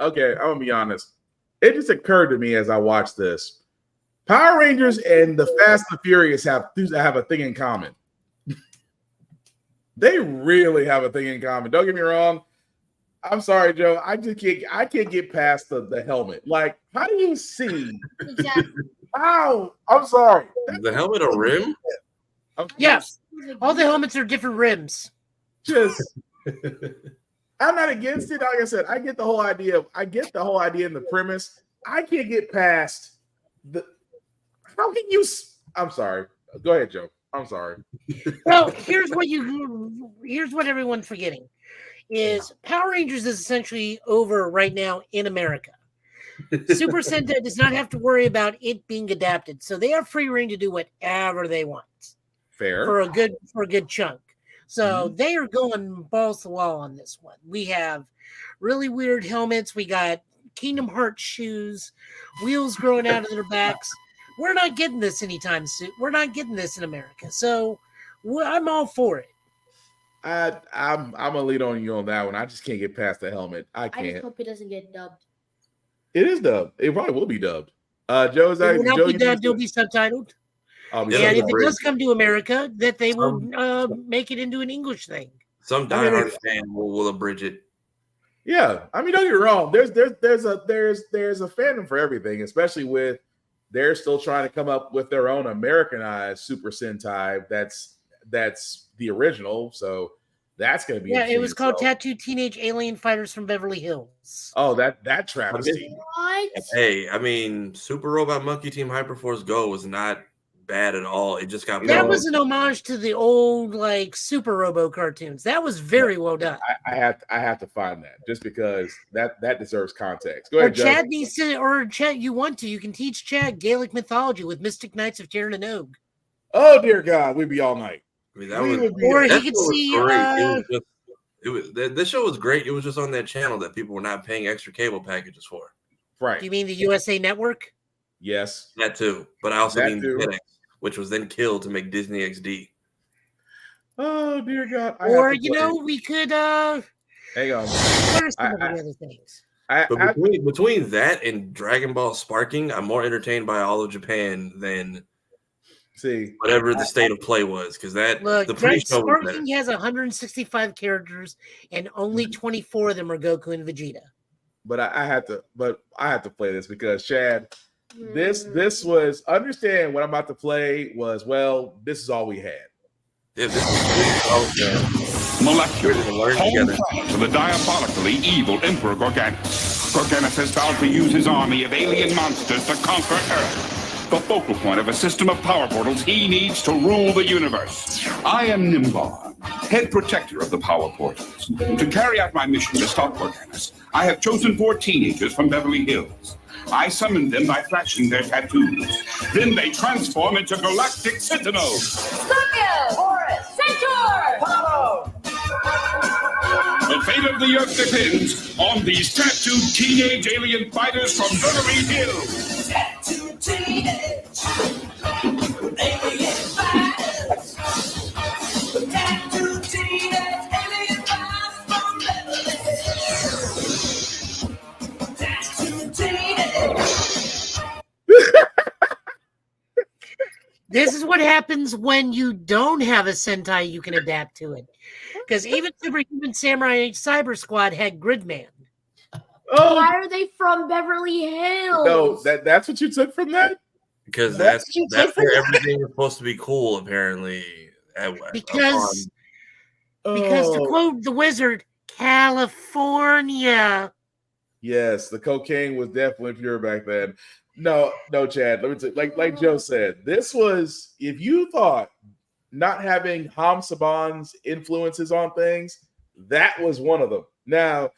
Okay, I'm gonna be honest. It just occurred to me as I watched this. Power Rangers and the Fast and the Furious have a thing in common. They really have a thing in common. Don't get me wrong. I'm sorry, Joe. I can't get past the helmet. Like, how do you see? Exactly. How? I'm sorry. The helmet a rim? Yes. All the helmets are different rims. Just I'm not against it. Like I said, I get the whole idea. I get the whole idea and the premise. I can't get past the. How can you? I'm sorry. Go ahead, Joe. I'm sorry. Well, here's what everyone's forgetting is Power Rangers is essentially over right now in America. Super Sentai does not have to worry about it being adapted, so they have free reign to do whatever they want. Fair for a good chunk. So they are going balls to the wall on this one. We have really weird helmets. We got Kingdom Hearts shoes, wheels growing out of their backs. We're not getting this anytime soon. We're not getting this in America. So I'm all for it. I'm gonna lead on you on that one. I just can't get past the helmet. I I just can't. hope it doesn't get dubbed. It is dubbed. It probably will be dubbed. Joe, is that? It will not Joe, be dubbed. It'll be subtitled. And if it does come to America, that they will make it into an English thing. Some diehard fan will abridge it. Yeah, I mean, don't get me wrong. There's a fandom for everything, especially with they're still trying to come up with their own Americanized Super Sentai. That's the original, so that's going to be it was called Tattooed Teenage Alien Fighters from Beverly Hills. Oh, that travesty. What? Hey, I mean, Super Robot Monkey Team Hyperforce Go was not bad at all. It just got that was an homage to the old Super Robo cartoons. That was very well done. I have to find that just because that deserves context. Go ahead, Joe. Chad needs to, or Chad, you want to, you can teach Chad Gaelic mythology with Mystic Knights of Tir and Og. Oh dear God, we'd be all night. I mean, that was, or he could see. This show was great. It was just on that channel that people were not paying extra cable packages for. Right. Do you mean the USA Network? Yes, that too. But I also mean too. FedEx, which was then killed to make Disney XD. Oh dear God! Or we could. Hang on. What are some of the other things? But between that and Dragon Ball Sparking, I'm more entertained by All of Japan than whatever the state of play was, because the pre-show was better. Sparking has 165 characters, and only 24 of them are Goku and Vegeta. But I have to play this because Chad, this was understand what I'm about to play was this is all we had. Yeah, this is all we had. Molecular home planet of the diabolically evil Emperor Gorganus. Gorganus has vowed to use his army of alien monsters to conquer Earth, the focal point of a system of power portals he needs to rule the universe. I am Nimbar, head protector of the power portals. To carry out my mission to stop Gorganus, I have chosen 4 teenagers from Beverly Hills. I summoned them by flashing their tattoos. Then they transform into galactic sentinels. Scorpio! Horus! Centaur! Apollo! The fate of the Earth depends on these tattooed teenage alien fighters from Beverly Hills. Tattooed teenage alien fighters. Tattooed teenage alien fighters from Beverly Hills. Tattooed teenage. This is what happens when you don't have a Sentai you can adapt to it. Because even Superhuman Samurai Cyber Squad had Gridman. Oh, why are they from Beverly Hills? No, that's what you took from that? Because that's where everything is supposed to be cool, apparently. Because to quote the wizard, California. Yes, the cocaine was definitely pure back then. No, Chad. Let me tell you, like Joe said, this was, if you thought not having Ham Saban's influences on things, that was one of them. Now,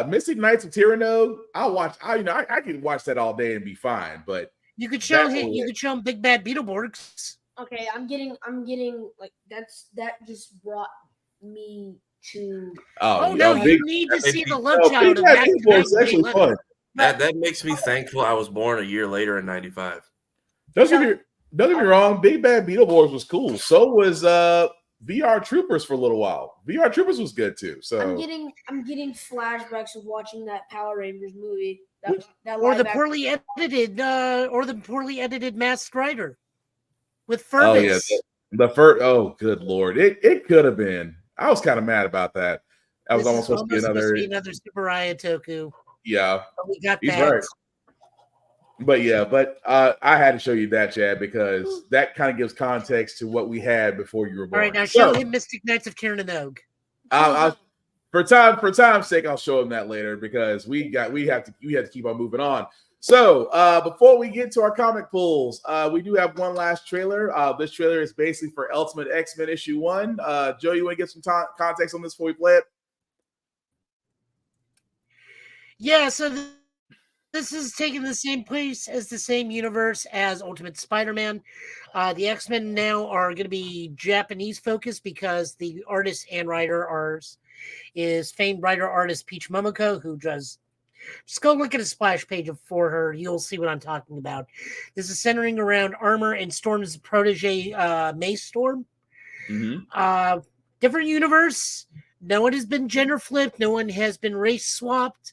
Mystic Knights of Tir and Og, I could watch that all day and be fine. But you could show him Big Bad Beetleborgs. Okay, I'm getting like that just brought me to. You need to see the love child of that. Actually fun. That makes me thankful I was born a year later in '95. Don't get me wrong. Big Bad Beetleborgs was cool. So was VR Troopers for a little while. VR Troopers was good too. So I'm getting flashbacks of watching that Power Rangers movie. Or the poorly edited Masked Rider with Furbies. Oh yeah, oh good lord, it could have been. I was kind of mad about that. That was almost supposed to be another Super Ayatoku. Yeah, but we got he's that. Right. But I had to show you that, Chad, because that kind of gives context to what we had before you were born. All right, now show him Mystic Knights of Tir and Og. For time's sake, I'll show him that later because we have to keep on moving on. So before we get to our comic pulls, we do have one last trailer. This trailer is basically for Ultimate X-Men issue 1. Joe, you want to get some context on this before we play it? Yeah, so this is taking the same place as the same universe as Ultimate Spider-Man. The X-Men now are going to be Japanese focused because the artist and writer is famed writer-artist Peach Momoko, who does... Just go look at a splash page for her. You'll see what I'm talking about. This is centering around Armor and Storm's protege, May Storm. Mm-hmm. Different universe. No one has been gender flipped. No one has been race swapped.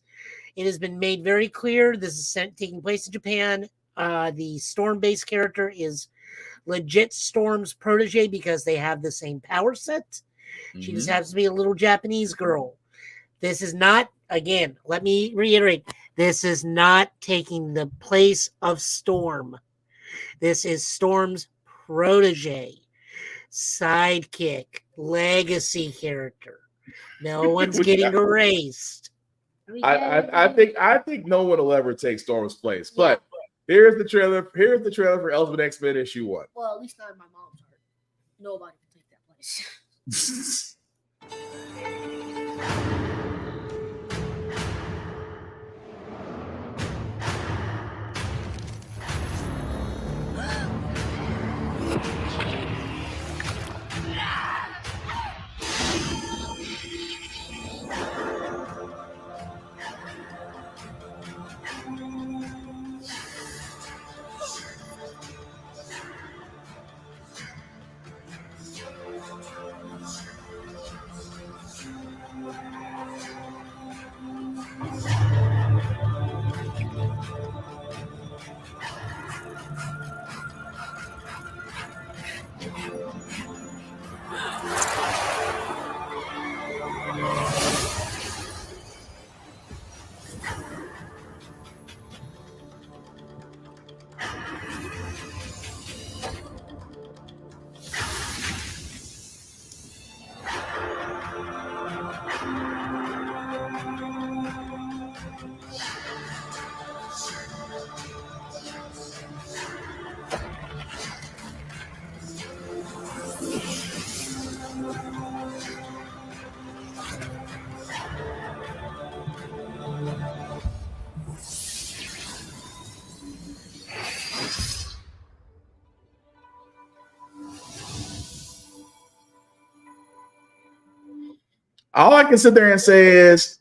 It has been made very clear this is taking place in Japan. The Storm-based character is legit Storm's protege because they have the same power set. She just happens to be a little Japanese girl. This is not, again, let me reiterate, this is not taking the place of Storm. This is Storm's protege, sidekick, legacy character. No one's getting erased. I think no one will ever take Storm's place. But here's the trailer. Here's the trailer for Ultimate X-Men issue 1. Well, at least not in my mom's heart. Nobody can take that place. All I can sit there and say is,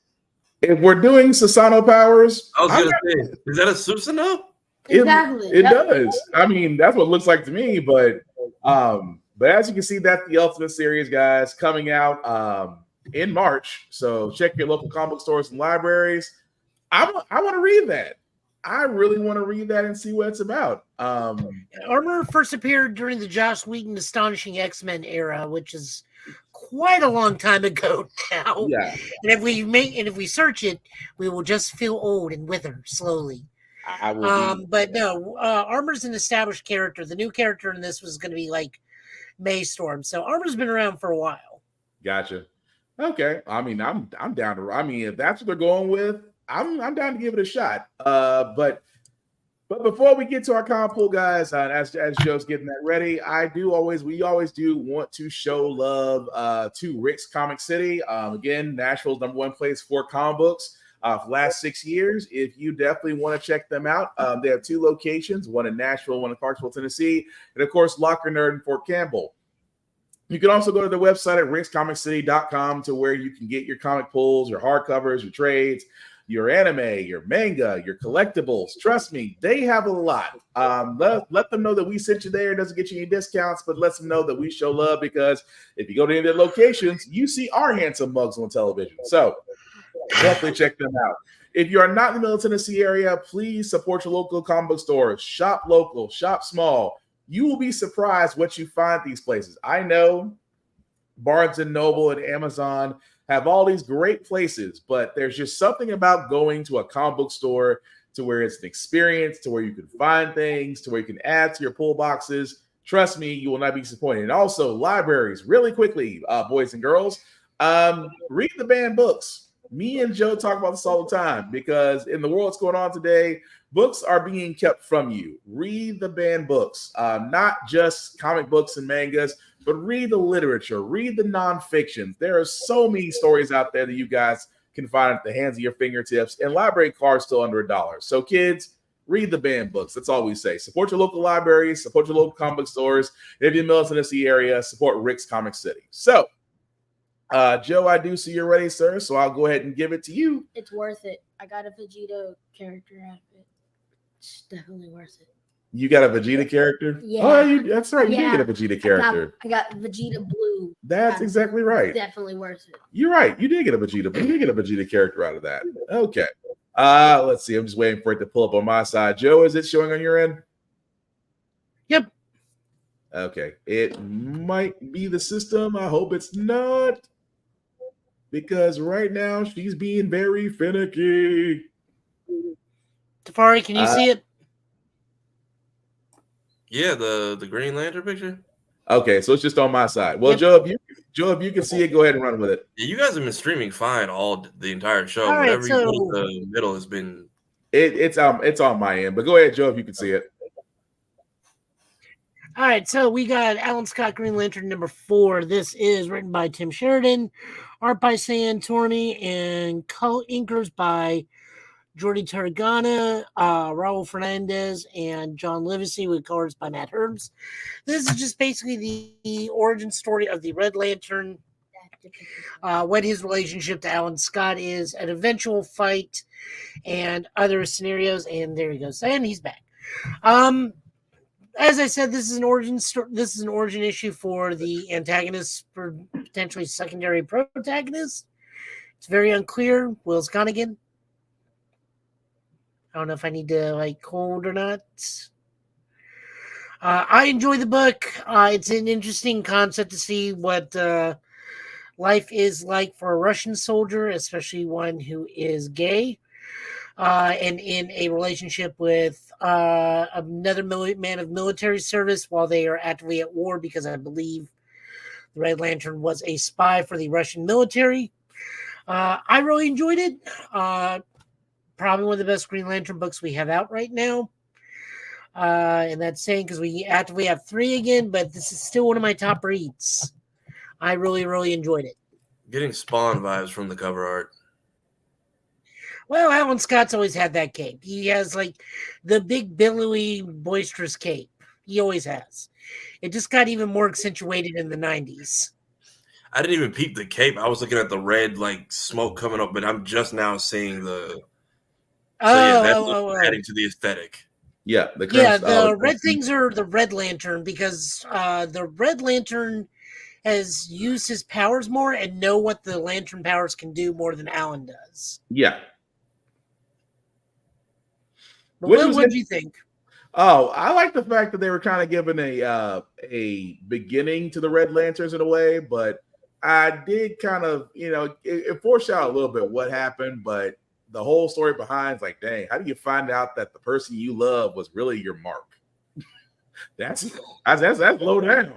if we're doing Susanoo powers, I was going to say, is that a Susanoo? Exactly. It does. I mean, that's what it looks like to me. But as you can see, that's the Ultimate series, guys, coming out in March. So check your local comic book stores and libraries. I want to read that. I really want to read that and see what it's about. Armor first appeared during the Joss Whedon Astonishing X-Men era, which is quite a long time ago now. Yeah. And if we search it, we will just feel old and wither slowly. But no, Armor's an established character. The new character in this was going to be like May Storm. So Armor's been around for a while. Gotcha. Okay. I mean, I'm down to. I mean, if that's what they're going with, I'm down to give it a shot. But before we get to our comic pool, guys, as Joe's getting that ready, we always do want to show love to Rick's Comic City. Again, Nashville's #1 place for comic books for the last 6 years. If you definitely want to check them out, they have 2 locations, one in Nashville, one in Clarksville, Tennessee, and of course, Locker Nerd in Fort Campbell. You can also go to their website at rickscomiccity.com to where you can get your comic pulls, your hardcovers, your trades, your anime, your manga, your collectibles. Trust me, they have a lot. Let them know that we sent you there. It doesn't get you any discounts, but let them know that we show love, because if you go to any of their locations, you see our handsome mugs on television. So definitely check them out. If you are not in the Middle Tennessee area, please support your local comic book stores. Shop local, shop small. You will be surprised what you find at these places. I know Barnes & Noble and Amazon have all these great places, but there's just something about going to a comic book store to where it's an experience, to where you can find things, to where you can add to your pull boxes. Trust me, you will not be disappointed. And also libraries, really quickly, boys and girls. Read the banned books. Me and Joe talk about this all the time because in the world that's going on today, books are being kept from you. Read the banned books, not just comic books and mangas, but read the literature, read the nonfiction. There are so many stories out there that you guys can find at the hands of your fingertips, and library cards still under $1. So kids, read the banned books. That's all we say. Support your local libraries, support your local comic book stores. If you're in the Middle Tennessee area, support Rick's Comic City. So, Joe, I do see you're ready, sir. So I'll go ahead and give it to you. It's worth it. I got a Vegeta character out of it. It's definitely worth it. You got a Vegeta character? Yeah. Oh, that's right. You did get a Vegeta character. I got Vegeta Blue. That's exactly right. Definitely worth it. You're right. You did get a Vegeta. You did get a Vegeta character out of that. Okay. Let's see. I'm just waiting for it to pull up on my side. Joe, is it showing on your end? Yep. Okay. It might be the system. I hope it's not. Because right now she's being very finicky. Tafari, can you see it? Yeah, the Green Lantern picture. Okay, so it's just on my side. Well, Yep. Joe, if you can see it, go ahead and run with it. Yeah, you guys have been streaming fine all the entire show. All right, Whatever you so- put in the middle has been. It's on my end, but go ahead, Joe, if you can see it. All right, so we got Alan Scott Green Lantern number 4. This is written by Tim Sheridan, art by San Torney, and co-inkers by Jordi Tarragona, Raul Fernandez, and John Livesey, with colors by Matt Herbs. This is just basically the origin story of the Red Lantern, what his relationship to Alan Scott is, an eventual fight, and other scenarios. And there he goes, and he's back. As I said, this is an origin issue for the antagonist, for potentially secondary protagonist. It's very unclear. Will's gone again. I don't know if I need to hold or not. I enjoy the book. It's an interesting concept to see what life is like for a Russian soldier, especially one who is gay, and in a relationship with another man of military service while they are actively at war, because I believe the Red Lantern was a spy for the Russian military. I really enjoyed it. Probably one of the best Green Lantern books we have out right now. And that's saying because we actively have 3 again, but this is still one of my top reads. I really, really enjoyed it. Getting Spawn vibes from the cover art. Well, Alan Scott's always had that cape. He has the big, billowy, boisterous cape. He always has. It just got even more accentuated in the 90s. I didn't even peep the cape. I was looking at the red smoke coming up, but I'm just now seeing the. That's adding to the aesthetic. Yeah, the red things are the Red Lantern, because the Red Lantern has used his powers more and know what the Lantern powers can do more than Alan does. Yeah. But what do you think? Oh, I like the fact that they were kind of giving a beginning to the Red Lanterns in a way, but I did kind of, it foreshadowed a little bit what happened, but the whole story behind is dang, how do you find out that the person you love was really your mark? That's low down.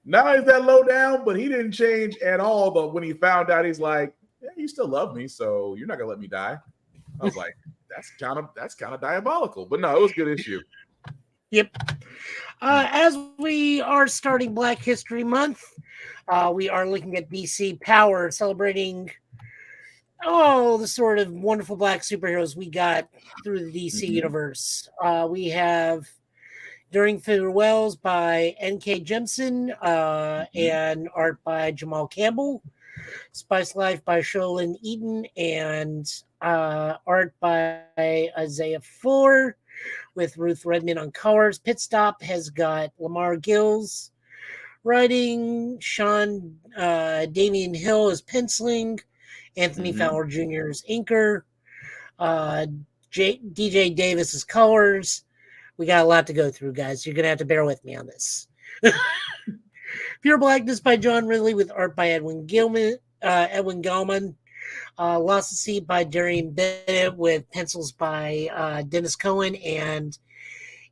Not only is that low down, but he didn't change at all. But when he found out, he's like, yeah, you still love me, so you're not gonna let me die. I was like, that's kind of diabolical. But no, it was a good issue. Yep. As we are starting Black History Month, we are looking at DC Power, celebrating all the sort of wonderful Black superheroes we got through the DC universe. We have During Farewells by N.K. Jemisin, and art by Jamal Campbell. Spice Life by Sholin Eaton, and art by Isaiah Fuller, with Ruth Redmond on colors. Pit Stop has got Lamar Gills writing, Sean Damian Hill is penciling, Anthony Fowler Jr. is inker, DJ Davis is colors. We got a lot to go through, guys. You're going to have to bear with me on this. Pure Blackness by John Ridley, with art by Edwin Gallman. Lost at Sea by Darian Bennett, with pencils by Dennis Cohen, and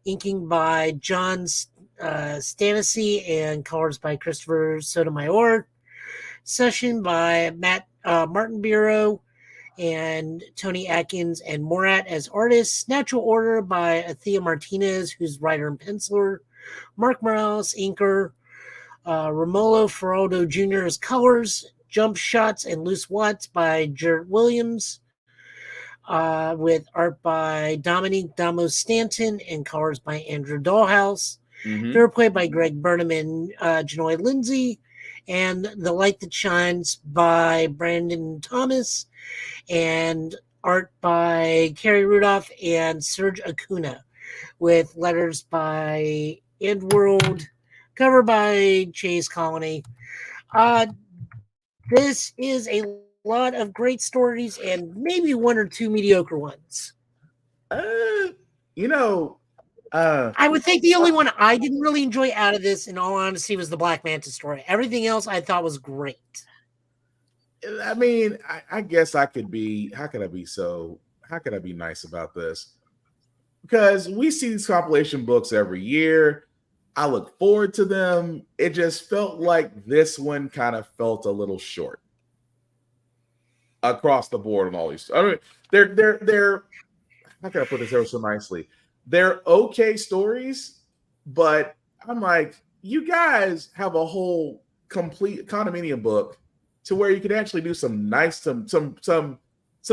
inking by John Stanisi, and colors by Christopher Sotomayor. Session by Martin Biro and Tony Atkins and Morat as artists. Natural Order by Athea Martinez, who's writer and penciler. Mark Morales, inker. Romulo Feraldo Jr. as colors. Jump Shots and Loose Watts by Jarrett Williams. With art by Dominique Damos Stanton and colors by Andrew Dahlhaus. Fair play by Greg Burnham and Janoy Lindsay. And The Light That Shines by Brandon Thomas. And art by Kerry Rudolph and Serge Acuna. With letters by Edworld. Cover by Chase Colony. This is a lot of great stories and maybe one or two mediocre ones. I would think the only one I didn't really enjoy out of this, in all honesty, was the Black Manta story. Everything else I thought was great. I mean, I guess I could be. How could I be nice about this? Because we see these compilation books every year. I look forward to them. It just felt like this one kind of felt a little short across the board on all these. I mean, they're how can I put this ever so nicely? They're okay stories, but I'm like, you guys have a whole complete condominium book to where you could actually do some nice some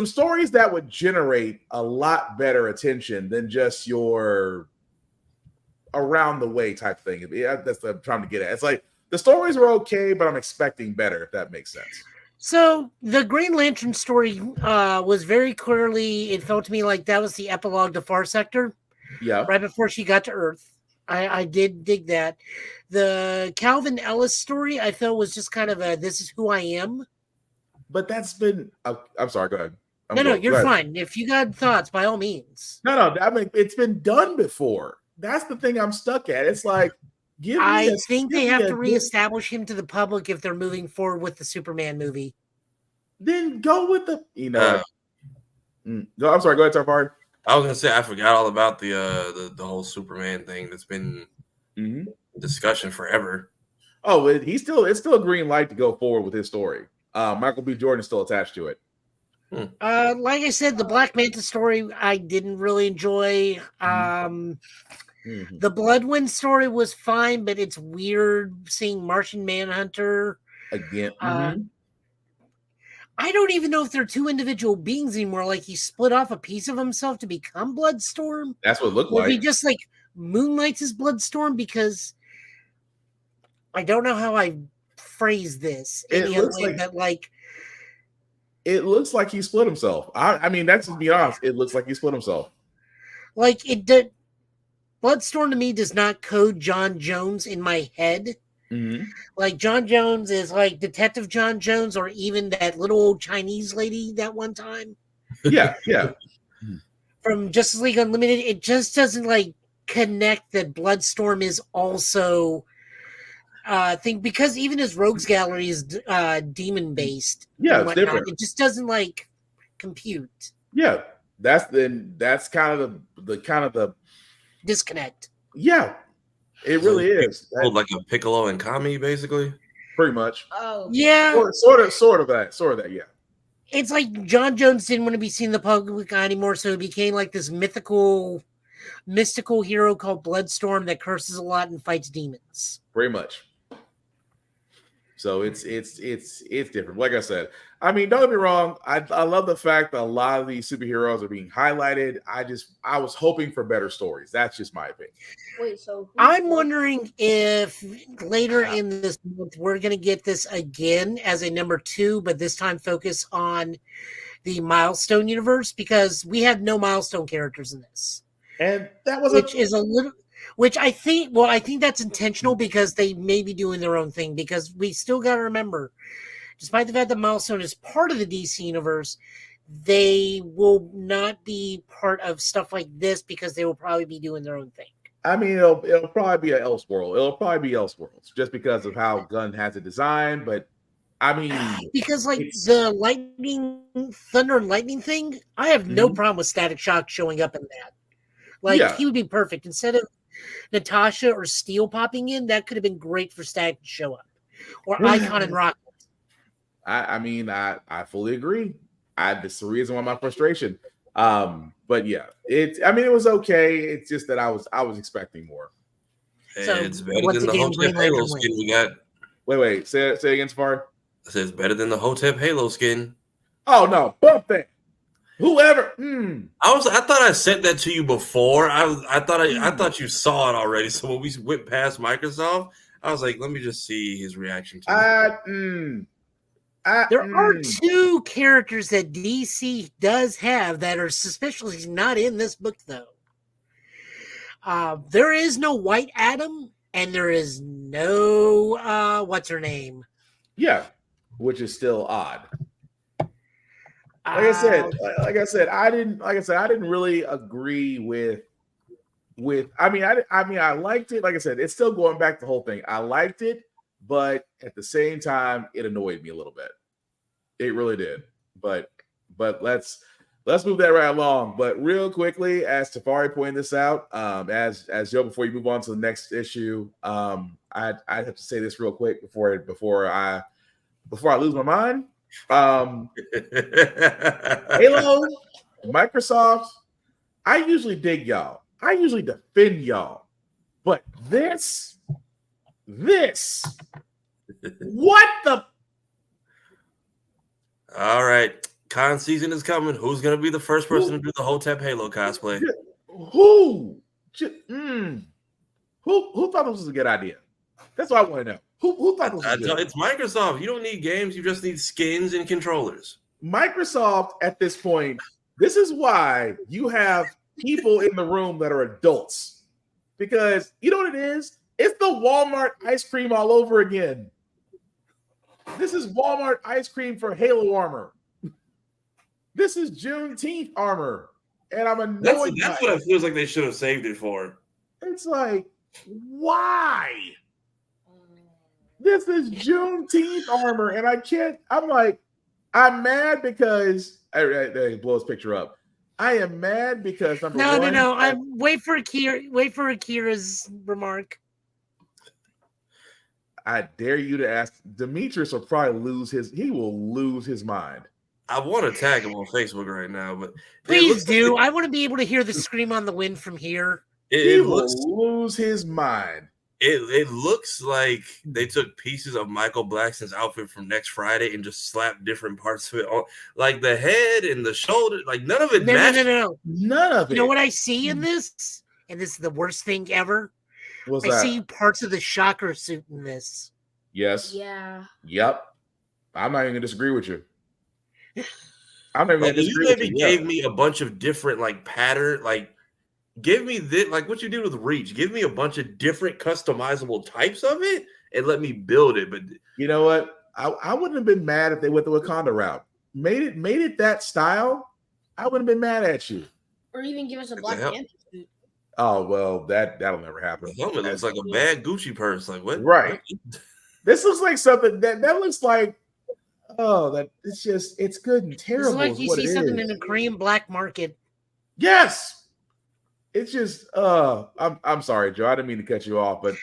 stories that would generate a lot better attention than just your around the way type thing. That's what I'm trying to get at. It's like the stories are okay, but I'm expecting better, if that makes sense. So the Green Lantern story was very clearly, it felt to me like that was the epilogue to Far Sector. Yeah. Right before she got to Earth. I did dig that. The Calvin Ellis story I felt was just kind of a this is who I am. But that's been I'm sorry, go ahead. No, you're fine. If you got thoughts, by all means. No, I mean it's been done before. That's the thing I'm stuck at. It's like I think they have to reestablish him to the public if they're moving forward with the Superman movie. Then go with the No, I'm sorry, go ahead, Tarfari. I was gonna say I forgot all about the whole Superman thing that's been discussion forever. Oh, it's still a green light to go forward with his story. Michael B. Jordan is still attached to it. Like I said, the Black Manta story I didn't really enjoy. The Bloodwind story was fine, but it's weird seeing Martian Manhunter again. I don't even know if they're two individual beings anymore. Like he split off a piece of himself to become Bloodstorm. That's what it looked or like. He just like moonlights as Bloodstorm, because I don't know how I phrase this. It looks like he split himself. I mean, that's to be honest. It looks like he split himself. Like it did. Bloodstorm to me does not code John Jones in my head. Like John Jones is like Detective John Jones, or even that little old Chinese lady that one time. Yeah. From Justice League Unlimited, it just doesn't like connect that Bloodstorm is also thing, because even his Rogues Gallery is demon based. Yeah, it's different. It just doesn't like compute. Yeah, that's kind of the disconnect. Yeah, it really is. Like a Piccolo and Kami, basically. Pretty much. Oh, yeah. Sort of that. Yeah. It's like John Jones didn't want to be seen in the public eye anymore, so it became like this mystical hero called Bloodstorm that curses a lot and fights demons. Pretty much. So it's different. Like I said, I mean, don't get me wrong. I love the fact that a lot of these superheroes are being highlighted. I was hoping for better stories. That's just my opinion. Wait, so I'm wondering if later in this month we're going to get this again as a number 2, but this time focus on the Milestone universe, because we have no Milestone characters in this, and that was which I think that's intentional, because they may be doing their own thing, because we still got to remember, despite the fact that Milestone is part of the DC universe, they will not be part of stuff like this, because they will probably be doing their own thing. I mean, it'll probably be an Elseworld. It'll probably be Elseworlds, just because of how Gunn has it designed. But I mean, because like the Thunder and Lightning thing, I have no problem with Static Shock showing up in that. Like he would be perfect instead of Natasha or Steel popping in. That could have been great for Static to show up, or Icon and Rocket. I mean, I fully agree. That's the reason why my frustration. But yeah, it was okay. It's just that I was expecting more. So it's better than the Hotep Halo skin we got. Wait, say again, Safari. I said it's better than the Hotep Halo skin. Oh no, bump that. Whoever. I thought I sent that to you before. I thought you saw it already. So when we went past Microsoft, I was like, let me just see his reaction to it. There are two characters that DC does have that are suspiciously not in this book, though. There is no White Adam, and there is no what's her name? Yeah, which is still odd. Like I said, I didn't really agree with. I mean, I liked it. Like I said, it's still going back to the whole thing. I liked it, but at the same time, it annoyed me a little bit. It really did. But let's move that right along. But real quickly, as Tafari pointed this out, as Joe, before you move on to the next issue, I have to say this real quick before I lose my mind. Halo, Microsoft, I usually dig y'all. I usually defend y'all. But this, what the? All right. Con season is coming. Who's going to be the first person to do the Hotep Halo cosplay? Who thought this was a good idea? That's what I want to know. Who thought this was good? It's Microsoft. You don't need games. You just need skins and controllers. Microsoft, at this point, this is why you have people in the room that are adults. Because you know what it is? It's the Walmart ice cream all over again. This is Walmart ice cream for Halo armor. This is Juneteenth armor. And I'm annoyed. That's what it feels like they should have saved it for. It's like, why? This is Juneteenth armor, and I'm mad because blow his picture up. I am mad because No. Wait for Akira's remark. I dare you to ask. Demetrius will probably lose his mind. I want to tag him on Facebook right now, but please do. I want to be able to hear the scream on the wind from here. He will lose his mind. It looks like they took pieces of Michael Blackson's outfit from Next Friday and just slapped different parts of it on, like the head and the shoulder. Like none of it matched. No. None of it. You know what I see in this? And this is the worst thing ever. What's I that? see parts of the Shocker suit in this. Yes. Yeah. Yep. I'm not even gonna disagree with you. I'm not even Like, gonna you disagree with maybe you. gave me a bunch of different like pattern, like give me this, like what you did with Reach. Give me a bunch of different customizable types of it and let me build it. But you know what? I wouldn't have been mad if they went the Wakanda route. Made it that style. I wouldn't have been mad at you. Or even give us a Black Panther suit. Oh well, that'll never happen. The helmet looks like a bad Gucci purse. Like what? Right. This looks like something that looks like. Oh, it's good and terrible. It's like you see something in the Korean black market. Yes. It's just I'm sorry, Joe. I didn't mean to cut you off, but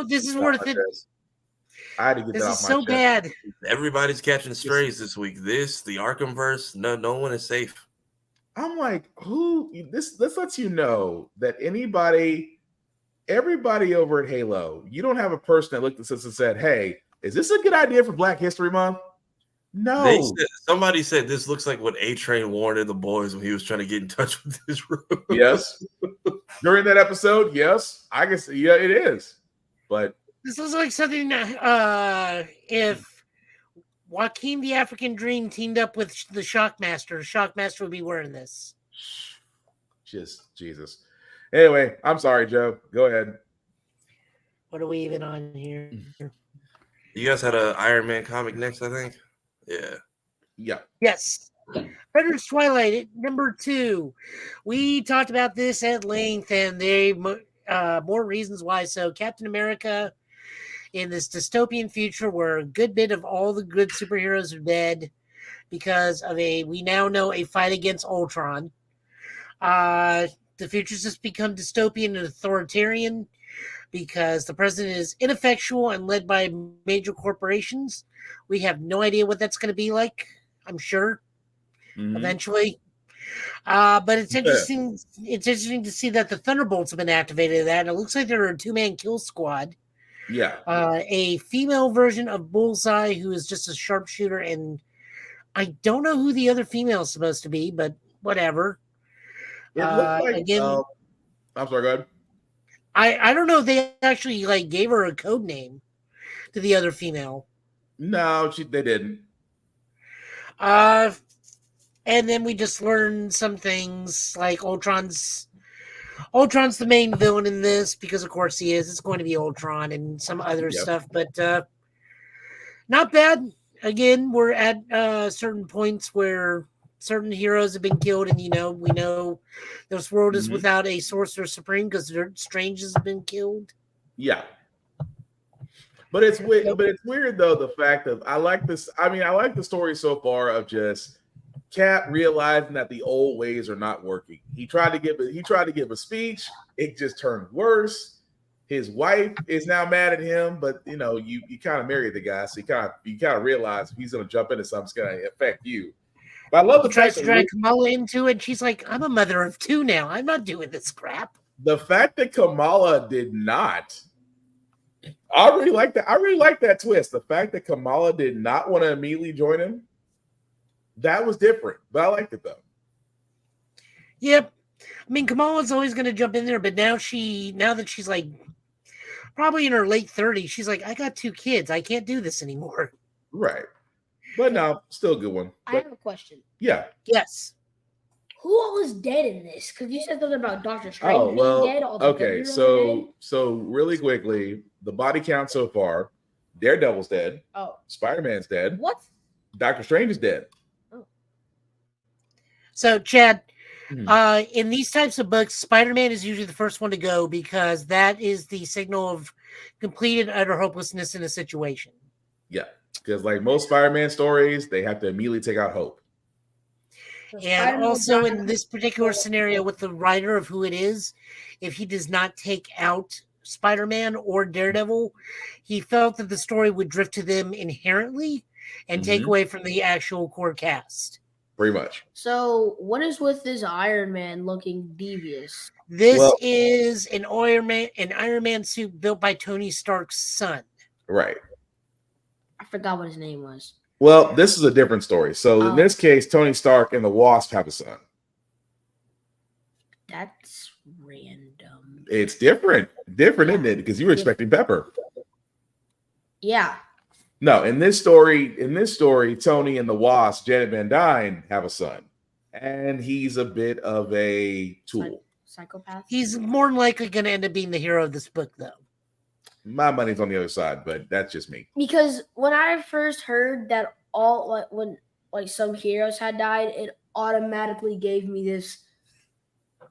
this is worth it. I had to get this that is off my so chest. bad. Everybody's catching strays this week. The Arkhamverse, no one is safe. I'm like, this lets you know that everybody over at Halo, you don't have a person that looked at this and said, hey, is this a good idea for Black History Month? No. Somebody said this looks like what A-Train warned the boys when he was trying to get in touch with his room. Yes. During that episode, yes. I guess, yeah, it is. But this looks like something if Joaquin the African Dream teamed up with the Shockmaster would be wearing this. Just Jesus. Anyway, I'm sorry, Joe. Go ahead. What are we even on here? You guys had an Iron Man comic next, I think. Yeah. Yes. Predator's Twilight, number 2. We talked about this at length, and more reasons why. So, Captain America, in this dystopian future where a good bit of all the good superheroes are dead because of we now know a fight against Ultron. The future's just become dystopian and authoritarian. because the president is ineffectual and led by major corporations. We have no idea what that's going to be like. I'm sure eventually. But it's interesting. It's interesting to see that the Thunderbolts have been activated in that, and it looks like they're a 2-man kill squad. Yeah. A female version of Bullseye who is just a sharpshooter, and I don't know who the other female is supposed to be, but whatever. It looks like again, I'm sorry, go ahead. I don't know if they actually like gave her a code name to the other female. No, they didn't. And then we just learned some things like Ultron's the main villain in this because of course he is. It's going to be Ultron and some other stuff, but not bad. Again, we're at certain points where certain heroes have been killed, and we know this world is without a Sorcerer Supreme because Strange has been killed. Yeah. But it's weird though, the fact of I like this. I mean, I like the story so far of just Cap realizing that the old ways are not working. He tried to give a speech. It just turned worse. His wife is now mad at him, but you kind of married the guy, so you kind of realize if he's gonna jump into something, it's gonna affect you. But I love the fact that drag Kamala into it. She's like, I'm a mother of 2 now. I'm not doing this crap. The fact that Kamala did not. I really like that. I really like that twist. The fact that Kamala did not want to immediately join him. That was different, but I liked it though. Yep. I mean, Kamala's always going to jump in there, but now that she's like probably in her late 30s, she's like, I got 2 kids. I can't do this anymore. Right. But no, still a good one. I have a question. Yeah. Yes. Who all is dead in this? Because you said something about Doctor Strange Oh, well, being dead. All the okay. good heroes are dead. So really quickly, the body count so far, Daredevil's dead. Oh. Spider-Man's dead. What? Doctor Strange is dead. So, Chad, in these types of books, Spider-Man is usually the first one to go because that is the signal of complete and utter hopelessness in a situation. Yeah, because like most Spider-Man stories, they have to immediately take out Hope. And also in this particular scenario with the writer of who it is, if he does not take out Spider-Man or Daredevil, he felt that the story would drift to them inherently and take away from the actual core cast. Pretty much. So, what is with this Iron Man looking devious? This is an Iron Man suit built by Tony Stark's son. Right. I forgot what his name was. Well, this is a different story. So in this case, Tony Stark and the Wasp have a son. That's random. It's different, isn't it? Because you were expecting Pepper. Yeah. No, in this story, Tony and the Wasp, Janet Van Dyne, have a son, and he's a bit of a tool. Psychopath. He's more than likely going to end up being the hero of this book, though. My money's on the other side, but that's just me. Because when I first heard that when some heroes had died, it automatically gave me this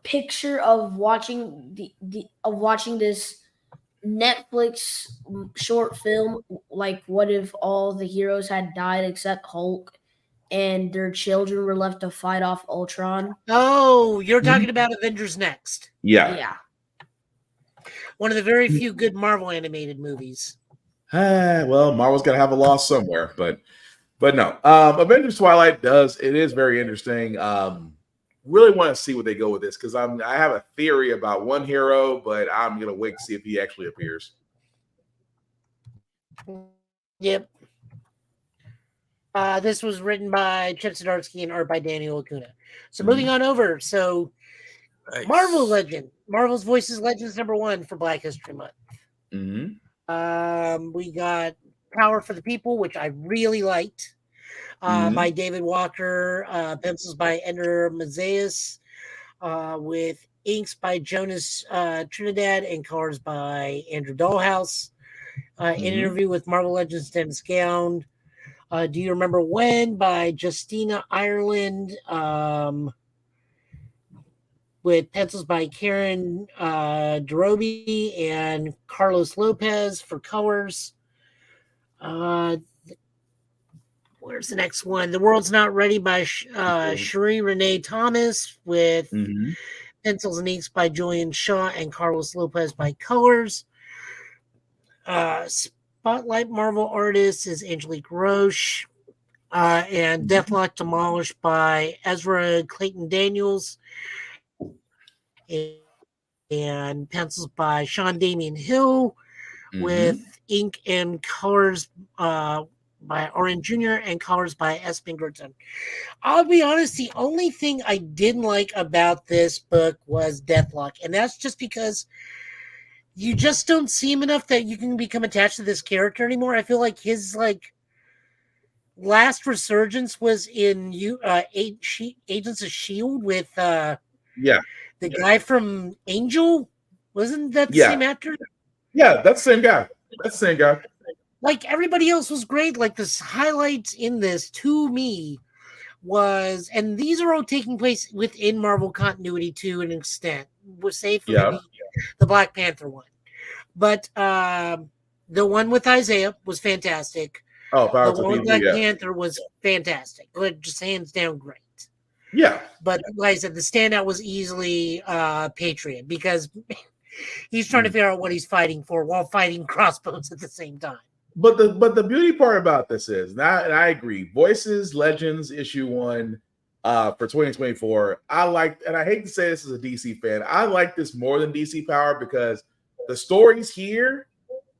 picture of watching this Netflix short film, like what if all the heroes had died except Hulk and their children were left to fight off Ultron. Oh, you're talking about Avengers Next. Yeah. One of the very few good Marvel animated movies. Well, Marvel's got to have a loss somewhere, but no. Avengers Twilight is very interesting. Really want to see what they go with this because I have a theory about one hero, but I'm gonna wait to see if he actually appears. Yep. This was written by Chip Zdarsky and art by Daniel Acuna. So moving on over. So Nice. Marvel Legend. Marvel's Voices Legends #1 for Black History Month. Mm-hmm. We got Power for the People, which I really liked. By David Walker, pencils by Ender Mazias, with inks by Jonas Trinidad and colors by Andrew Dollhouse. An interview with Marvel Legends Dennis Gound. Do You Remember When by Justina Ireland, with pencils by Karen Dorobi and Carlos Lopez for colors. Where's the next one? The World's Not Ready by Cherie Renee Thomas with Pencils and inks by Julian Shaw and Carlos Lopez by colors. Spotlight Marvel artist is Angelique Roche. And Deathlock Demolished by Ezra Clayton Daniels. And pencils by Sean Damian Hill, with ink and colors by Oren Jr. and colors by S. Pinkerton. I'll be honest, the only thing I didn't like about this book was Deathlock, and that's just because you just don't see him enough that you can become attached to this character anymore. I feel like his last resurgence was in Agents of S.H.I.E.L.D. with the guy from Angel. Wasn't that the same actor? Yeah, that's the same guy. That's the same guy. Like, everybody else was great. Like, the highlights in this to me was, and these are all taking place within Marvel continuity to an extent, save for maybe the Black Panther one. But the one with Isaiah was fantastic. Oh, the one with Black Panther was fantastic. Just hands down great. Yeah. But like I said, the standout was easily Patriot, because he's trying to figure out what he's fighting for while fighting crossbows at the same time. But the beauty part about this is, and I agree, Voices Legends issue 1 for 2024. I like, and I hate to say this as a DC fan, I like this more than DC Power because the stories here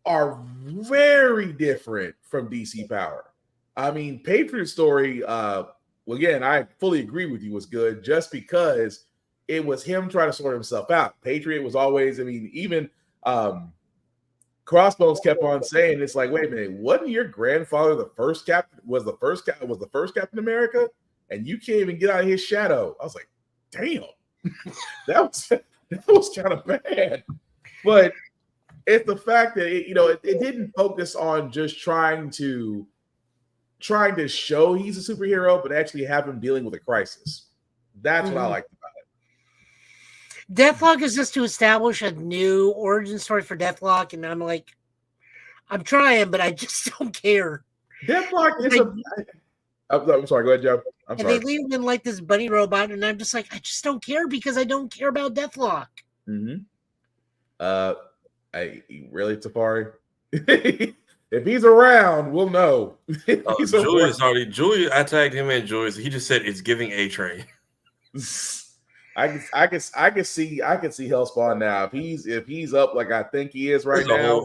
are very different from DC Power. I mean, Patriot story, well, again, I fully agree with you, was good just because it was him trying to sort himself out. Patriot was always, I mean, even Crossbones kept on saying, it's like, wait a minute, wasn't your grandfather the first captain? Was the first Captain America? And you can't even get out of his shadow. I was like, damn, that was kind of bad. But it's the fact that it didn't focus on just trying to show he's a superhero, but actually have him dealing with a crisis. That's what I liked about it. Deathlock is just to establish a new origin story for Deathlock, and I'm like, I'm trying, but I just don't care. Deathlock is I'm sorry, go ahead, Joe. I'm sorry. They leave him in like this bunny robot, and I'm just like, I just don't care because I don't care about Deathlock. Really, Tafari? If he's around, we'll know. Julius, I tagged him in Julius. He just said it's giving A-Train. I can see Hellspawn now. If he's up like I think he is right now.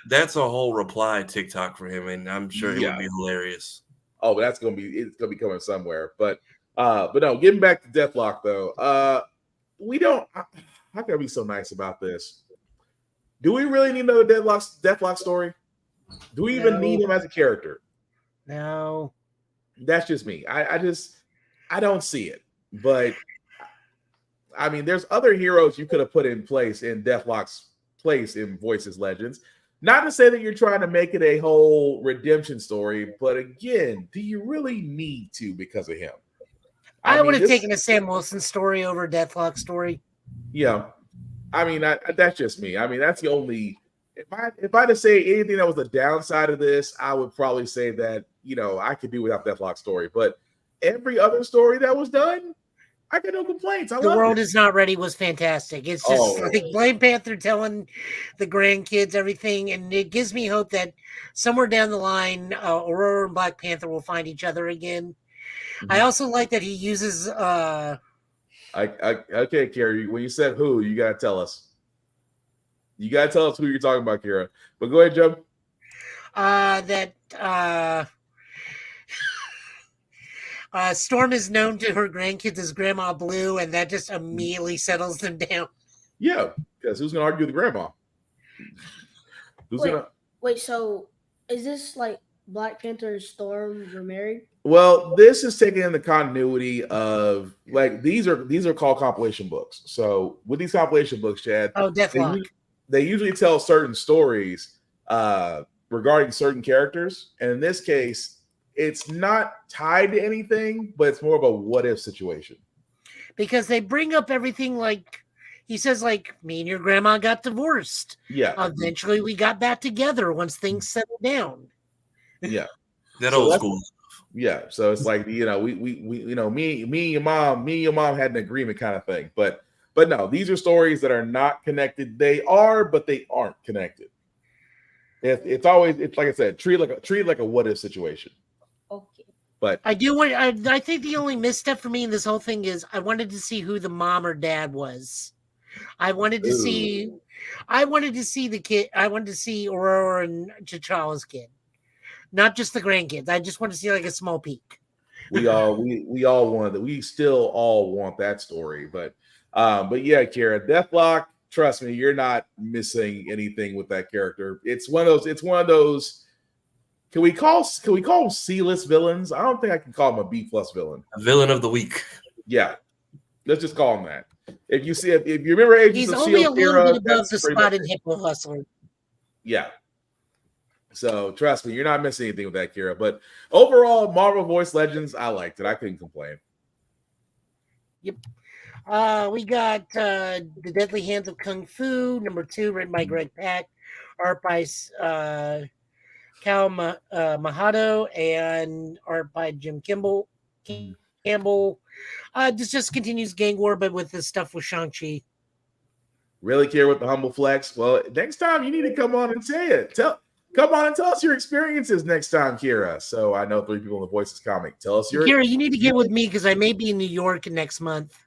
That's a whole reply TikTok for him, and I'm sure it would be hilarious. Oh, but it's gonna be coming somewhere. But no, getting back to Deathlock though. How can I be so nice about this? Do we really need another Deathlock story? Do we even need him as a character? No. That's just me. I don't see it. But I mean, there's other heroes you could have put in place in Deathlock's place in Voices Legends. Not to say that you're trying to make it a whole redemption story, but again, do you really need to because of him? I would have taken a Sam Wilson story over a Deathlock story. Yeah. I mean, that's just me. I mean, that's the only. If I had to say anything that was the downside of this, I would probably say that I could do without Deathlock story. But every other story that was done, I got no complaints. The World Is Not Ready was fantastic. It's just like Black Panther telling the grandkids everything, and it gives me hope that somewhere down the line, Aurora and Black Panther will find each other again. I also like that he uses. Okay, Kara. When you said who, you gotta tell us. You gotta tell us who you're talking about, Kara. But go ahead, Joe. Storm is known to her grandkids as Grandma Blue, and that just immediately settles them down. Yeah, because who's gonna argue with grandma? Wait, so is this like Black Panther and Storm were married? Well, this is taking in the continuity of like these are called compilation books. So with these compilation books, Chad, Deathlock. They usually tell certain stories regarding certain characters, and in this case, it's not tied to anything, but it's more of a what if situation. Because they bring up everything like he says, like, me and your grandma got divorced. Yeah. Eventually we got back together once things settled down. Yeah. That old school. Yeah. So it's like, we me and your mom had an agreement kind of thing. But But no, these are stories that are not connected. They are, but they aren't connected. It's like I said, treat like a what if situation. Okay. But I do want. I think the only misstep for me in this whole thing is I wanted to see who the mom or dad was. I wanted to see the kid. I wanted to see Aurora and T'Challa's kid, not just the grandkids. I just want to see like a small peek. we all wanted that. We still all want that story, but yeah, Kira, Deathlock. Trust me, you're not missing anything with that character. It's one of those. Can we call them C-list villains? I don't think I can call him a B+ villain. A villain of the week. Yeah, let's just call him that. If you remember Agents He's of only S.H.I.E.L.D. a little era, bit above the that's pretty spotted much it. hippo hustler. Yeah. So trust me, you're not missing anything with that, Kira. But overall, Marvel Voice Legends, I liked it. I couldn't complain. Yep. We got The Deadly Hands of Kung Fu, #2, written by Greg Pak, art by Cal Mahado, and art by Jim Campbell. This just continues gang war, but with the stuff with Shang-Chi. Really care with the humble flex? Well, next time you need to come on and say it. Come on and tell us your experiences next time, Kira. So I know 3 people in the Voices comic. Tell us your Kira, you need to get with me because I may be in New York next month.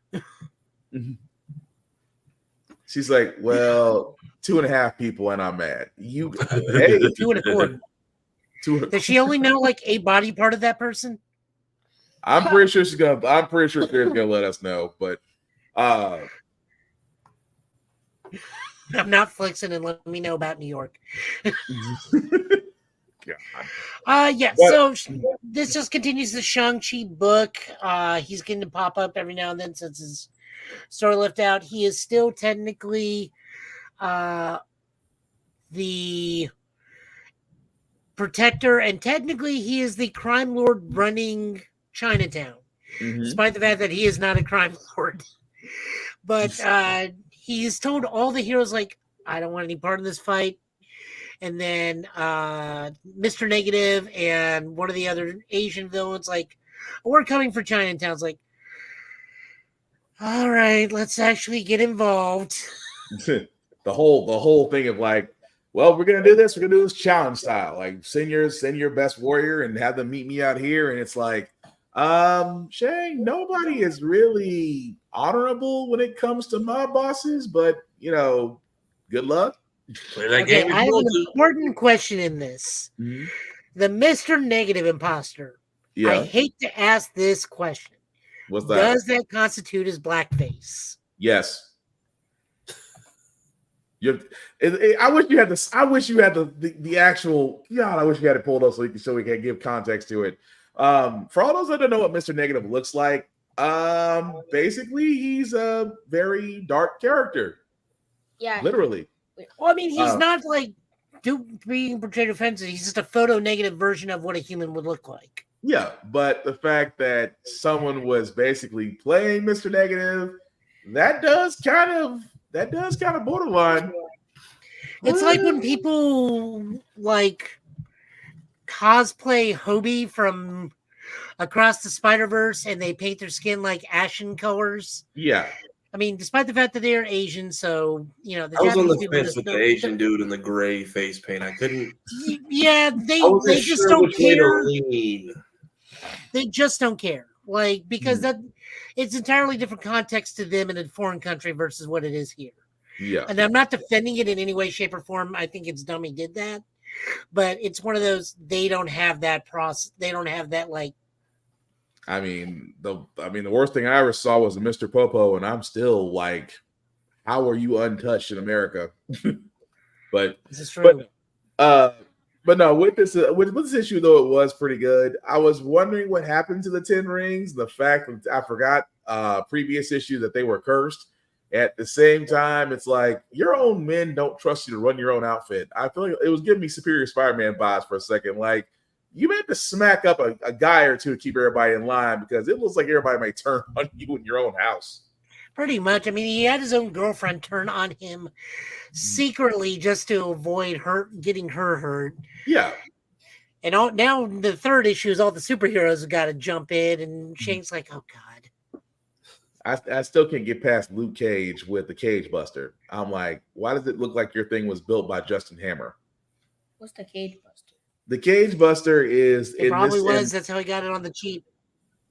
She's like, well, 2.5 people and I'm mad. You hey, 2.25. Does she only know like a body part of that person? I'm pretty sure Kira's gonna let us know, but I'm not flexing and let me know about New York. So this just continues the Shang-Chi book. He's getting to pop up every now and then since his story left out. He is still technically the protector, and technically he is the crime lord running Chinatown, despite the fact that he is not a crime lord. But he's told all the heroes, like, I don't want any part of this fight. And then Mr. Negative and one of the other Asian villains, like, we're coming for Chinatown. It's like, all right, let's actually get involved. the whole thing of like, well, we're gonna do this. We're gonna do this challenge style. Like, send your best warrior and have them meet me out here. And it's like, Shang, nobody is really honorable when it comes to mob bosses, but good luck. Okay, I have an important question in this. Mm-hmm. The Mr. Negative imposter. Yeah. I hate to ask this question. What's that? Does that constitute as blackface? Yes. I wish you had this. I wish you had the actual. God, I wish you had it pulled up so we can give context to it. For all those that don't know what Mr. Negative looks like, basically he's a very dark character. Yeah, literally. Well, I mean, he's not like being portrayed offensive. He's just a photo negative version of what a human would look like. Yeah, but the fact that someone was basically playing Mr. Negative, that does kind of borderline. It's like when people like cosplay Hobie from Across the Spider-Verse and they paint their skin like ashen colors. Yeah. I mean, despite the fact that they're Asian, so I was on the fence with the Asian dude in the gray face paint. I couldn't. Yeah, they just don't care. They just don't care, like, because that it's entirely different context to them in a foreign country versus what it is here. Yeah, and I'm not defending it in any way, shape, or form. I think it's dumb he did that, but it's one of those they don't have that process. They don't have that like. I mean, the worst thing I ever saw was a Mr. Popo, and I'm still like, how are you untouched in America? But this is true. But no, with this issue though, it was pretty good. I was wondering what happened to the 10 rings. The fact that I forgot previous issue that they were cursed. At the same time, it's like your own men don't trust you to run your own outfit. I feel like it was giving me Superior Spider-Man vibes for a second. Like, you meant to smack up a guy or two to keep everybody in line because it looks like everybody might turn on you in your own house. Pretty much. I mean, he had his own girlfriend turn on him secretly just to avoid getting her hurt. Yeah. And now the third issue is all the superheroes have got to jump in, and Shane's like, oh, God. I still can't get past Luke Cage with the Cage Buster. I'm like, why does it look like your thing was built by Justin Hammer? What's the Cage Buster? The Cage Buster is It probably was. That's how he got it on the cheap.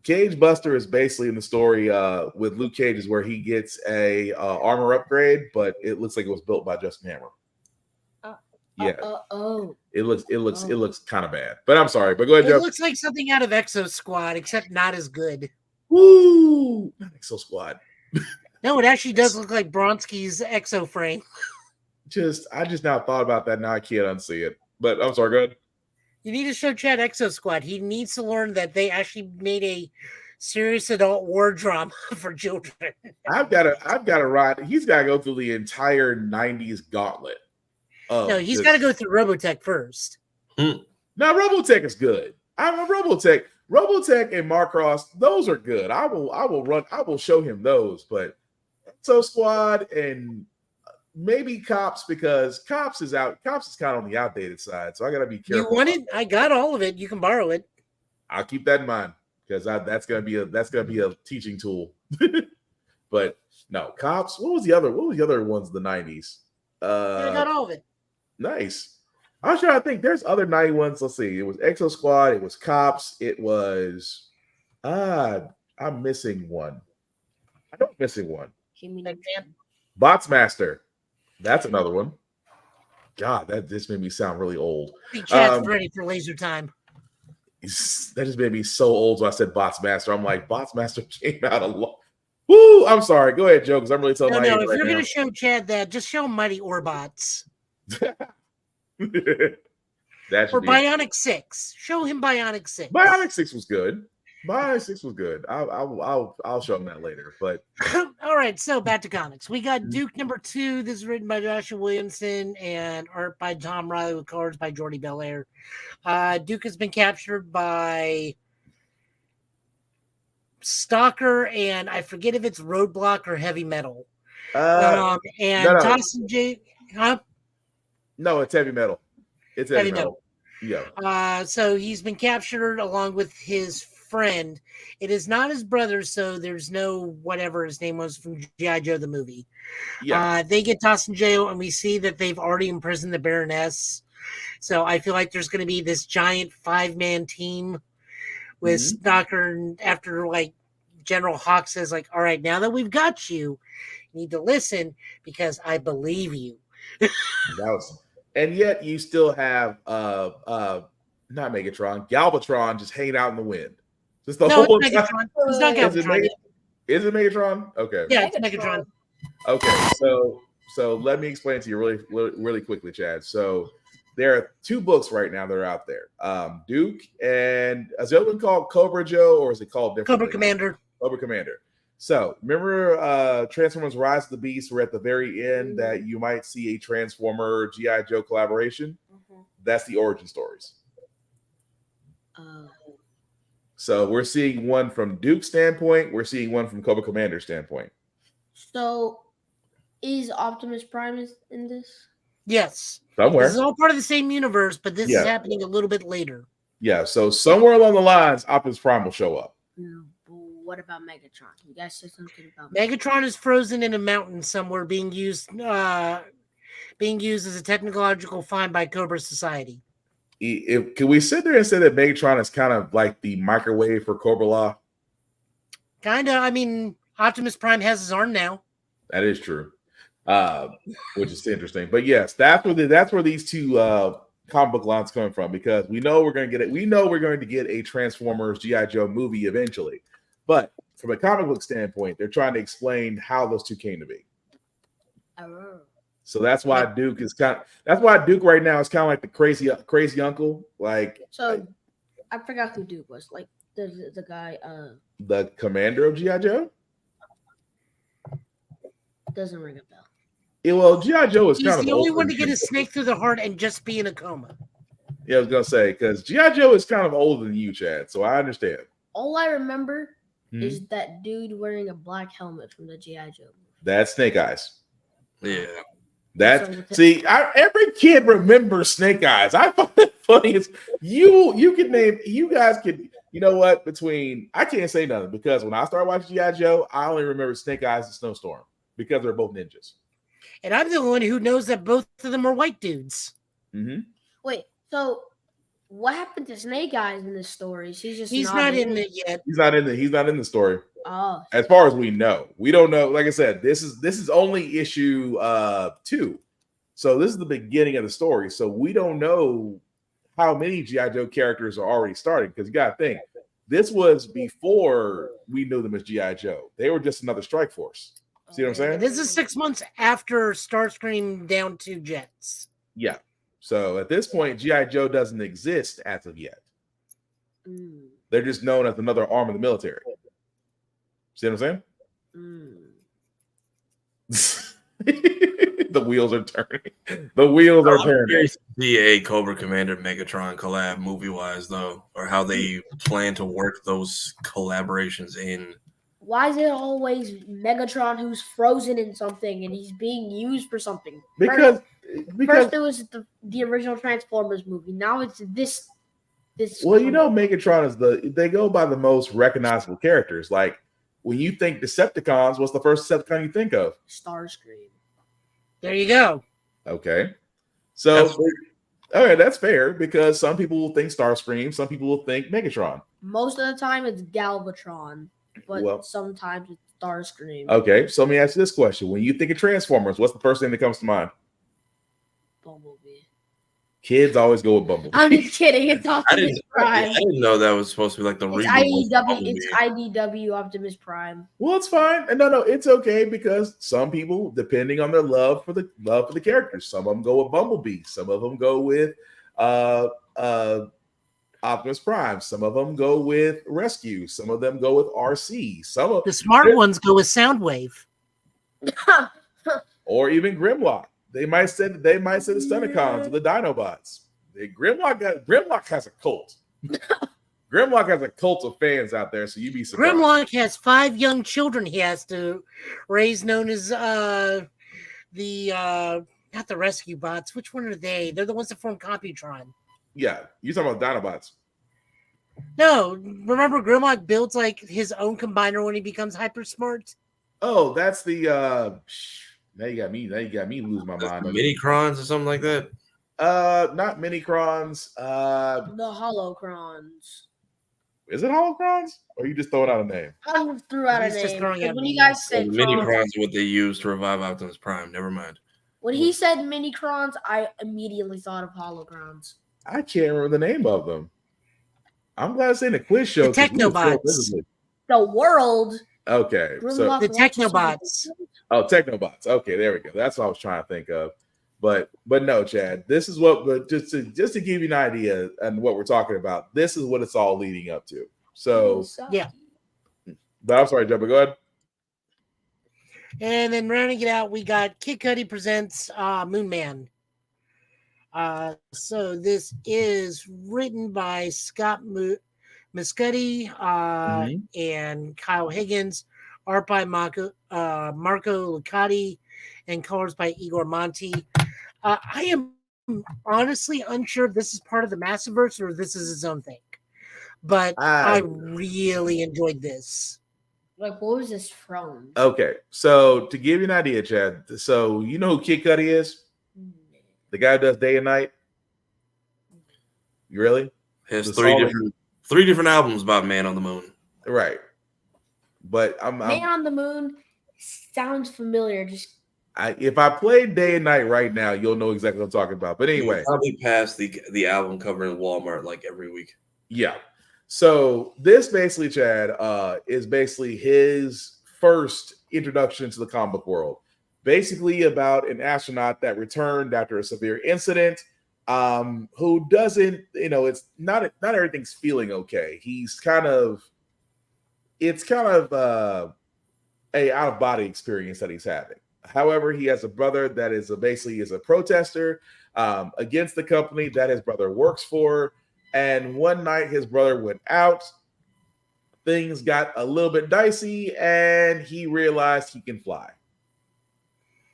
Cage Buster is basically in the story with Luke Cage is where he gets a armor upgrade, but it looks like it was built by Justin Hammer. Yeah. It looks kind of bad. But I'm sorry. But go ahead, It Joe. looks like something out of Exo Squad, except not as good. Woo! Not Exo Squad. No, it actually does look like Bronski's Exo frame. I just now thought about that. Now I can't unsee it. But I'm sorry, go ahead. You need to show Chad Exo Squad. He needs to learn that they actually made a serious adult war drama for children. I've got to ride. He's got to go through the entire 90s gauntlet. No, he's got to go through Robotech first. Now, Robotech is good. I'm a Robotech. Robotech and Macross, those are good. I will show him those. But Exo Squad and maybe Cops, because Cops is out. Cops is kind of on the outdated side, so I got to be careful. You want it? I got all of it. You can borrow it. I'll keep that in mind because that's gonna be a teaching tool. But no, Cops. What was the other ones in the 90s? I got all of it. Nice. I'm sure. I think there's other 90 ones. Let's see. It was Exo Squad. It was Cops. It was. I'm missing one. I know I'm missing one. Botsmaster. That's another one. God, this made me sound really old. Chad's ready for laser time. That just made me so old. So I said Botsmaster. I'm like, Botsmaster came out a lot. Woo! I'm sorry. Go ahead, Joe, because I'm really telling No, my age if right you're now. going to show Chad that, just show him Mighty Orbots. That should Or be Bionic 6. Show him Bionic 6. Bionic 6 was good. Bionic 6 was good. I'll show him that later. But all right, so back to comics. We got Duke #2. This is written by Joshua Williamson and art by Tom Riley with colors by Jordi Belair. Duke has been captured by Stalker, and I forget if it's Roadblock or Heavy Metal. And no. Dawson J. Huh? No, it's Heavy Metal. It's Heavy Metal. Yeah. So he's been captured along with his friend. It is not his brother, so there's no whatever his name was from G.I. Joe the movie. Yeah. They get tossed in jail, and we see that they've already imprisoned the Baroness. So I feel like there's going to be this giant 5-man team with Stalker, and after like General Hawk says, like, all right, now that we've got you, you need to listen because I believe you. And yet you still have not Megatron, Galvatron just hanging out in the wind. Just the whole it's Megatron. It's not Galvatron. Is it Megatron? Okay. Yeah, it's Megatron. Okay, so let me explain to you really quickly, Chad. So there are 2 books right now that are out there. Duke and is it one called Cobra Joe, or is it called different? Cobra Commander. Cobra Commander. So remember Transformers Rise of the Beast, where at the very end that you might see a Transformer G.I. Joe collaboration? That's the origin stories. So we're seeing one from Duke's standpoint. We're seeing one from Cobra Commander's standpoint. So is Optimus Prime in this? Yes. Somewhere. This is all part of the same universe, but this is Yeah. happening a little bit later. Yeah, so somewhere along the lines, Optimus Prime will show up. What about Megatron? You guys said something about Megatron is frozen in a mountain somewhere, being used as a technological find by Cobra Society. Can we sit there and say that Megatron is kind of like the microwave for Cobra Law? Kind of. I mean, Optimus Prime has his arm now. That is true, which is interesting. But yes, that's where these 2 comic book lines coming from, because we know we're going to get it. We know we're going to get a Transformers G.I. Joe movie eventually, but from a comic book standpoint, they're trying to explain how those 2 came to be. So that's why Duke is that's why Duke right now is kind of like the crazy uncle. Like, so I forgot who Duke was. Like the guy. The commander of G.I. Joe. Doesn't ring a bell. Yeah, well, G.I. Joe is He's kind of the only one to get a snake through the heart and just be in a coma. Yeah, I was gonna say, because G.I. Joe is kind of older than you, Chad. So I understand. All I remember is that dude wearing a black helmet from the G.I. Joe movie. That's Snake Eyes. Yeah. Every kid remembers Snake Eyes. I find it funny. You guys could You know what? I can't say nothing because when I started watching G.I. Joe, I only remember Snake Eyes and Snowstorm because they're both ninjas. And I'm the one who knows that both of them are white dudes. Mm-hmm. Wait, so what happened to Snake Eyes in this story? He's not in it yet. He's not in the story. Oh. As far as we know. We don't know. Like I said, this is only issue 2. So this is the beginning of the story. So we don't know how many G.I. Joe characters are already starting, because you gotta think, this was before we knew them as G.I. Joe. They were just another strike force. See what I'm saying? This is 6 months after Starscream down 2 jets. Yeah. So at this point, G.I. Joe doesn't exist as of yet. They're just known as another arm of the military. See what I'm saying? The wheels are turning. The wheels are turning. Curious to see a Cobra Commander Megatron collab movie wise though, or how they plan to work those collaborations in. Why is it always Megatron who's frozen in something and he's being used for something? Because first it was the original Transformers movie. Now it's this. Well, you know, Megatron is they go by the most recognizable characters. Like when you think Decepticons, what's the first Decepticon you think of? Starscream. There you go. Okay. So, all right, that's fair because some people will think Starscream, some people will think Megatron. Most of the time it's Galvatron, but sometimes it's Starscream. Okay, so let me ask you this question. When you think of Transformers, what's the first thing that comes to mind? Bumblebee. Kids always go with Bumblebee. I'm just kidding. It's Optimus Prime. I didn't know that was supposed to be like the It's IDW Optimus Prime. Well, it's fine. And no, it's okay because some people, depending on their love for the characters, some of them go with Bumblebee, some of them go with Optimus Prime, some of them go with Rescue, some of them go with RC, the smart ones go with Soundwave, or even Grimlock. They might say the Stunticons or the Dinobots. Grimlock has a cult. Grimlock has a cult of fans out there, so you'd be surprised. Grimlock has 5 young children he has to raise, known as not the Rescue Bots. Which one are they? They're the ones that form Computron. Yeah, you're talking about Dinobots. No, remember Grimlock builds like his own combiner when he becomes hyper smart. Oh, that's the now you got me losing my mind. Minicrons or something like that. Not Minicrons. The Holocrons. Is it Holocrons? Or you just throwing out a name? I just threw out a name. When you guys said Minicrons are what they use to revive Optimus Prime. Never mind. When he said Minicrons, I immediately thought of Holocrons. I can't remember the name of them. I'm glad it's in the quiz show. The Technobots. The world. Okay. So the Technobots. Oh, Technobots. Okay, there we go. That's what I was trying to think of. But no, Chad. This is what. But just to give you an idea and what we're talking about. This is what it's all leading up to. So yeah. But I'm sorry, Jumper. Go ahead. And then rounding it out, we got Kid Cudi presents Moon Man. So this is written by Scott Muscudi and Kyle Higgins, art by Marco Licati, and colors by Igor Monti. I am honestly unsure if this is part of the Massiverse or if this is its own thing, but I really enjoyed this. Like, what was this from? Okay, so to give you an idea, Chad, so you know who Kid Cudi is? The guy who does Day and Night? You really? He has three different albums about Man on the Moon. Right. But Man on the Moon sounds familiar. If I play Day and Night right now, you'll know exactly what I'm talking about. But anyway. You probably pass the album cover in Walmart like every week. Yeah. So this basically, Chad, is basically his first introduction to the comic book world. Basically about an astronaut that returned after a severe incident, who doesn't, it's not everything's feeling okay. It's kind of a out of body experience that he's having. However, he has a brother that is basically a protester against the company that his brother works for. And one night his brother went out. Things got a little bit dicey, and he realized he can fly.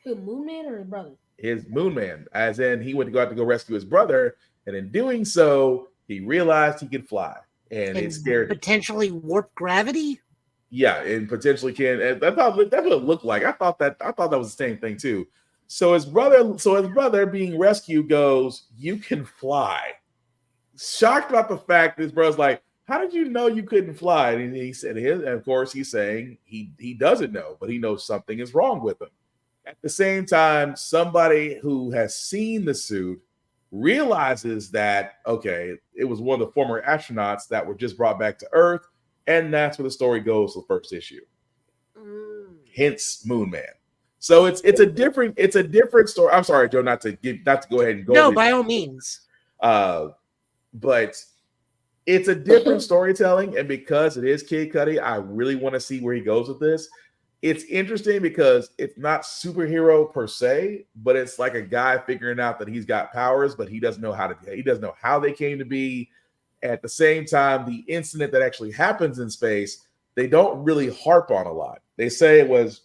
Who, Moon Man or his brother? His Moon Man, as in he went to go out to go rescue his brother, and in doing so, he realized he could fly. and it scared potentially warp gravity. Yeah, and potentially can. And I thought that's what it looked like. I thought that was the same thing too. So his brother being rescued goes, "You can fly." Shocked about the fact that his brother's like, "How did you know you couldn't fly?" And he said, and of course he's saying he doesn't know, but he knows something is wrong with him. At the same time, somebody who has seen the suit realizes that, okay, it was one of the former astronauts that were just brought back to Earth, and that's where the story goes to the first issue. Hence Moon Man. So it's a different story. I'm sorry, Joe, not to go ahead and go. No, by all means. But it's a different storytelling, and because it is Kid Cudi, I really want to see where he goes with this. It's interesting because it's not superhero per se, but it's like a guy figuring out that he's got powers, but he doesn't know how they came to be. At the same time, the incident that actually happens in space, they don't really harp on a lot. They say it was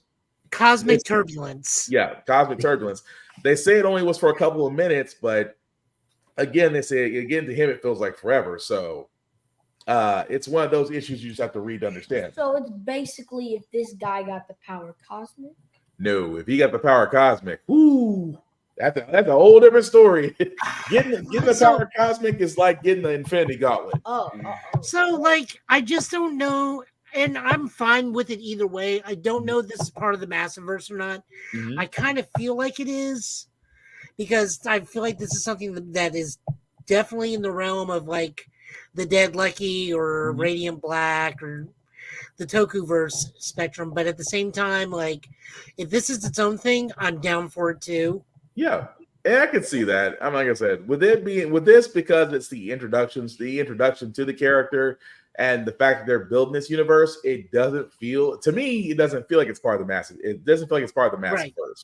cosmic turbulence. Yeah, cosmic turbulence. They say it only was for a couple of minutes, but again, they say again to him it feels like forever. So it's one of those issues you just have to read to understand. So it's basically if this guy got the power cosmic. No, if he got the power cosmic, whoo, that's a whole different story. getting the power cosmic is like getting the Infinity Gauntlet. So like I just don't know, and I'm fine with it either way. I don't know if this is part of the Massiverse or not. Mm-hmm. I kind of feel like it is, because I feel like this is something that is definitely in the realm of like the Dead Lucky or Radiant Black or the Tokuverse spectrum. But at the same time, like if this is its own thing, I'm down for it too. Yeah, and I can see that. I'm like I said, with this because it's the introduction to the character and the fact that they're building this universe, it doesn't feel like it's part of the Massive. It doesn't feel like it's part of the Massiverse,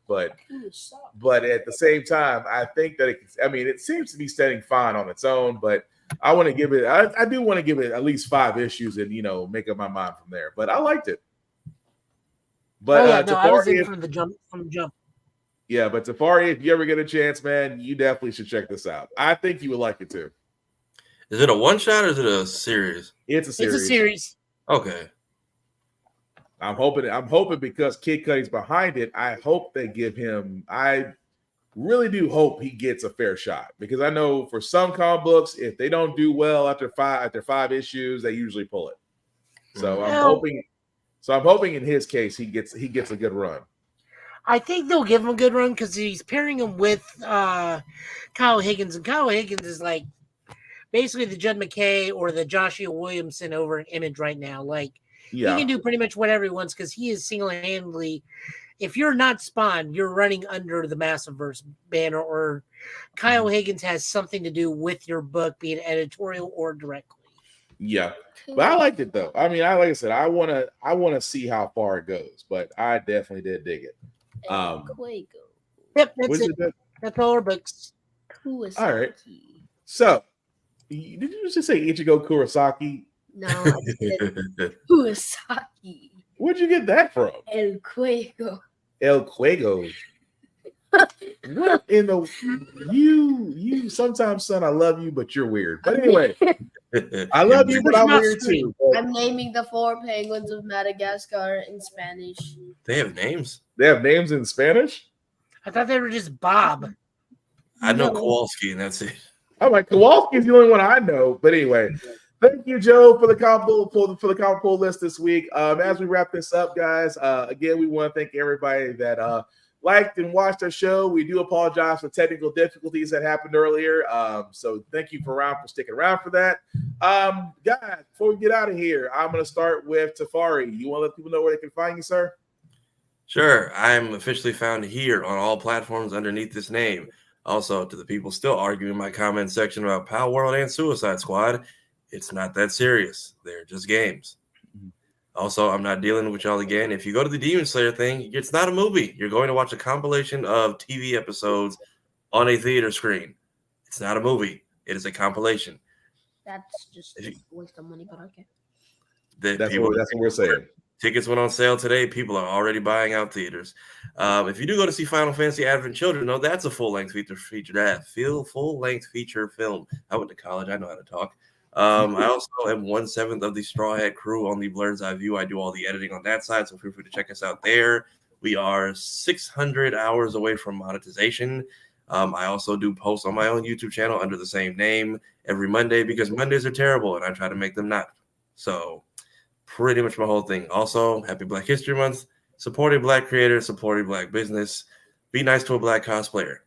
but at the same time, I think that it seems to be standing fine on its own, but I want to give it. I do want to give it at least 5 issues and make up my mind from there. But I liked it. But I was in from the jump. Yeah, but Tafari, if you ever get a chance, man, you definitely should check this out. I think you would like it too. Is it a one shot or is it a series? It's a series. It's a series. Okay. I'm hoping because Kid Cudi's behind it. I hope they give him. I really do hope he gets a fair shot, because I know for some comic books, if they don't do well after 5 issues, they usually pull it. So I'm hoping in his case he gets a good run. I think they'll give him a good run because he's pairing him with Kyle Higgins, and Kyle Higgins is like basically the Judd McKay or the Joshua Williamson over in Image right now. Like he can do pretty much whatever he wants because he is single-handedly. If you're not Spawn, you're running under the Massiverse banner, or Kyle Higgins has something to do with your book, be it editorial or directly. Yeah, but I liked it though. I mean, like I said, I want to see how far it goes, but I definitely did dig it. Yep, that's it. That's all our books. Kurosaki. All right. So, did you just say Ichigo Kurosaki? No, I said Kurosaki. Where'd you get that from? El Cuego. El Cuego. What in the you sometimes, son, I love you, but you're weird. But anyway, I love you, but I'm weird too. I'm naming the 4 penguins of Madagascar in Spanish. They have names. They have names in Spanish? I thought they were just Bob. I know Kowalski, and that's it. I'm like, Kowalski's the only one I know. But anyway, thank you, Joe, for the combo for the combo list this week. As we wrap this up, guys, again, we want to thank everybody that liked and watched our show. We do apologize for technical difficulties that happened earlier. So thank you for sticking around for that. Guys, before we get out of here, I'm going to start with Tafari. You want to let people know where they can find you, sir? Sure. I'm officially found here on all platforms underneath this name. Also, to the people still arguing in my comment section about Power World and Suicide Squad, it's not that serious. They're just games. Also, I'm not dealing with y'all again. If you go to the Demon Slayer thing, it's not a movie. You're going to watch a compilation of TV episodes on a theater screen. It's not a movie. It is a compilation. That's just a waste of money, but okay. That's what we're saying. Tickets went on sale today. People are already buying out theaters. If you do go to see Final Fantasy Advent Children, no, that's a full-length feature film. I went to college. I know how to talk. I also am 1/7 of the Straw Hat crew on the Blurred's Eye View. I do all the editing on that side, so feel free to check us out there. We are 600 hours away from monetization. I also do posts on my own YouTube channel under the same name every Monday because Mondays are terrible and I try to make them not. So pretty much my whole thing. Also, happy Black History Month. Support a Black creator, support a Black business. Be nice to a Black cosplayer.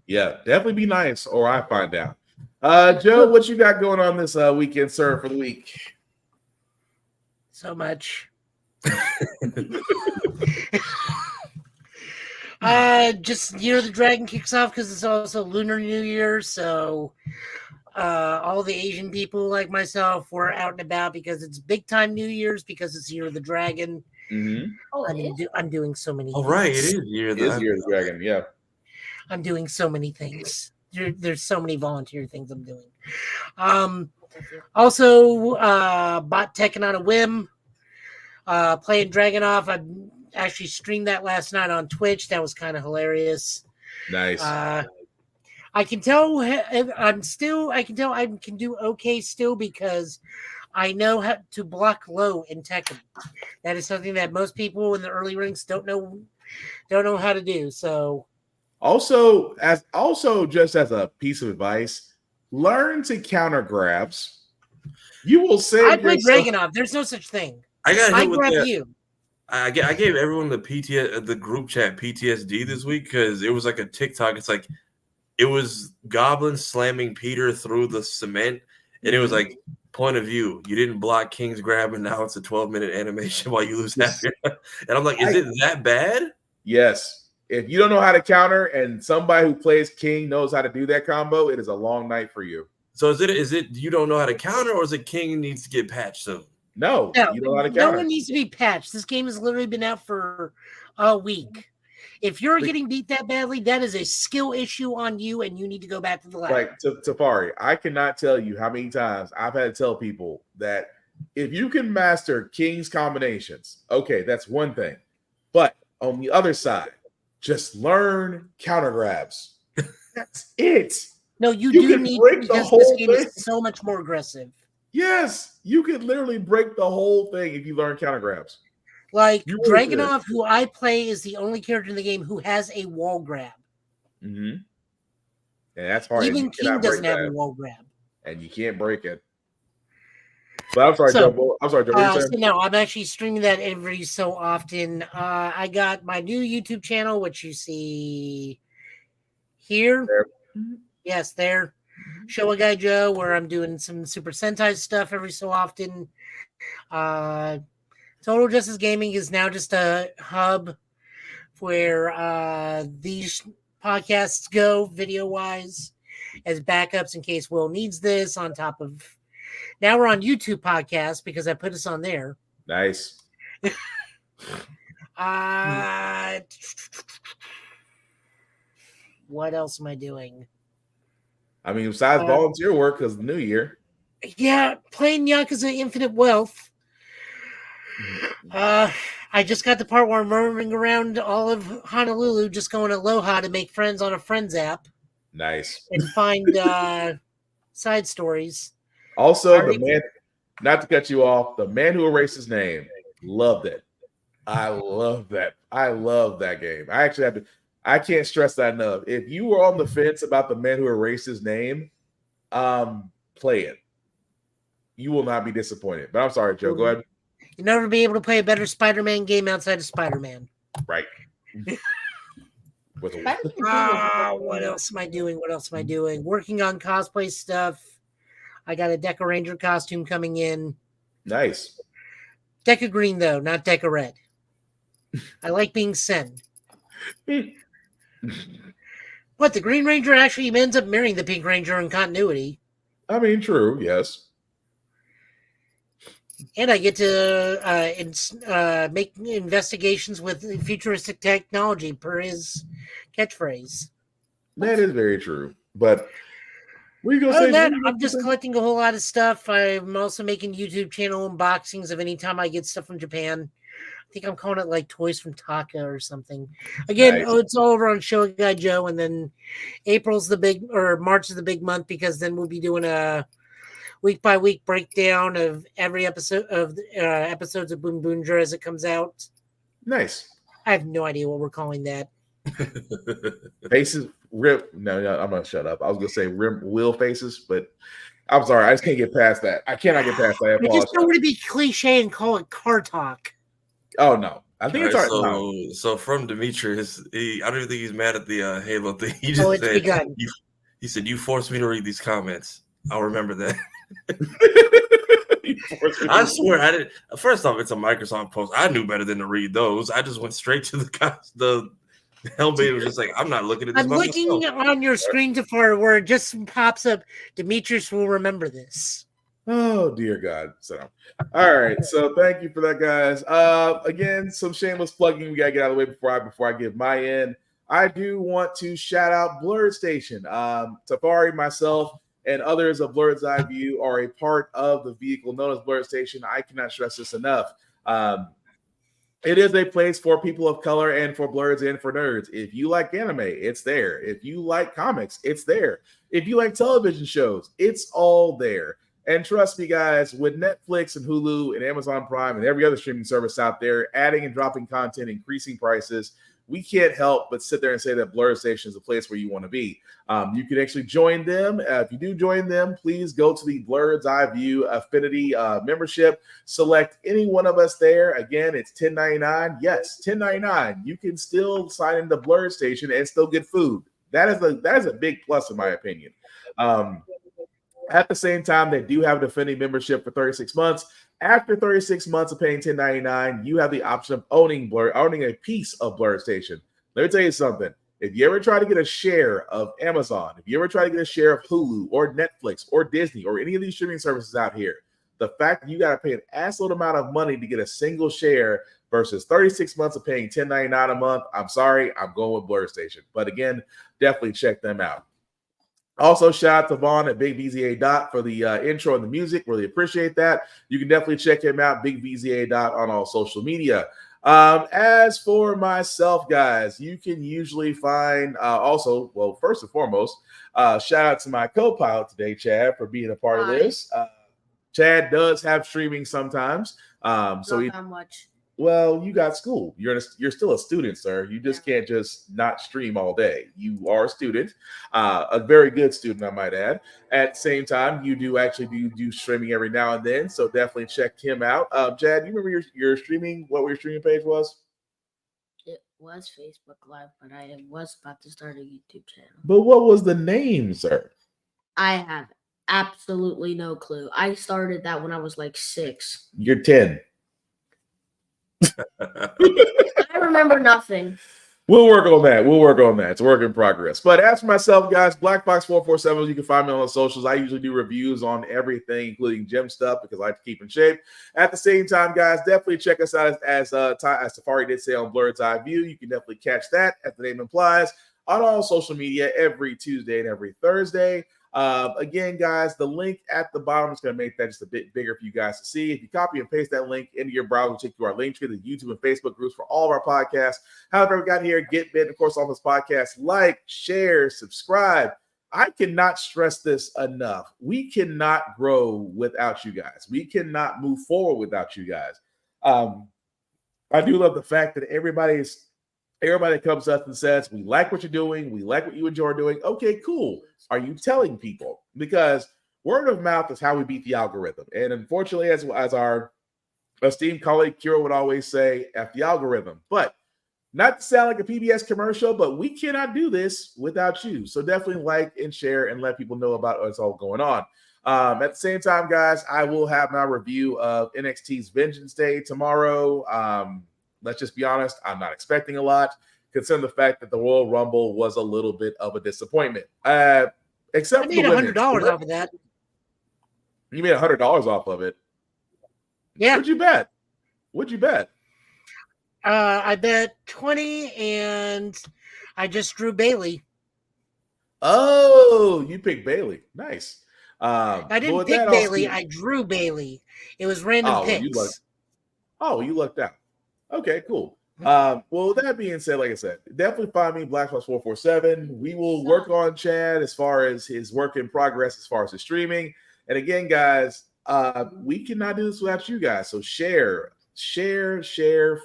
Yeah, definitely be nice, or I find out. Joe, what you got going on this weekend, sir, for the week? So much. Just Year of the Dragon kicks off because it's also Lunar New Year, so all the Asian people like myself were out and about because it's big time New Year's because it's Year of the Dragon. Mm-hmm. I'm doing so many. Oh, right, things. it is Year of the Dragon. Yeah, I'm doing so many things. There's so many volunteer things I'm doing. Also, bought Tekken on a whim. Playing Dragonoff. I actually streamed that last night on Twitch. That was kind of hilarious. Nice. I can tell I can do okay still because I know how to block low in Tekken. That is something that most people in the early ranks don't know how to do. So also just as a piece of advice, learn to counter grabs. You will save I played Dragonoff. There's no such thing. I grab you. I gave everyone the group chat PTSD this week because it was like a TikTok. It's like it was Goblin slamming Peter through the cement, and it was like point of view. You didn't block King's grab, and now it's a 12-minute animation while you lose half your. And I'm like, is it that bad? Yes. If you don't know how to counter, and somebody who plays King knows how to do that combo, it is a long night for you. So is it you don't know how to counter, or is it King needs to get patched soon? No, you don't know how to counter. No one needs to be patched. This game has literally been out for a week. If you're getting beat that badly, that is a skill issue on you, and you need to go back to the lab. Like Tafari, I cannot tell you how many times I've had to tell people that if you can master King's combinations, okay, that's one thing. But on the other side, just learn counter grabs. That's it. No, you do need because this game is so much more aggressive. Yes, you could literally break the whole thing if you learn counter grabs. Like Dragonoff, who I play, is the only character in the game who has a wall grab. Mm-hmm. And that's hard. Even King doesn't have a wall grab. And you can't break it. But I'm sorry, Joe. I'm sorry, Joe. So no, I'm actually streaming that every so often. I got my new YouTube channel, which you see here. There. Yes, there. Show a Guy Joe, where I'm doing some Super Sentai stuff every so often. Total Justice Gaming is now just a hub where these podcasts go video-wise as backups in case Will needs this on top of... Now we're on YouTube Podcast because I put us on there. Nice. What else am I doing? I mean, besides volunteer work, because the new year. Yeah, playing Yakuza Infinite Wealth. I just got the part where I'm roaming around all of Honolulu, just going Aloha to make friends on a Friends app. Nice. And find side stories. Also, the man, not to cut you off, the man who erased his name, loved it. I love that. I love that game. I actually have to. I can't stress that enough. If you were on the fence about the man who erased his name, play it. You will not be disappointed. But I'm sorry, Joe. Go ahead. You'll never be able to play a better Spider-Man game outside of Spider-Man. Right. What else am I doing? Working on cosplay stuff. I got a Deca Ranger costume coming in. Nice. Deca Green, though, not Deca Red. I like being Sen. What, the Green Ranger actually ends up marrying the Pink Ranger in continuity. I mean, true, yes. And I get to make investigations with futuristic technology per his catchphrase. That is very true. But what are you going to say? That, I'm just collecting a whole lot of stuff. I'm also making YouTube channel unboxings of any time I get stuff from Japan. I think I'm calling it like Toys from Taka or something. Again, Nice. it's all over on Show Guy Joe, and then March is the big month because then we'll be doing a week by week breakdown of every episode of episodes of Boom Boondra as it comes out. Nice. I have no idea what we're calling that. Faces, rip. No, I'm gonna shut up. I was gonna say rim wheel faces, but I'm sorry, I just can't get past that. I cannot get past that. I just don't want to be cliche and call it car talk. Oh no, I think All it's right, no. so from Demetrius, I don't even think he's mad at the Halo thing. He Oh, just it's said, begun. he said, "You forced me to read these comments. I'll remember that." I swear I didn't. First off, it's a Microsoft post. I knew better than to read those. I just went straight to the Hellbait was just like, I'm not looking at this. I'm by looking myself. on your screen to far where it just pops up. Demetrius will remember this. Oh dear God. So all right. So thank you for that, guys. Again, some shameless plugging we gotta get out of the way before I give my end. I do want to shout out Blurred Station. Tafari, myself, and others of Blurred's Eye View are a part of the vehicle known as Blurred Station. I cannot stress this enough. It is a place for people of color and for blurs and for nerds. If you like anime, it's there. If you like comics, it's there. If you like television shows, it's all there. And trust me, guys, with Netflix and Hulu and Amazon Prime and every other streaming service out there adding and dropping content, increasing prices, we can't help but sit there and say that Blurred Station is a place where you want to be. You can actually join them. If you do join them, please go to the Blurred's Eye View Affinity membership. Select any one of us there. Again, it's $10.99. Yes, $10.99. You can still sign into Blurred Station and still get food. That is a big plus in my opinion. At the same time, they do have an Affinity membership for 36 months. After 36 months of paying $10.99, you have the option of owning a piece of Blurred Station. Let me tell you something. If you ever try to get a share of Amazon, if you ever try to get a share of Hulu or Netflix or Disney or any of these streaming services out here, the fact that you got to pay an assload amount of money to get a single share versus 36 months of paying $10.99 a month, I'm sorry, I'm going with Blurred Station. But again, definitely check them out. Also, shout out to Vaughn at Big VZA Dot for the intro and the music. Really appreciate that. You can definitely check him out, Big VZA Dot, on all social media. As for myself, guys, you can usually find first and foremost, shout out to my co-pilot today, Chad, for being a part of this. Chad does have streaming sometimes. Not that much. Well, you got school. You're still a student, sir. You just can't just not stream all day. You are a student, a very good student, I might add. At the same time, you do actually do streaming every now and then, so definitely check him out. Chad, you remember your streaming? What your streaming page was? It was Facebook Live, but I was about to start a YouTube channel. But what was the name, sir? I have absolutely no clue. I started that when I was like 6. You're 10. I remember nothing. We'll work on that. It's a work in progress. But as for myself, guys, BlackBox447, you can find me on the socials. I usually do reviews on everything, including gym stuff, because I like to keep in shape. At the same time, guys, definitely check us out as Safari did say on Blurred's Eye View. You can definitely catch that, as the name implies, on all social media every Tuesday and every Thursday. Again, guys, the link at the bottom is going to make that just a bit bigger for you guys to see. If you copy and paste that link into your browser, it'll take you to our link to the YouTube and Facebook groups for all of our podcasts. However, we got here, Git Bit, of course, all this podcast. Like, share, subscribe. I cannot stress this enough. We cannot grow without you guys. We cannot move forward without you guys. I do love the fact that everybody comes up and says, we like what you're doing. We like what you enjoy doing. Okay, cool. Are you telling people? Because word of mouth is how we beat the algorithm. And unfortunately, as our esteemed colleague Kira would always say, F the algorithm. But not to sound like a PBS commercial, but we cannot do this without you. So definitely like and share and let people know about what's all going on. At the same time, guys, I will have my review of NXT's Vengeance Day tomorrow. Let's just be honest, I'm not expecting a lot, considering the fact that the Royal Rumble was a little bit of a disappointment. Except I made $100 off of that. You made $100 off of it? Yeah. What'd you bet? I bet 20, and I just drew Bailey. Oh, you picked Bailey. Nice. I didn't pick Bailey. I drew Bailey. It was random picks. You lucked out. Okay, cool. Well, with that being said, like I said, definitely find me BlackSpots447. We will work on Chad as far as his work in progress, as far as his streaming. And again, guys, we cannot do this without you guys. So share,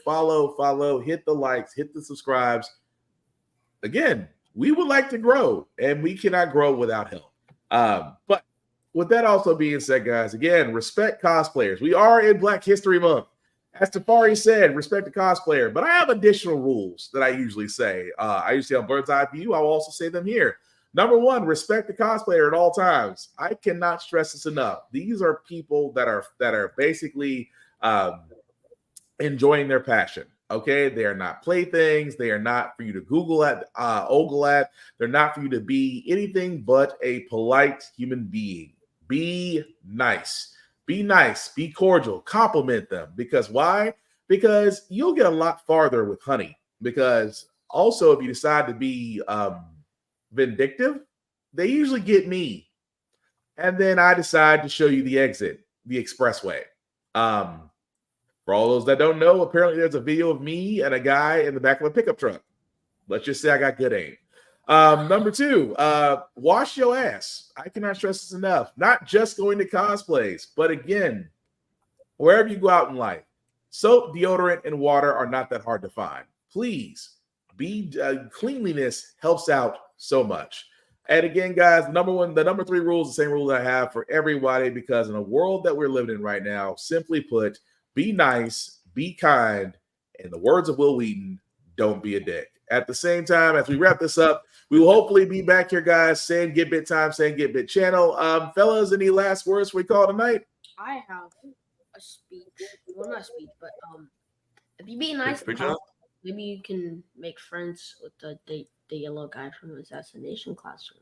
follow, hit the likes, hit the subscribes. Again, we would like to grow, and we cannot grow without help. But with that also being said, guys, again, respect cosplayers. We are in Black History Month. As Tafari said, respect the cosplayer. But I have additional rules that I usually say. I usually have bird's eye view. I will also say them here. Number one, respect the cosplayer at all times. I cannot stress this enough. These are people that are basically enjoying their passion. Okay, they are not playthings. They are not for you to Google at, ogle at. They're not for you to be anything but a polite human being. Be nice. Be nice, be cordial, compliment them. Because why? Because you'll get a lot farther with honey. Because also, if you decide to be vindictive, they usually get me. And then I decide to show you the exit, the expressway. For all those that don't know, apparently there's a video of me and a guy in the back of a pickup truck. Let's just say I got good aim. Number two, wash your ass. I cannot stress this enough. Not just going to cosplays, but again, wherever you go out in life, soap, deodorant, and water are not that hard to find. Please, cleanliness helps out so much. And again, guys, the number three rule is the same rule that I have for everybody, because in a world that we're living in right now, simply put, be nice, be kind, in the words of Will Wheaton, don't be a dick. At the same time, as we wrap this up, we will hopefully be back here, guys, saying Get Bit time, saying Get Bit channel. Fellas, any last words we call tonight? I have a speech. Well, not a speech, but if you be nice, maybe you can make friends with the yellow guy from the assassination classroom.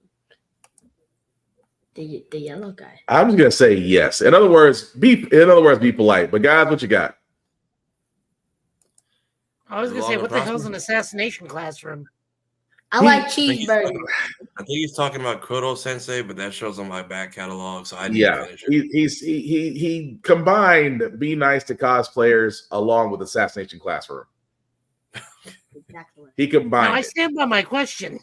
The yellow guy. I'm just gonna say yes. In other words, be polite. But guys, what you got? I was gonna say, what the hell's an assassination classroom? I like cheeseburgers. I think he's talking about Kodo Sensei, but that shows on my back catalog, so I didn't finish it. He combined Be Nice to Cosplayers along with Assassination Classroom. Exactly. He combined. Now, I stand by my question.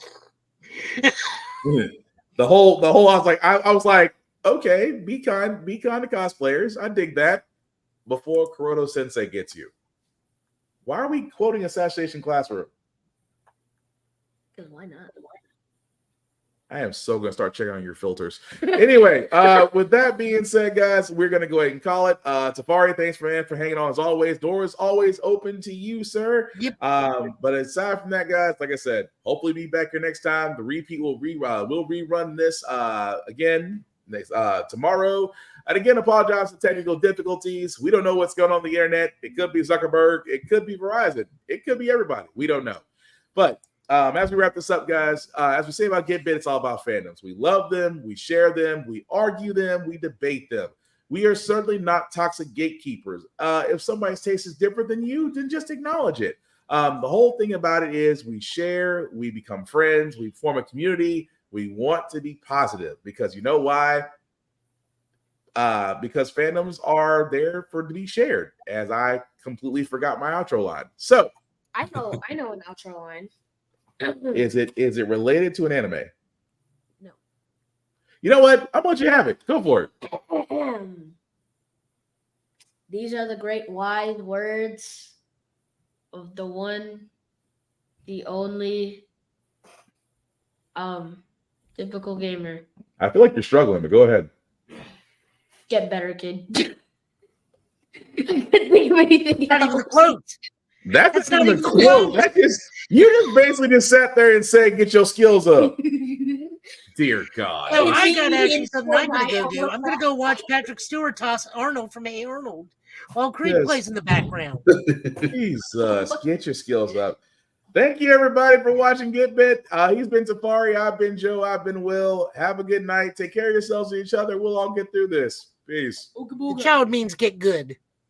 The whole I was like, okay, be kind to cosplayers. I dig that. Before Kuroto Sensei gets you. Why are we quoting Assassination Classroom? Because why not? I am so going to start checking on your filters. Anyway, with that being said, guys, we're going to go ahead and call it. Tafari, thanks for hanging on as always. Doors always open to you, sir. Yep. But aside from that, guys, like I said, hopefully be back here next time. The repeat will we'll rerun this again next tomorrow. And again, apologize for technical difficulties. We don't know what's going on the internet. It could be Zuckerberg. It could be Verizon. It could be everybody. We don't know. But as we wrap this up, guys, as we say about Get Bit, it's all about fandoms. We love them. We share them. We argue them. We debate them. We are certainly not toxic gatekeepers. If somebody's taste is different than you, then just acknowledge it. The whole thing about it is we share, we become friends, we form a community. We want to be positive because you know why? Because fandoms are there to be shared, as I completely forgot my outro line. So I know an outro line. Is it related to an anime? No. You know what? How about you have it? Go for it. These are the great wise words of the one, the only, typical gamer. I feel like you're struggling, but go ahead. Get better, kid. I couldn't think of anything else. That's not even a quote. You just basically just sat there and said, "Get your skills up." Dear God. So I got actually something I'm going to go do. I'm going to go watch Patrick Stewart toss Arnold from A. Arnold while Creed plays in the background. Jesus, get your skills up. Thank you, everybody, for watching Get Bit. He's been Tafari. I've been Joe. I've been Will. Have a good night. Take care of yourselves and each other. We'll all get through this. Peace. The child means get good.